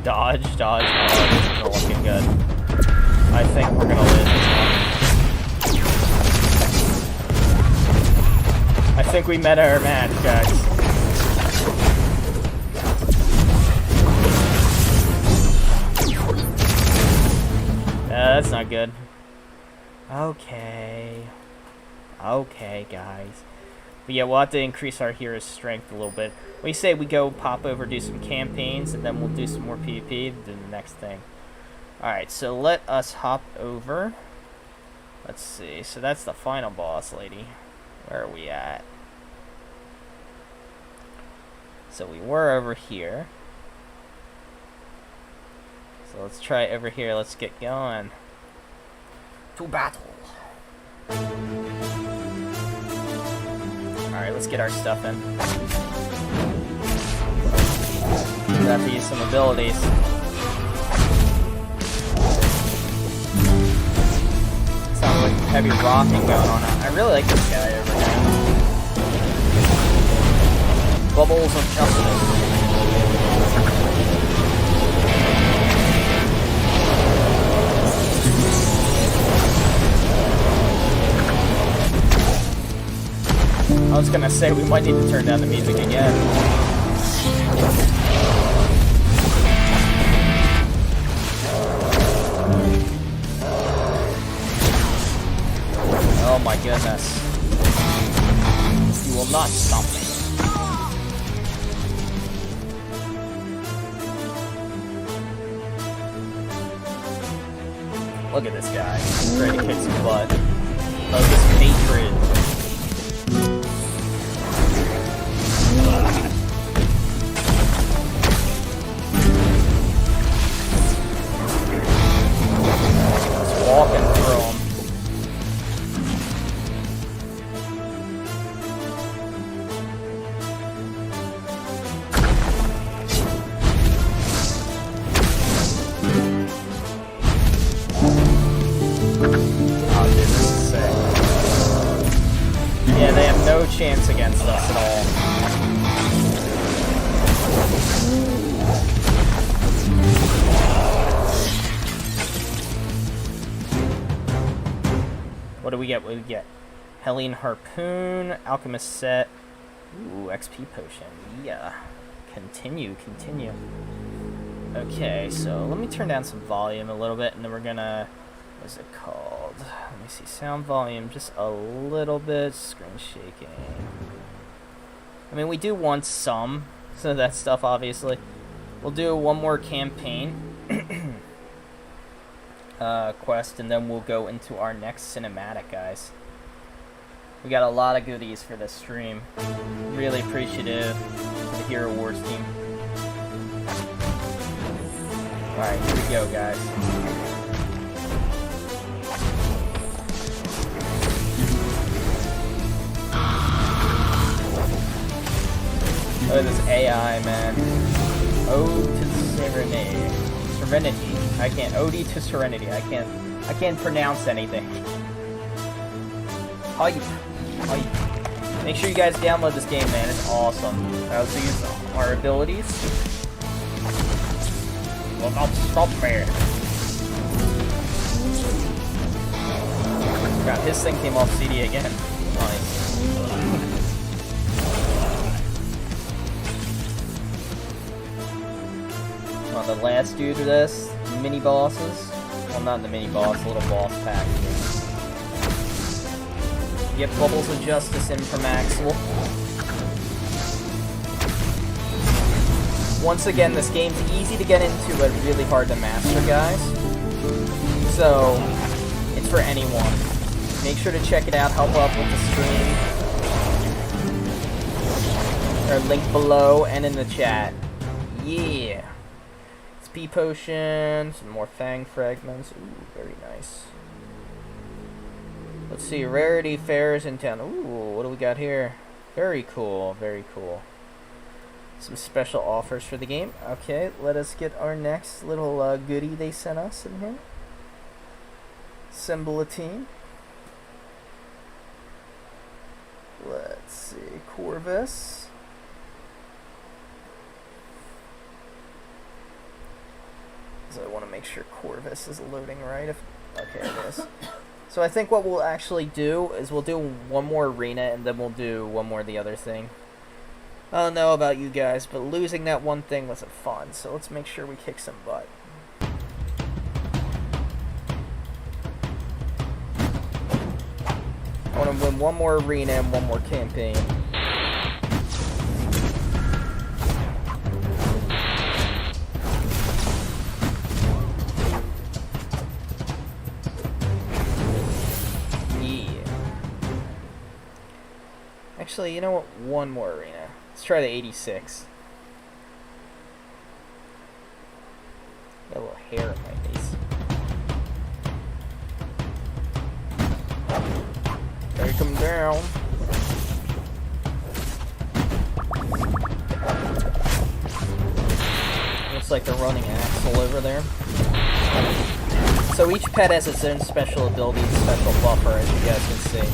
Dodge, dodge, dodge. This is looking good. I think we're gonna lose this one. I think we met our match, guys. That's not good. Okay. Okay, guys. But yeah, we'll have to increase our hero's strength a little bit. We say we go pop over, do some campaigns, and then we'll do some more PvP, do the next thing. Alright, so let us hop over. Let's see. So that's the final boss lady. Where are we at? So we were over here. So let's try over here. Let's get going. To battle. Alright, let's get our stuff in. We have to use some abilities. Sounds like heavy rocking going on. I really like this guy over here. Bubbles of justice. I was gonna say we might need to turn down the music again. Oh my goodness. You will not stop me. Look at this guy. He's ready to kick some butt. Oh, this hatred. Walking through them. Oh, dude, this is sick. Yeah, they have no chance against us at all. What do we get? What do we get? Helene Harpoon, Alchemist Set. Ooh, XP Potion. Yeah. Continue. Okay, so let me turn down some volume a little bit, and then we're gonna... What's it called? Let me see. Sound volume just a little bit. Screen shaking. I mean, we do want some of that stuff, obviously. We'll do one more campaign. Quest, and then we'll go into our next cinematic, guys. We got a lot of goodies for this stream. Really appreciative to the Hero Wars team. Alright, here we go, guys. Look at this AI, man. Ode to Serenity. I can't. Ode to Serenity. I can't pronounce anything. Hype. Make sure you guys download this game, man. It's awesome. I also use our abilities. Will not stop me. God, his thing came off CD again. Nice. On the last dude of this, mini bosses. Well, not the mini boss, little boss pack. Get Bubbles of Justice in from Axel. Once again, this game's easy to get into, but really hard to master, guys. So, it's for anyone. Make sure to check it out, help out with the stream. Or link below and in the chat. Yeah. XP potion, some more Fang fragments. Ooh, very nice. Let's see, rarity fairs in town. Ooh, what do we got here? Very cool, very cool. Some special offers for the game. Okay, let us get our next little goodie they sent us in here. Assemble a team. Let's see, Corvus. So I want to make sure Corvus is loading right. Okay, it is. So I think what we'll actually do is we'll do one more arena and then we'll do one more of the other thing. I don't know about you guys, but losing that one thing wasn't fun. So let's make sure we kick some butt. I want to win one more arena and one more campaign. Actually, you know what? One more arena. Let's try the 86. Got a little hair in my face. Take him down. Looks like they're running Axel over there. So each pet has its own special ability, special buffer, as you guys can see.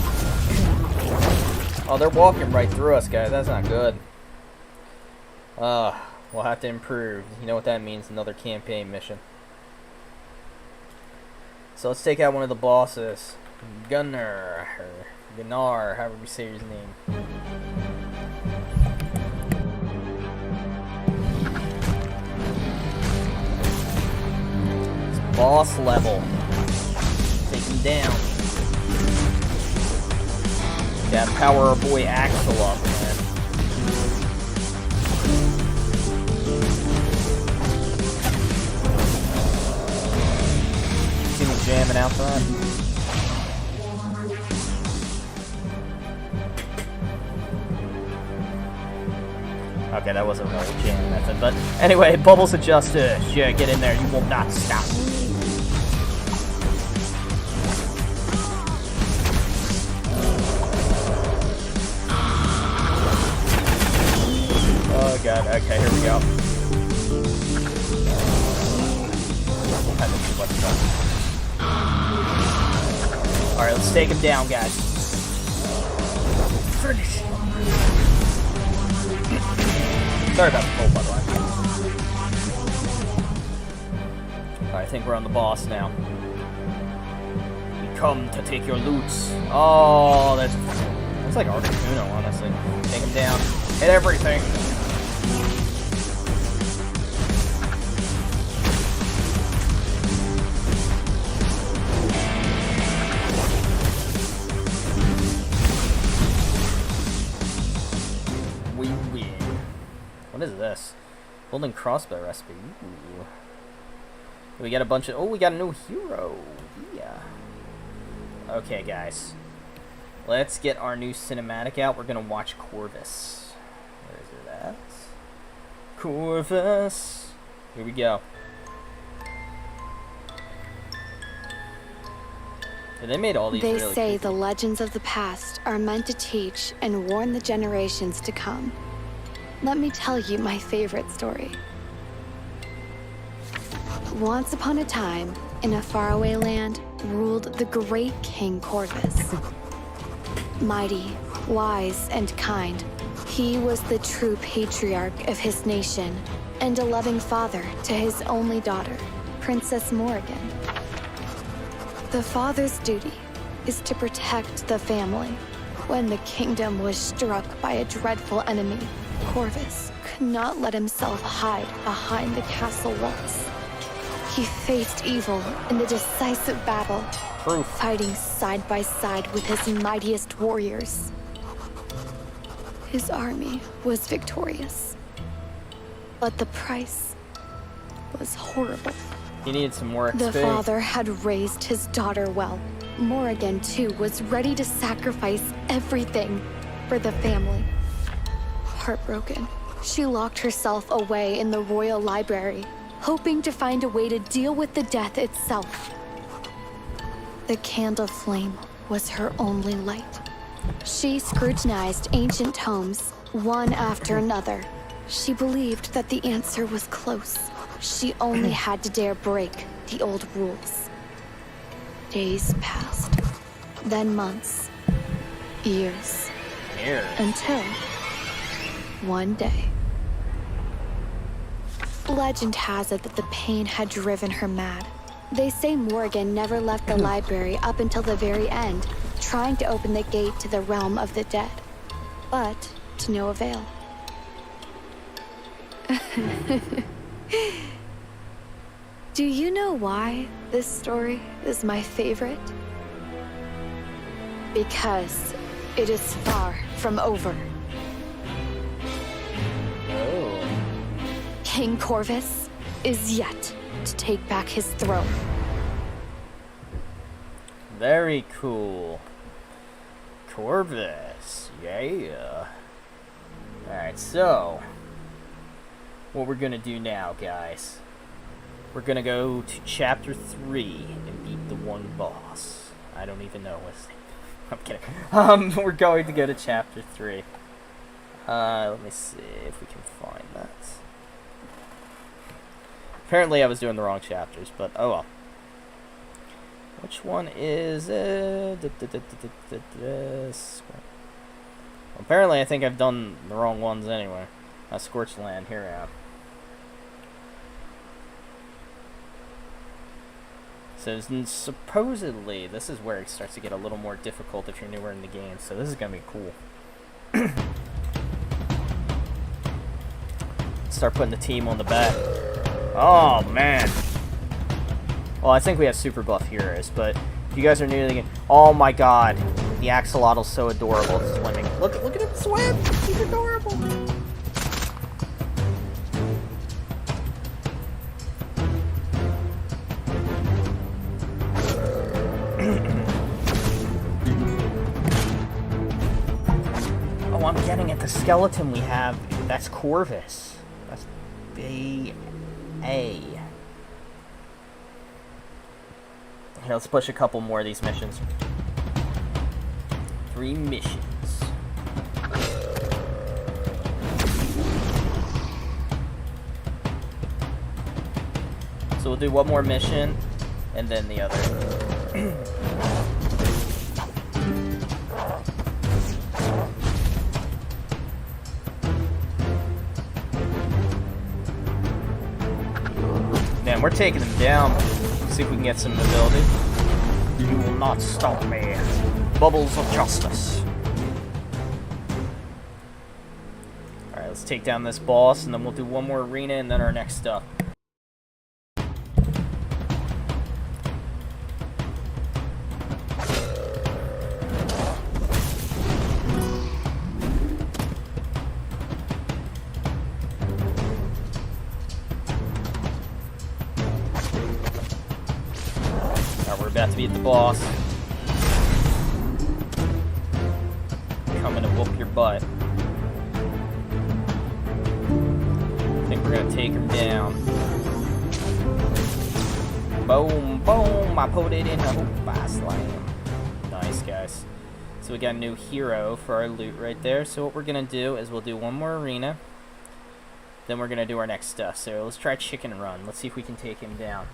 Oh, they're walking right through us, guys. That's not good. We'll have to improve. You know what that means? Another campaign mission. So let's take out one of the bosses. Gunnar, or Gunnar, however we say his name. It's boss level. Take him down. Gotta power our boy Axel up, man. See him jamming out front. Okay, that wasn't really a jam method, but anyway, Bubbles of Justice. Yeah, get in there. You will not stop. Oh god, okay, here we go. Alright, let's take him down, guys. Finish. Sorry about the pull, by the way. Alright, I think we're on the boss now. We come to take your loots. Oh, that's like Articuno, honestly. Take him down. Hit everything. We win. What is this? Golden crossbow recipe. Ooh. We got a bunch of... Oh, we got a new hero. Yeah. Okay, guys. Let's get our new cinematic out. We're going to watch Corvus. Where is it at? Corvus. Here we go. Yeah, they made all these They really say creepy. the legends of the past are meant to teach and warn the generations to come. Let me tell you my favorite story. Once upon a time, in a faraway land, ruled the great King Corvus. Mighty, wise, and kind, he was the true patriarch of his nation and a loving father to his only daughter, Princess Morrigan. The father's duty is to protect the family. When the kingdom was struck by a dreadful enemy, Corvus could not let himself hide behind the castle walls. He faced evil in the decisive battle, fighting side by side with his mightiest warriors. His army was victorious, but the price was horrible. He needed some more XP. The father had raised his daughter well. Morrigan, too, was ready to sacrifice everything for the family. Heartbroken, she locked herself away in the royal library, hoping to find a way to deal with the death itself. The candle flame was her only light. She scrutinized ancient tomes, one after another. She believed that the answer was close. She only had to dare break the old rules. Days passed, then months, years, until one day. Legend has it that the pain had driven her mad. They say Morgan never left the library up until the very end, trying to open the gate to the realm of the dead, but to no avail. Do you know why this story is my favorite? Because it is far from over. Oh. King Corvus is yet to take back his throne. Very cool. Corvus, yeah. Alright, so what we're gonna do now, guys, we're gonna go to chapter 3 and beat the one boss. I don't even know what's I'm kidding. We're going to go to chapter 3. Let me see if we can find that. Apparently I was doing the wrong chapters, but oh well. Which one is it? Apparently I think I've done the wrong ones anyway. Scorched Land, here I am. So supposedly this is where it starts to get a little more difficult if you're newer in the game, so this is going to be cool. Start putting the team on the back. Oh, man. Well, I think we have super buff heroes, but if you guys are new to the game... Oh, my God. The axolotl's so adorable swimming. Look at him swim. He's adorable. Oh, I'm getting it. The skeleton we have, that's Corvus. That's B-A. Here, let's push a couple more of these missions. 3 missions. So we'll do one more mission, and then the other. Man, we're taking them down. See if we can get some mobility. You will not stop me. Bubbles of justice. Alright, let's take down this boss, and then we'll do one more arena, and then our next stuff. About to beat the boss. Coming to whoop your butt. I think we're gonna take him down. Boom, boom! I put it in a hoop, I slam. Nice, guys. So we got a new hero for our loot right there. So what we're gonna do is we'll do one more arena. Then we're gonna do our next stuff. So let's try Chicken Run. Let's see if we can take him down.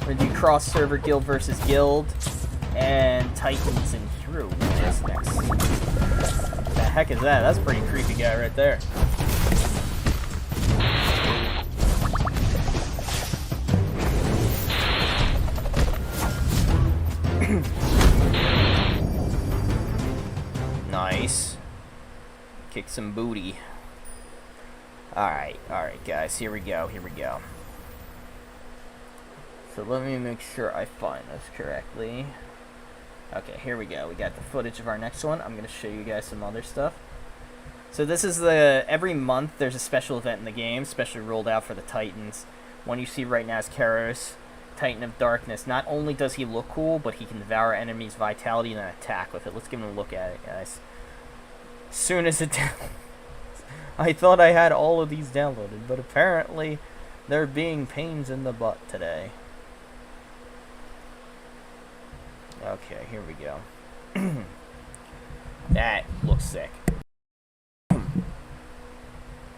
We're gonna do cross server guild versus guild and Titans and Hero Wars next. What the heck is that? That's a pretty creepy guy right there. Nice. Kick some booty. Alright, guys, here we go. So let me make sure I find this correctly. Okay, here we go. We got the footage of our next one. I'm going to show you guys some other stuff. So this is every month there's a special event in the game, specially rolled out for the Titans. One you see right now is Karos, Titan of Darkness. Not only does he look cool, but he can devour enemies' vitality and then attack with it. Let's give him a look at it, guys. As soon as it downloads. I thought I had all of these downloaded, but apparently they're being pains in the butt today. Okay, here we go. That looks sick.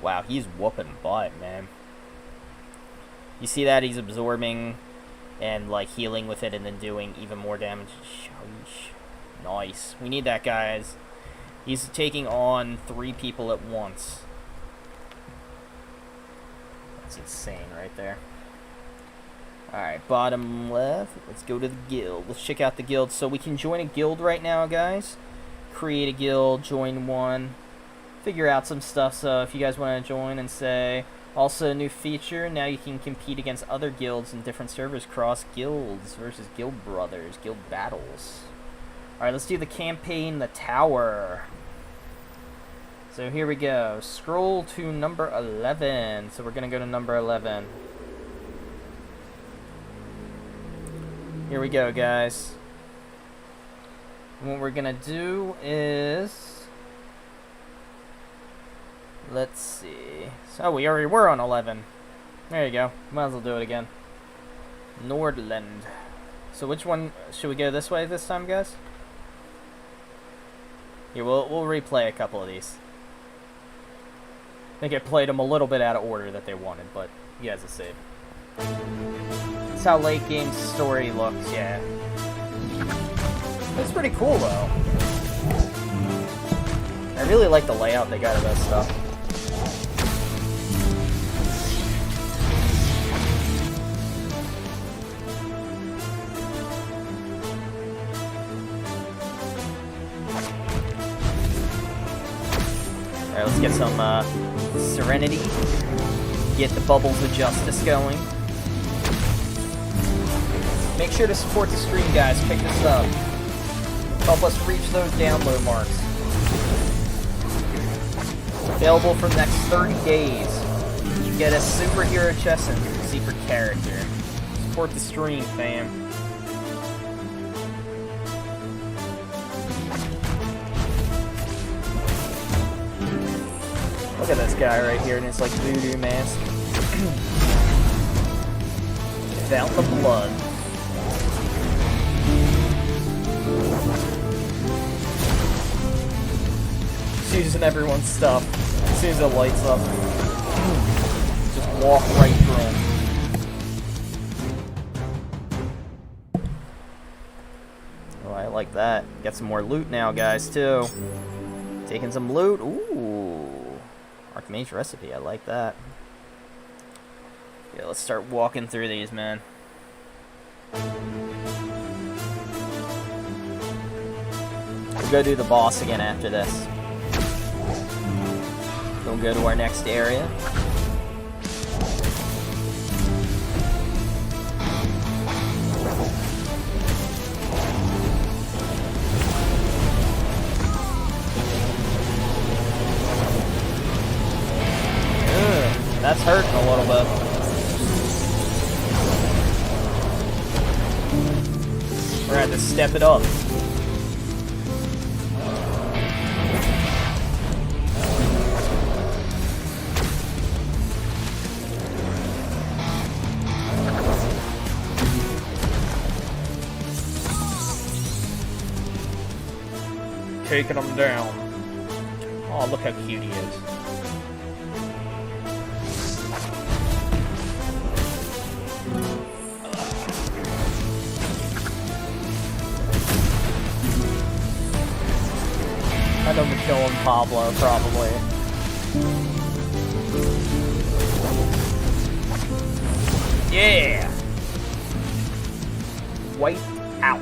Wow, he's whooping butt, man. You see that? He's absorbing and, like, healing with it and then doing even more damage. Sheesh. Nice. We need that, guys. He's taking on 3 people at once. That's insane right there. Alright, bottom left. Let's go to the guild. Let's check out the guild. So we can join a guild right now, guys. Create a guild, join one. Figure out some stuff. So if you guys want to join and say... Also, a new feature, now you can compete against other guilds in different servers, cross guilds versus guild brothers, guild battles. Alright, let's do the campaign, The Tower. So here we go. Scroll to number 11. So we're going to go to number 11. Here we go, guys. And what we're going to do is... Let's see. So we already were on 11. There you go. Might as well do it again. Nordland. So which one should we go this way this time, guys? Here, we'll replay a couple of these. I think I played them a little bit out of order that they wanted, but you guys will see. That's how late game story looks. Yeah. It's pretty cool though. I really like the layout they got of that stuff. Alright, let's get some Serenity. Get the Bubbles of Justice going. Make sure to support the stream, guys. Pick this up. Help us reach those download marks. Available for the next 30 days. You get a superhero chest and secret character. Support the stream, fam. Look at this guy right here in his like voodoo mask. Without the blood. Just using everyone's stuff. As soon as it lights up. Just walk right through him. Oh, I like that. Got some more loot now, guys, too. Taking some loot. Ooh. Archmage recipe, I like that. Yeah, let's start walking through these, man. We'll go do the boss again after this. We'll go to our next area. That's hurting a little bit. We're gonna have to step it up. Taking him down. Oh, look how cute he is. I know Michelle and Pablo, probably. Yeah! Wipe out.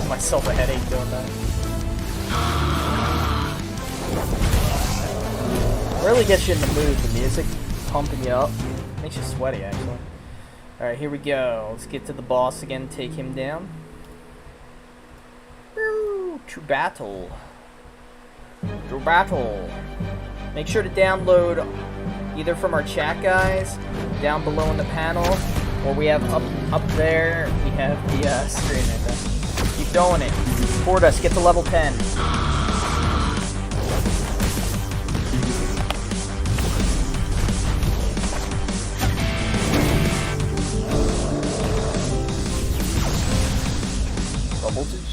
Myself a headache doing that. Really gets you in the mood, the music pumping you up. Makes you sweaty, actually. Alright, here we go. Let's get to the boss again, take him down. Woo, to battle. To battle. Make sure to download either from our chat guys, down below in the panel, or we have up there, we have the screen right there. Keep doing it. Support us, get to level 10.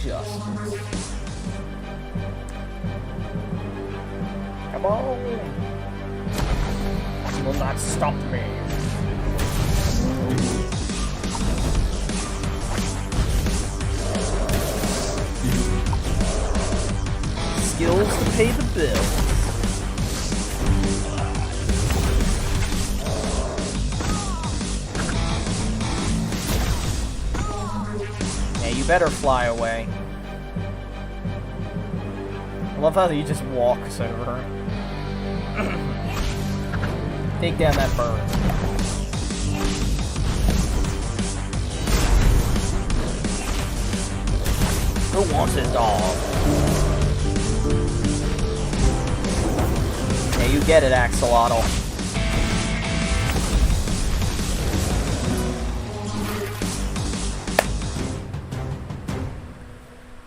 justice. Come on! You will not stop me. Skills to pay the bill. Yeah, you better fly away. I love how you just walks over her. Take down that bird. Who wants his dog? Yeah, you get it, Axolotl.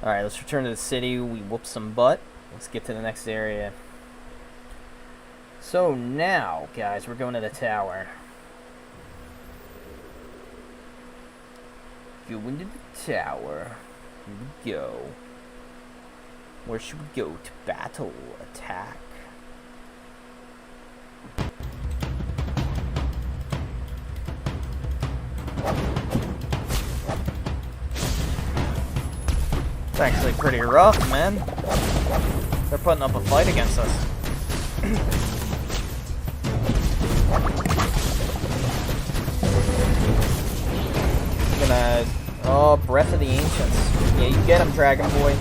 Alright, let's return to the city. We whoop some butt. Let's get to the next area. So now, guys, we're going to the tower. Go into the tower. Here we go. Where should we go to battle? Attack. It's actually pretty rough, man. They're putting up a fight against us. Gonna... Oh, Breath of the Ancients. Yeah, you get him, Dragon Boy.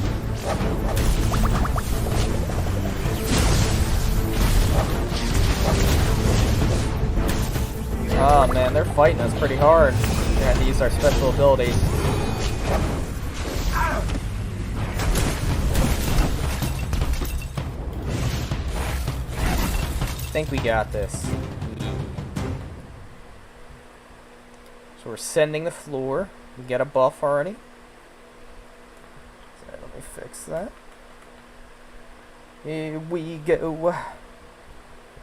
Oh man, they're fighting us pretty hard. We're gonna have to use our special abilities. I think we got this. So we're sending the floor. We get a buff already. So let me fix that. Here we go.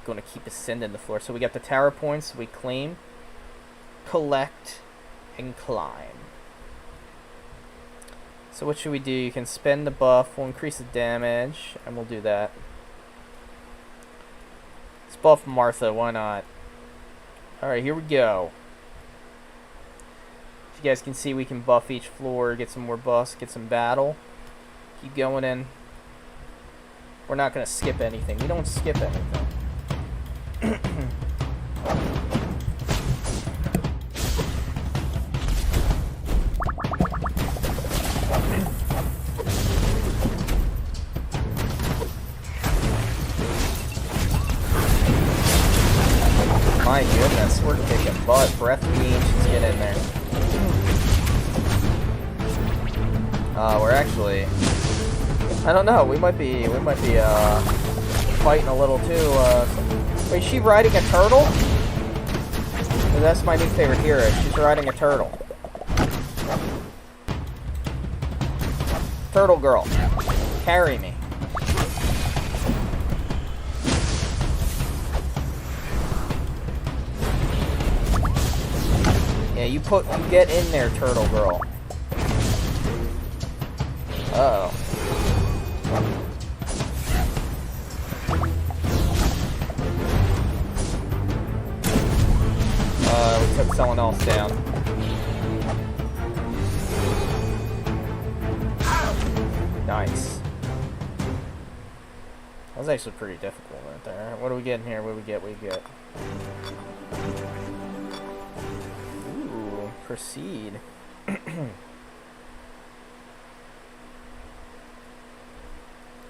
Gonna keep ascending the floor. So we got the tower points. We claim, collect, and climb. So what should we do? You can spend the buff. We'll increase the damage, and we'll do that. Let's buff Martha. Why not? All right, here we go. As you guys can see, we can buff each floor, get some more buffs, get some battle. Keep going in. We're not gonna skip anything. We don't skip anything. My goodness, we're kicking butt. Breath of the Ancients, get in there. We're actually, I don't know, we might be fighting a little too. Wait, is she riding a turtle? That's my new favorite hero. She's riding a turtle. Turtle girl, carry me. Yeah, you get in there, turtle girl. Uh-oh. We took someone else down. Nice. That was actually pretty difficult right there. What do we get in here? What do we get? What do we get? Ooh, proceed.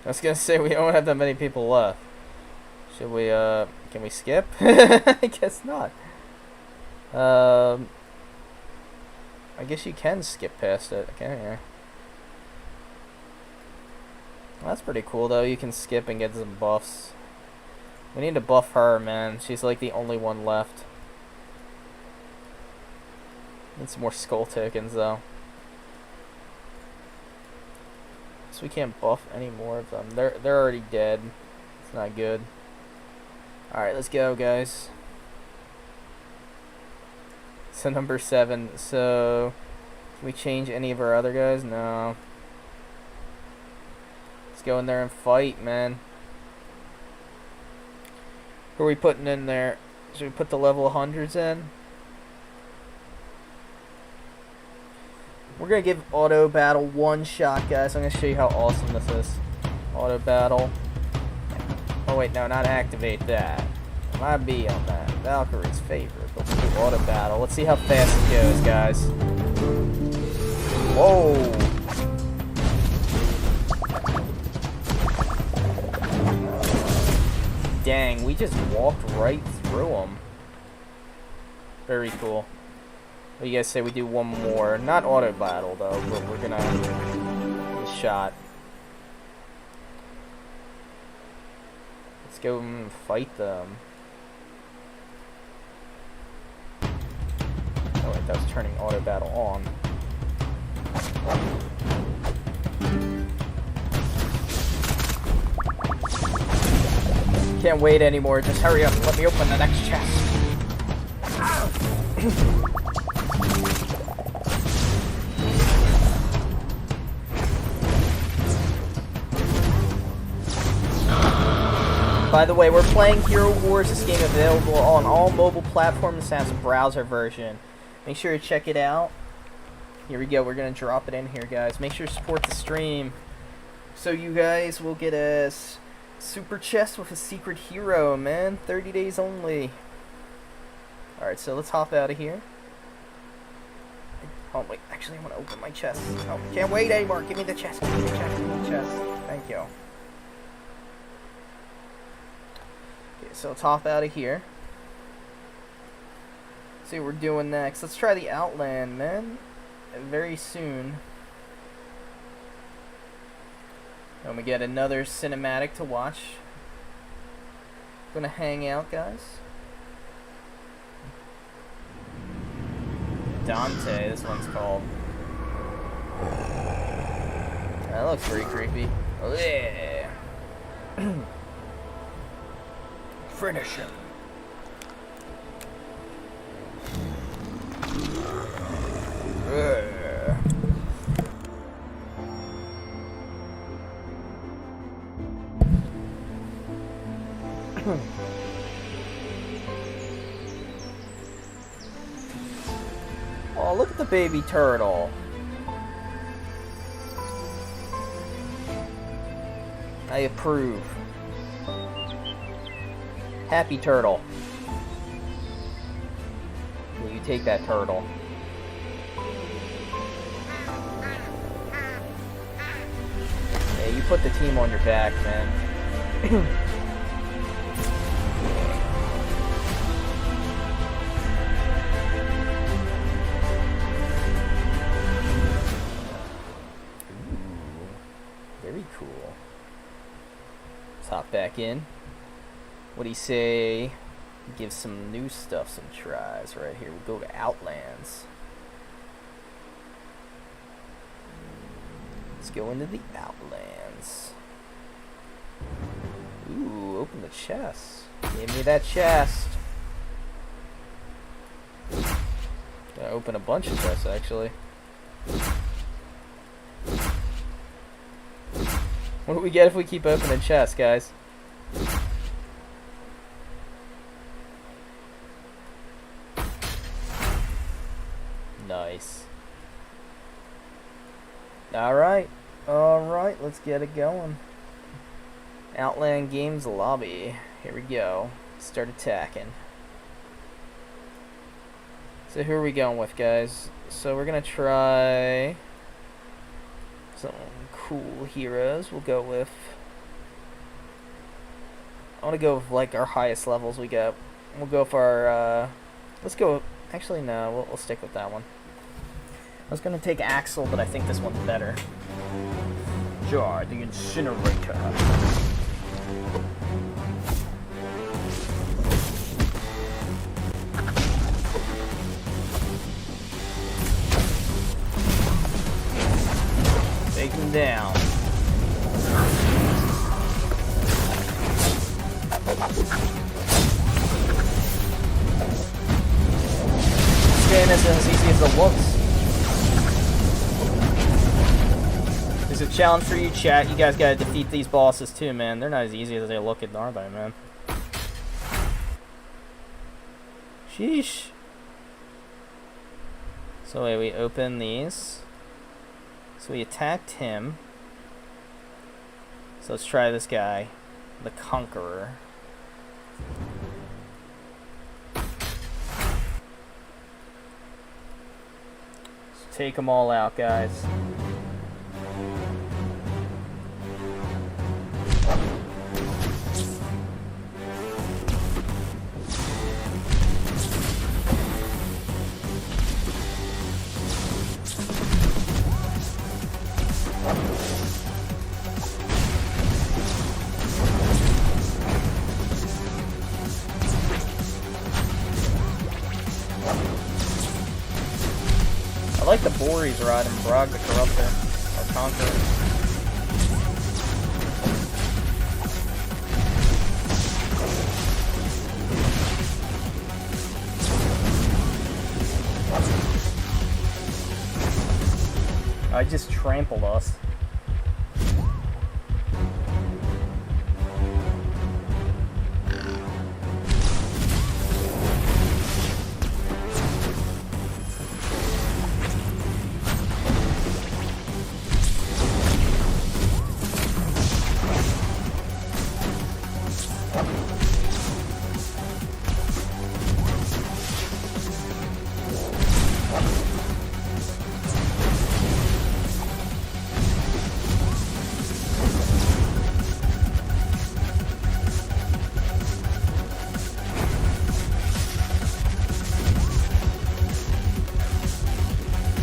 I was gonna say we don't have that many people left. Should we, can we skip? I guess not. I guess you can skip past it, can't you? Well, that's pretty cool, though. You can skip and get some buffs. We need to buff her, man. She's like the only one left. Need some more skull tokens, though. So we can't buff any more of them. They're already dead. It's not good. Alright, let's go, guys. So number 7. So can we change any of our other guys? No. go in there and fight, man. Who are we putting in there? Should we put the level 100s in? We're gonna give auto battle one shot, guys. I'm gonna show you how awesome this is. Auto battle. Oh wait, no, not activate that. My B on that. Valkyrie's favorite. But we'll do auto battle. Let's see how fast it goes, guys. Whoa! Dang, we just walked right through them. Very cool. What do you guys say we do one more? Not auto battle though, but we're gonna get a shot. Let's go and fight them. Oh wait, that was turning auto battle on. Can't wait anymore, just hurry up, let me open the next chest. By the way, we're playing Hero Wars. This game available on all mobile platforms and has a browser version. Make sure to check it out. Here we go. We're going to drop it in here, guys. Make sure to support the stream so you guys will get a super chest with a secret hero, man. 30 days only. Alright, so let's hop out of here. Oh, wait. Actually, I want to open my chest. Oh, can't wait anymore. Give me the chest. Give me the chest. Give me the chest. Thank you. Okay, so let's hop out of here. See what we're doing next. Let's try the Outland, man. Very soon. And we get another cinematic to watch. Gonna hang out, guys. Dante, this one's called. That looks pretty creepy. Oh, yeah. Finish him. Oh, look at the baby turtle. I approve. Happy turtle. Will you take that turtle? Yeah, you put the team on your back, man. Very cool. Let's hop back in. What do you say? Give some new stuff some tries right here. We'll go to Outlands. Let's go into the Outlands. Ooh, open the chest. Give me that chest. Gonna open a bunch of chests, actually. What do we get if we keep opening chests, guys? Nice. Alright, let's get it going. Outland Games lobby. Here we go. Start attacking. So who are we going with, guys? So we're gonna try some cool heroes. We'll go with... I want to go with like our highest levels we get. We'll go for our... let's go... Actually, no. We'll stick with that one. I was gonna take Axel, but I think this one's better. Jar, the Incinerator. Take him down. This game isn't as easy as it looks. This So challenge for you, chat. You guys gotta defeat these bosses too, man. They're not as easy as they look, are they, man? Sheesh. So wait, we open these. So we attacked him. So let's try this guy, the Conqueror. Let's take them all out, guys. I like the boar he's riding, Brog the Corruptor, or Conqueror. I just trampled us.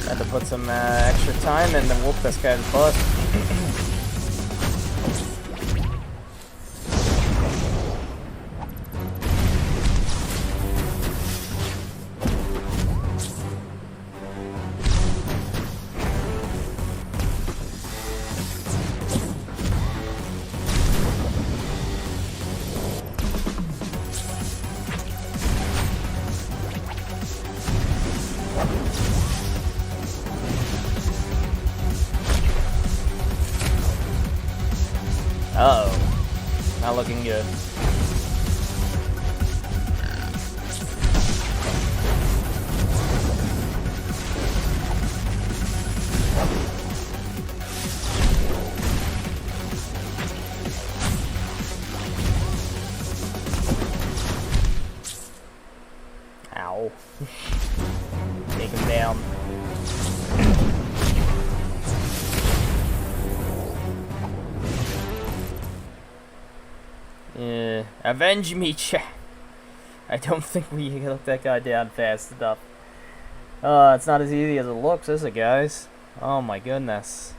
Had to put some extra time in to whoop this guy's butt. Uh-oh. Not looking good. Ow. Take him down. Avenge me, chat. I don't think we took that guy down fast enough. It's not as easy as it looks, is it, guys? Oh my goodness.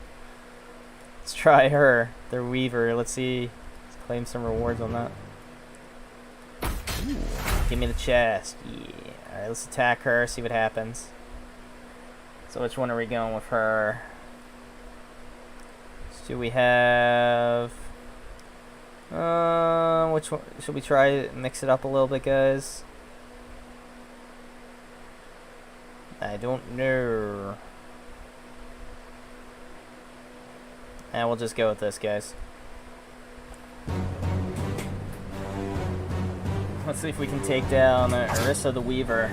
Let's try her, the Weaver. Let's see. Let's claim some rewards on that. Ooh, give me the chest. Yeah. Alright, let's attack her, see what happens. So which one are we going with her? So do we have... which one? Should we try mix it up a little bit, guys? I don't know. And we'll just go with this, guys. Let's see if we can take down Orisa the Weaver.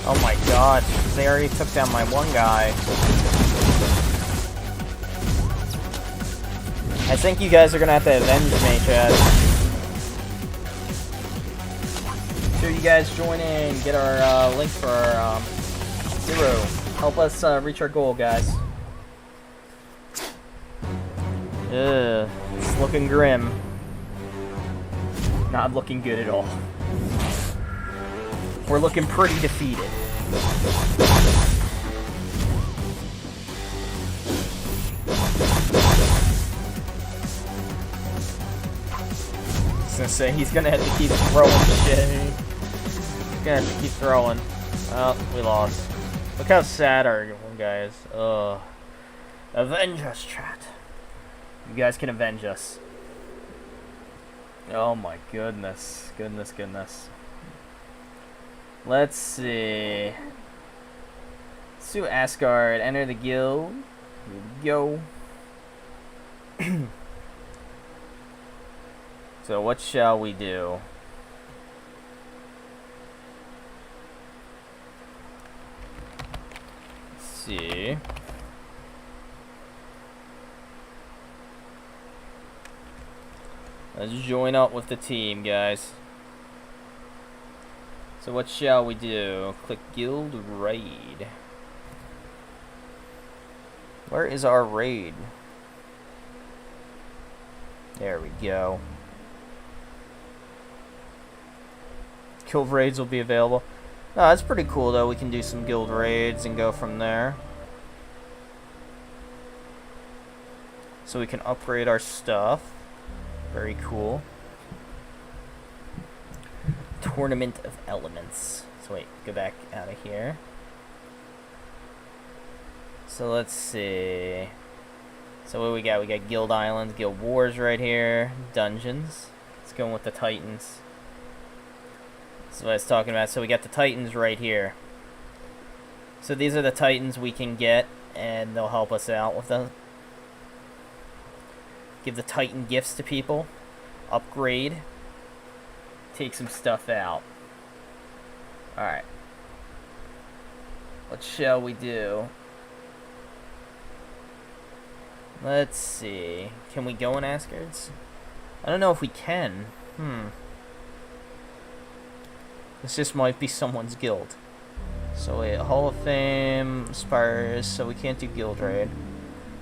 Oh my god, they already took down my one guy. I think you guys are gonna have to avenge me, Chad. Sure, you guys join in, get our link for our hero. Help us reach our goal, guys. Ugh, it's looking grim. Not looking good at all. We're looking pretty defeated. I was gonna say, he's gonna have to keep throwing shit. gonna have to keep throwing. Oh, we lost. Look how sad our one guy is. Ugh. Avenge us, chat. You guys can avenge us. Oh my goodness. Goodness. Let's see. Let's do Asgard. Enter the guild. Here we go. So what shall we do? Let's see. Let's join up with the team, guys. So what shall we do? Click guild raid. Where is our raid? There we go. Guild raids will be available. Oh, that's pretty cool though. We can do some guild raids and go from there. So we can upgrade our stuff. Very cool. Tournament of Elements. So wait, go back out of here. So let's see. So what we got? We got Guild Islands, Guild Wars right here, Dungeons. Let's go with the Titans. That's what I was talking about. So we got the Titans right here. So these are the Titans we can get, and they'll help us out with them. Give the Titan gifts to people. Upgrade. Take some stuff out. Alright. What shall we do? Let's see. Can we go in Asgards? I don't know if we can. This just might be someone's guild. So wait, Hall of Fame, Spires, so we can't do guild raid.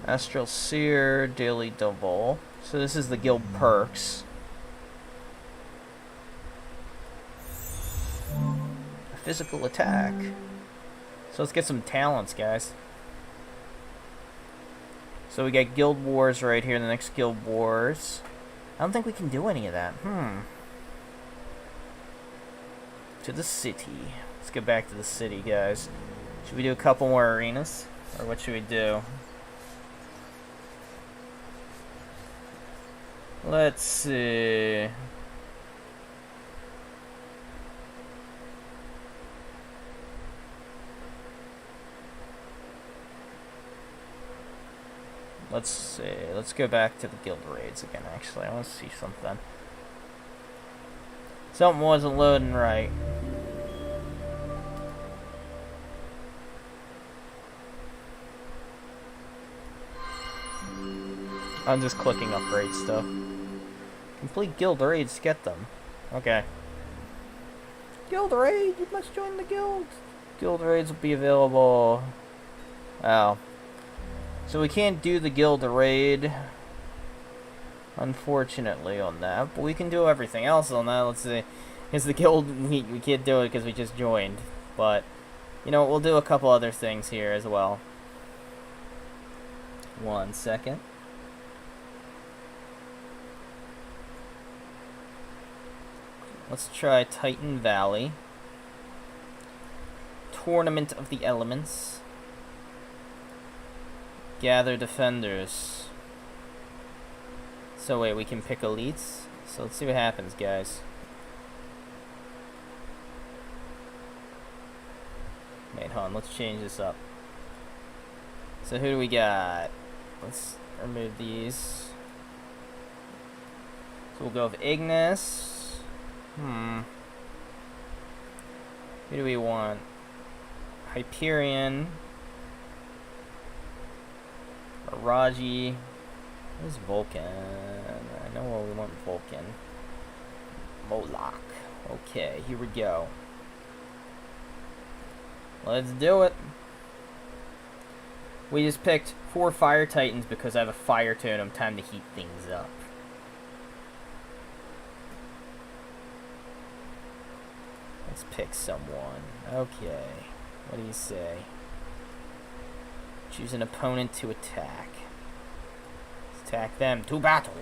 Astral Seer, Daily Double. So this is the guild perks. A physical attack. So let's get some talents, guys. So we got Guild Wars right here, the next Guild Wars. I don't think we can do any of that. To the city. Let's get back to the city, guys. Should we do a couple more arenas? Or what should we do? Let's see. Let's see. Let's go back to the guild raids again, actually. I want to see something. Something wasn't loading right. I'm just clicking upgrade stuff. Complete guild raids to get them. Okay. Guild raid! You must join the guild! Guild raids will be available. Oh. So we can't do the guild raid, unfortunately, on that. But we can do everything else on that. Let's see. Because the guild, we can't do it because we just joined. But, you know, we'll do a couple other things here as well. 1 second. Let's try Titan Valley. Tournament of the Elements. Gather defenders. So wait, we can pick elites. So let's see what happens, guys. Wait, hold on, let's change this up. So who do we got? Let's remove these. So we'll go with Ignis. Who do we want? Hyperion. Raji. Where's Vulcan? I know where we want Vulcan. Moloch. Okay, here we go. Let's do it. We just picked 4 Fire Titans because I have a Fire Totem. Time to heat things up. Let's pick someone. Okay. What do you say? Choose an opponent to attack. Let's attack them to battle.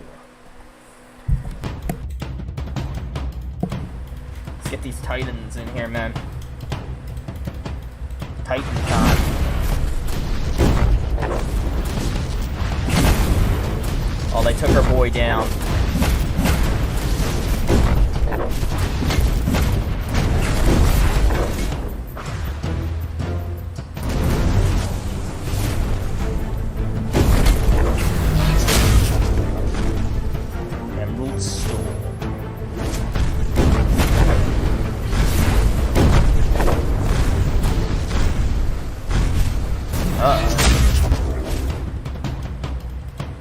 So get these Titans in here, man. Titan time. Oh, they took our boy down. Emerald Storm.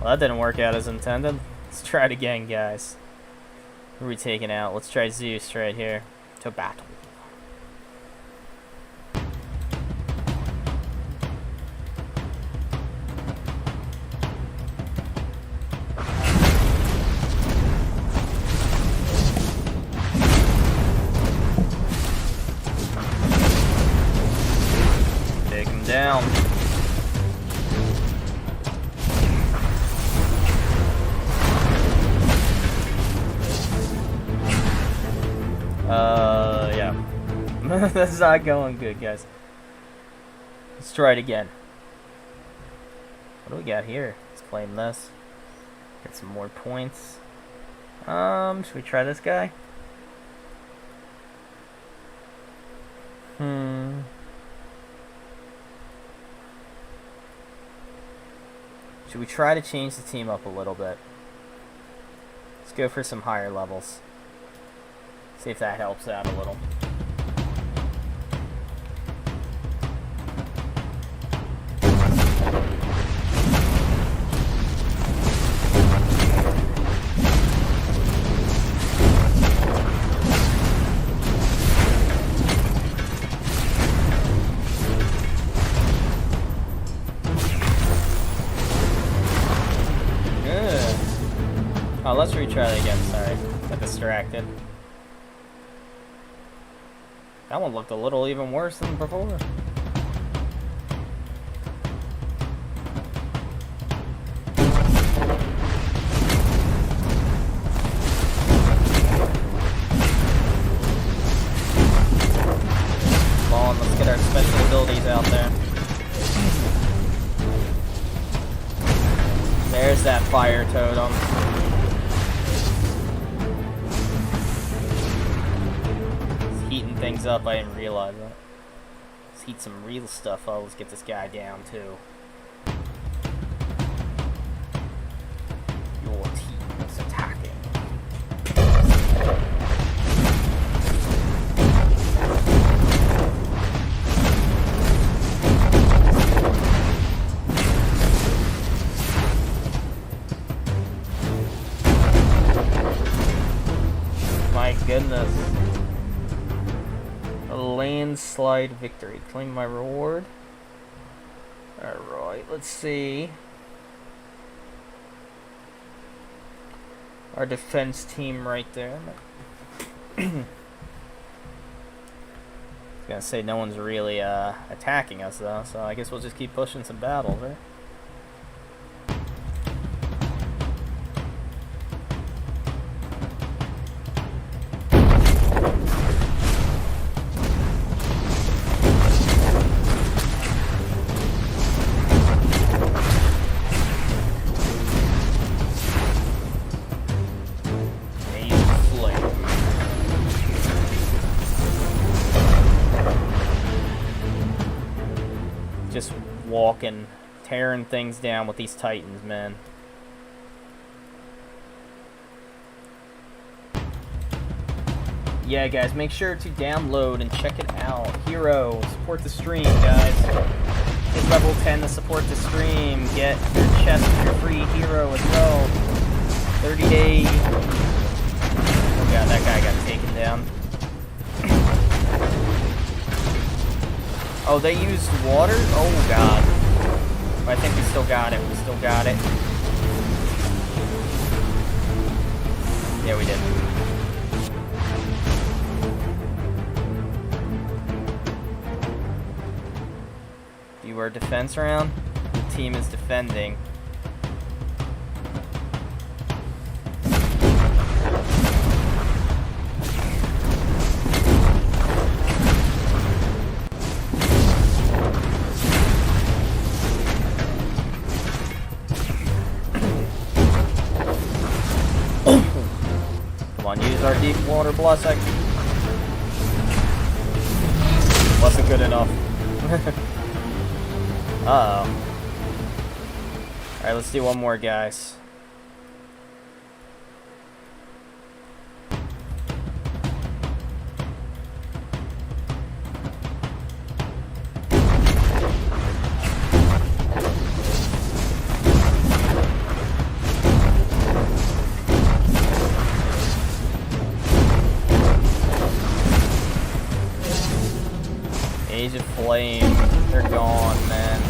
Well, that didn't work out as intended. Let's try it again, guys. Who are we taking out? Let's try Zeus right here. To battle. Take him down. Yeah. That's not going good, guys. Let's try it again. What do we got here? Let's claim this. Get some more points. Should we try this guy? Should we try to change the team up a little bit? Let's go for some higher levels. See if that helps out a little. Good. Oh, let's retry that again. Sorry, got distracted. That one looked a little even worse than before. Come on, let's get our special abilities out there. There's that fire totem. Heating things up, I didn't realize that. Let's heat some real stuff up. Let's get this guy down too. Your team is attacking. My goodness. A landslide victory. Claim my reward. Alright, let's see. Our defense team right there. I was gonna say no one's really attacking us though, so I guess we'll just keep pushing some battles, right? Just walking, tearing things down with these Titans, man. Yeah, guys, make sure to download and check it out. Hero, support the stream, guys. Hit level 10 to support the stream. Get your chest with your free hero as well. 30 days. Oh god, that guy got taken down. Oh, they used water? Oh god. I think we still got it. We still got it. Yeah, we did. You are defense round. The team is defending. Here's our deep water blessing. Wasn't good enough. Uh-oh. Alright, let's do one more, guys. Age of Flame, they're gone, man.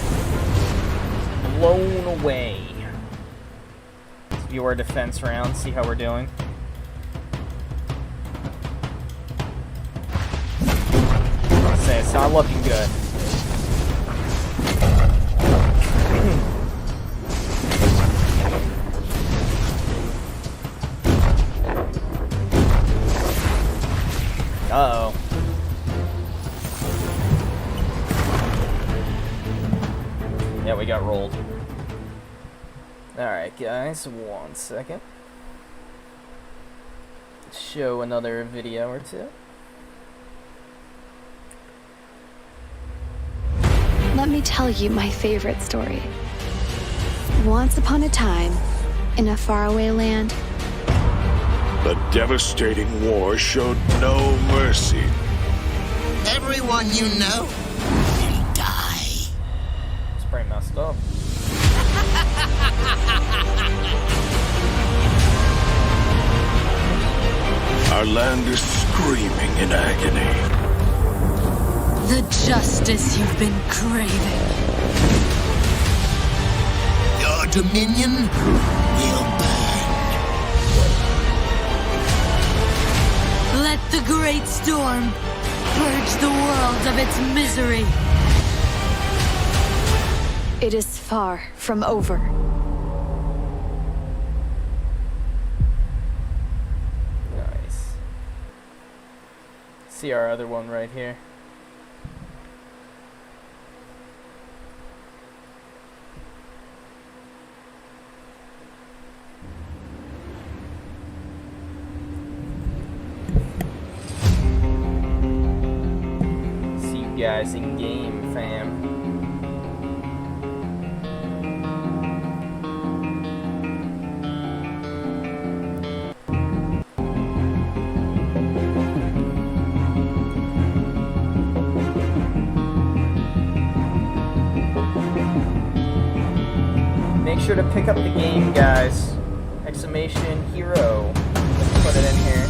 Blown away. Let's view our defense round, see how we're doing. Let's say it's not looking good. Uh-oh. Yeah, we got rolled. Alright, guys, 1 second. Show another video or two. Let me tell you my favorite story. Once upon a time, in a faraway land, The devastating war showed no mercy. Everyone you know will die. It's pretty messed up. Our land is screaming in agony. The justice you've been craving. Your dominion will burn. Let the great storm purge the world of its misery. it is far from over. Nice. See our other one right here. See you guys in game, fam. Make sure to pick up the game, guys. Exclamation hero. Let's put it in here.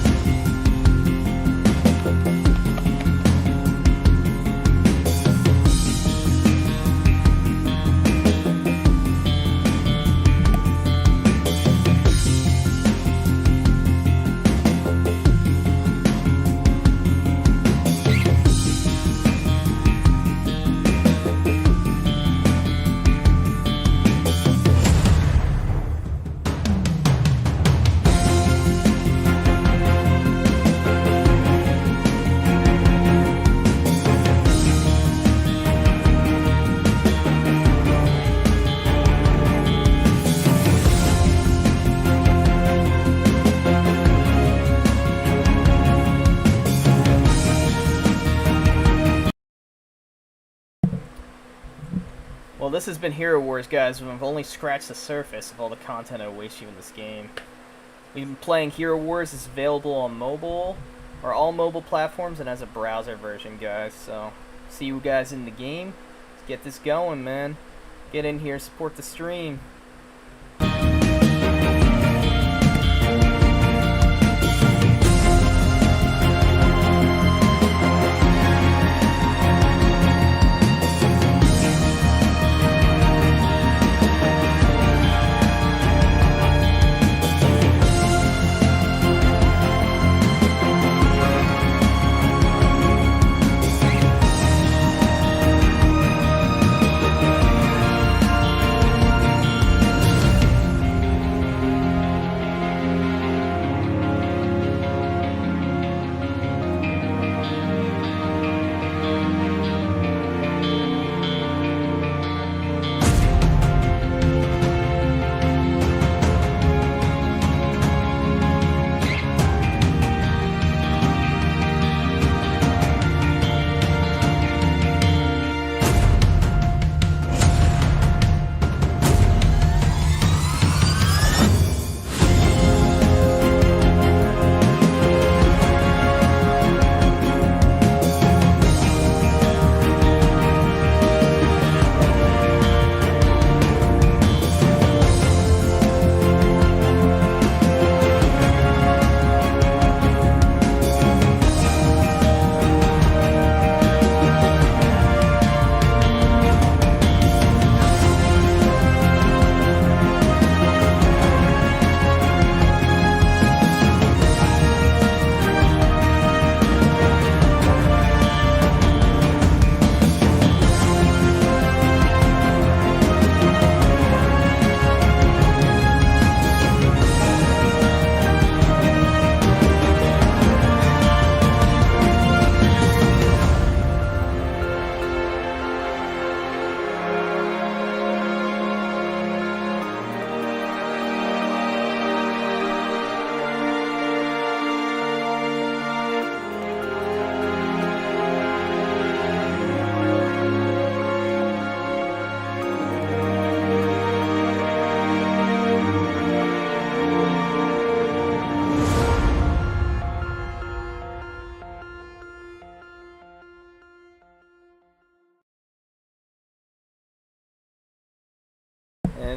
Well, this has been Hero Wars, guys. We've only scratched the surface of all the content I waste you in this game. We've been playing Hero Wars. It's available on mobile, or all mobile platforms, and as a browser version, guys. So, see you guys in the game. Let's get this going, man. Get in here, support the stream.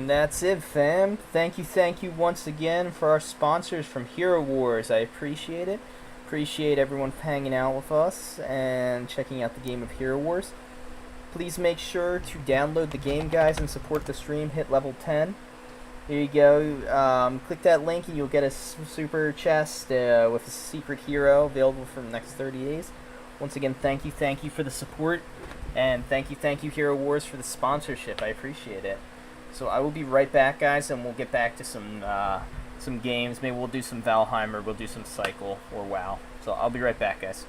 And that's it, fam. Thank you once again for our sponsors from Hero Wars. I appreciate it. Appreciate everyone hanging out with us and checking out the game of Hero Wars. Please make sure to download the game, guys, and support the stream. Hit level 10. There you go. Click that link and you'll get a super chest with a secret hero available for the next 30 days. Once again, thank you for the support. And thank you, Hero Wars, for the sponsorship. I appreciate it. So I will be right back, guys, and we'll get back to some games. Maybe we'll do some Valheim, or we'll do some Cycle, or WoW. So I'll be right back, guys.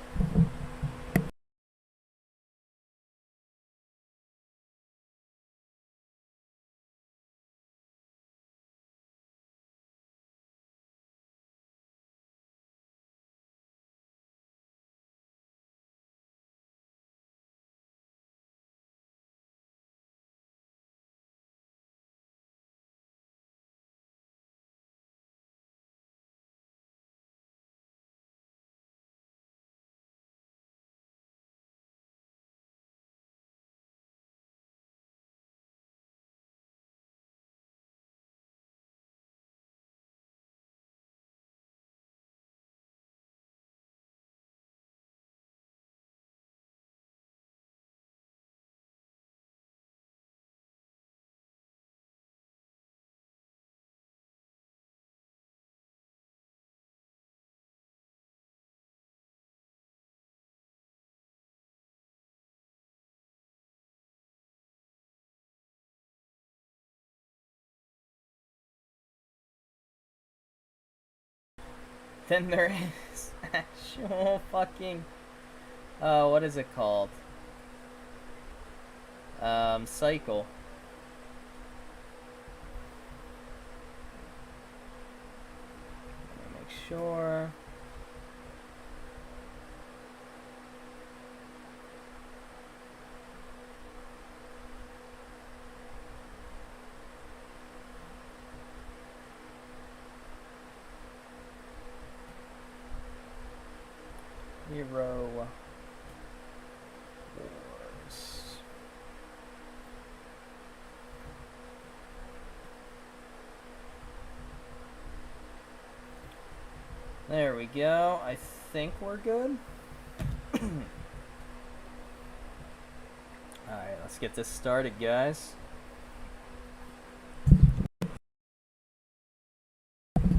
Then there is actual fucking, what is it called? Cycle. Let me make sure. Hero Wars. There we go. I think we're good. Alright, let's get this started, guys. Let me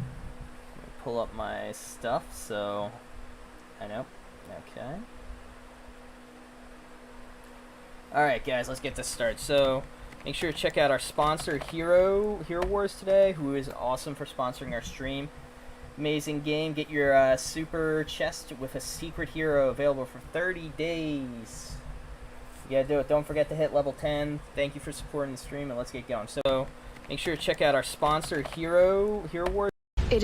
pull up my stuff, so I know. Okay. Alright, guys, let's get this started. So, make sure to check out our sponsor, Hero Wars today, who is awesome for sponsoring our stream. Amazing game. Get your super chest with a secret hero available for 30 days. You gotta do it. Don't forget to hit level 10. Thank you for supporting the stream, and let's get going. So, make sure to check out our sponsor, Hero Wars. It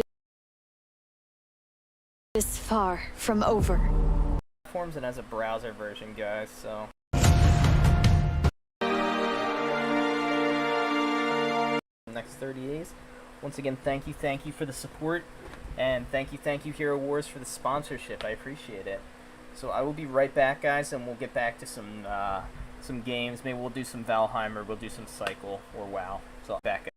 is far from over. Platforms and as a browser version, guys, so next 30 days. Once again, thank you for the support, and thank you, Hero Wars, for the sponsorship. I appreciate it. So I will be right back, guys, and we'll get back to some games. Maybe we'll do some Valheim, or we'll do some Cycle, or WoW. So back.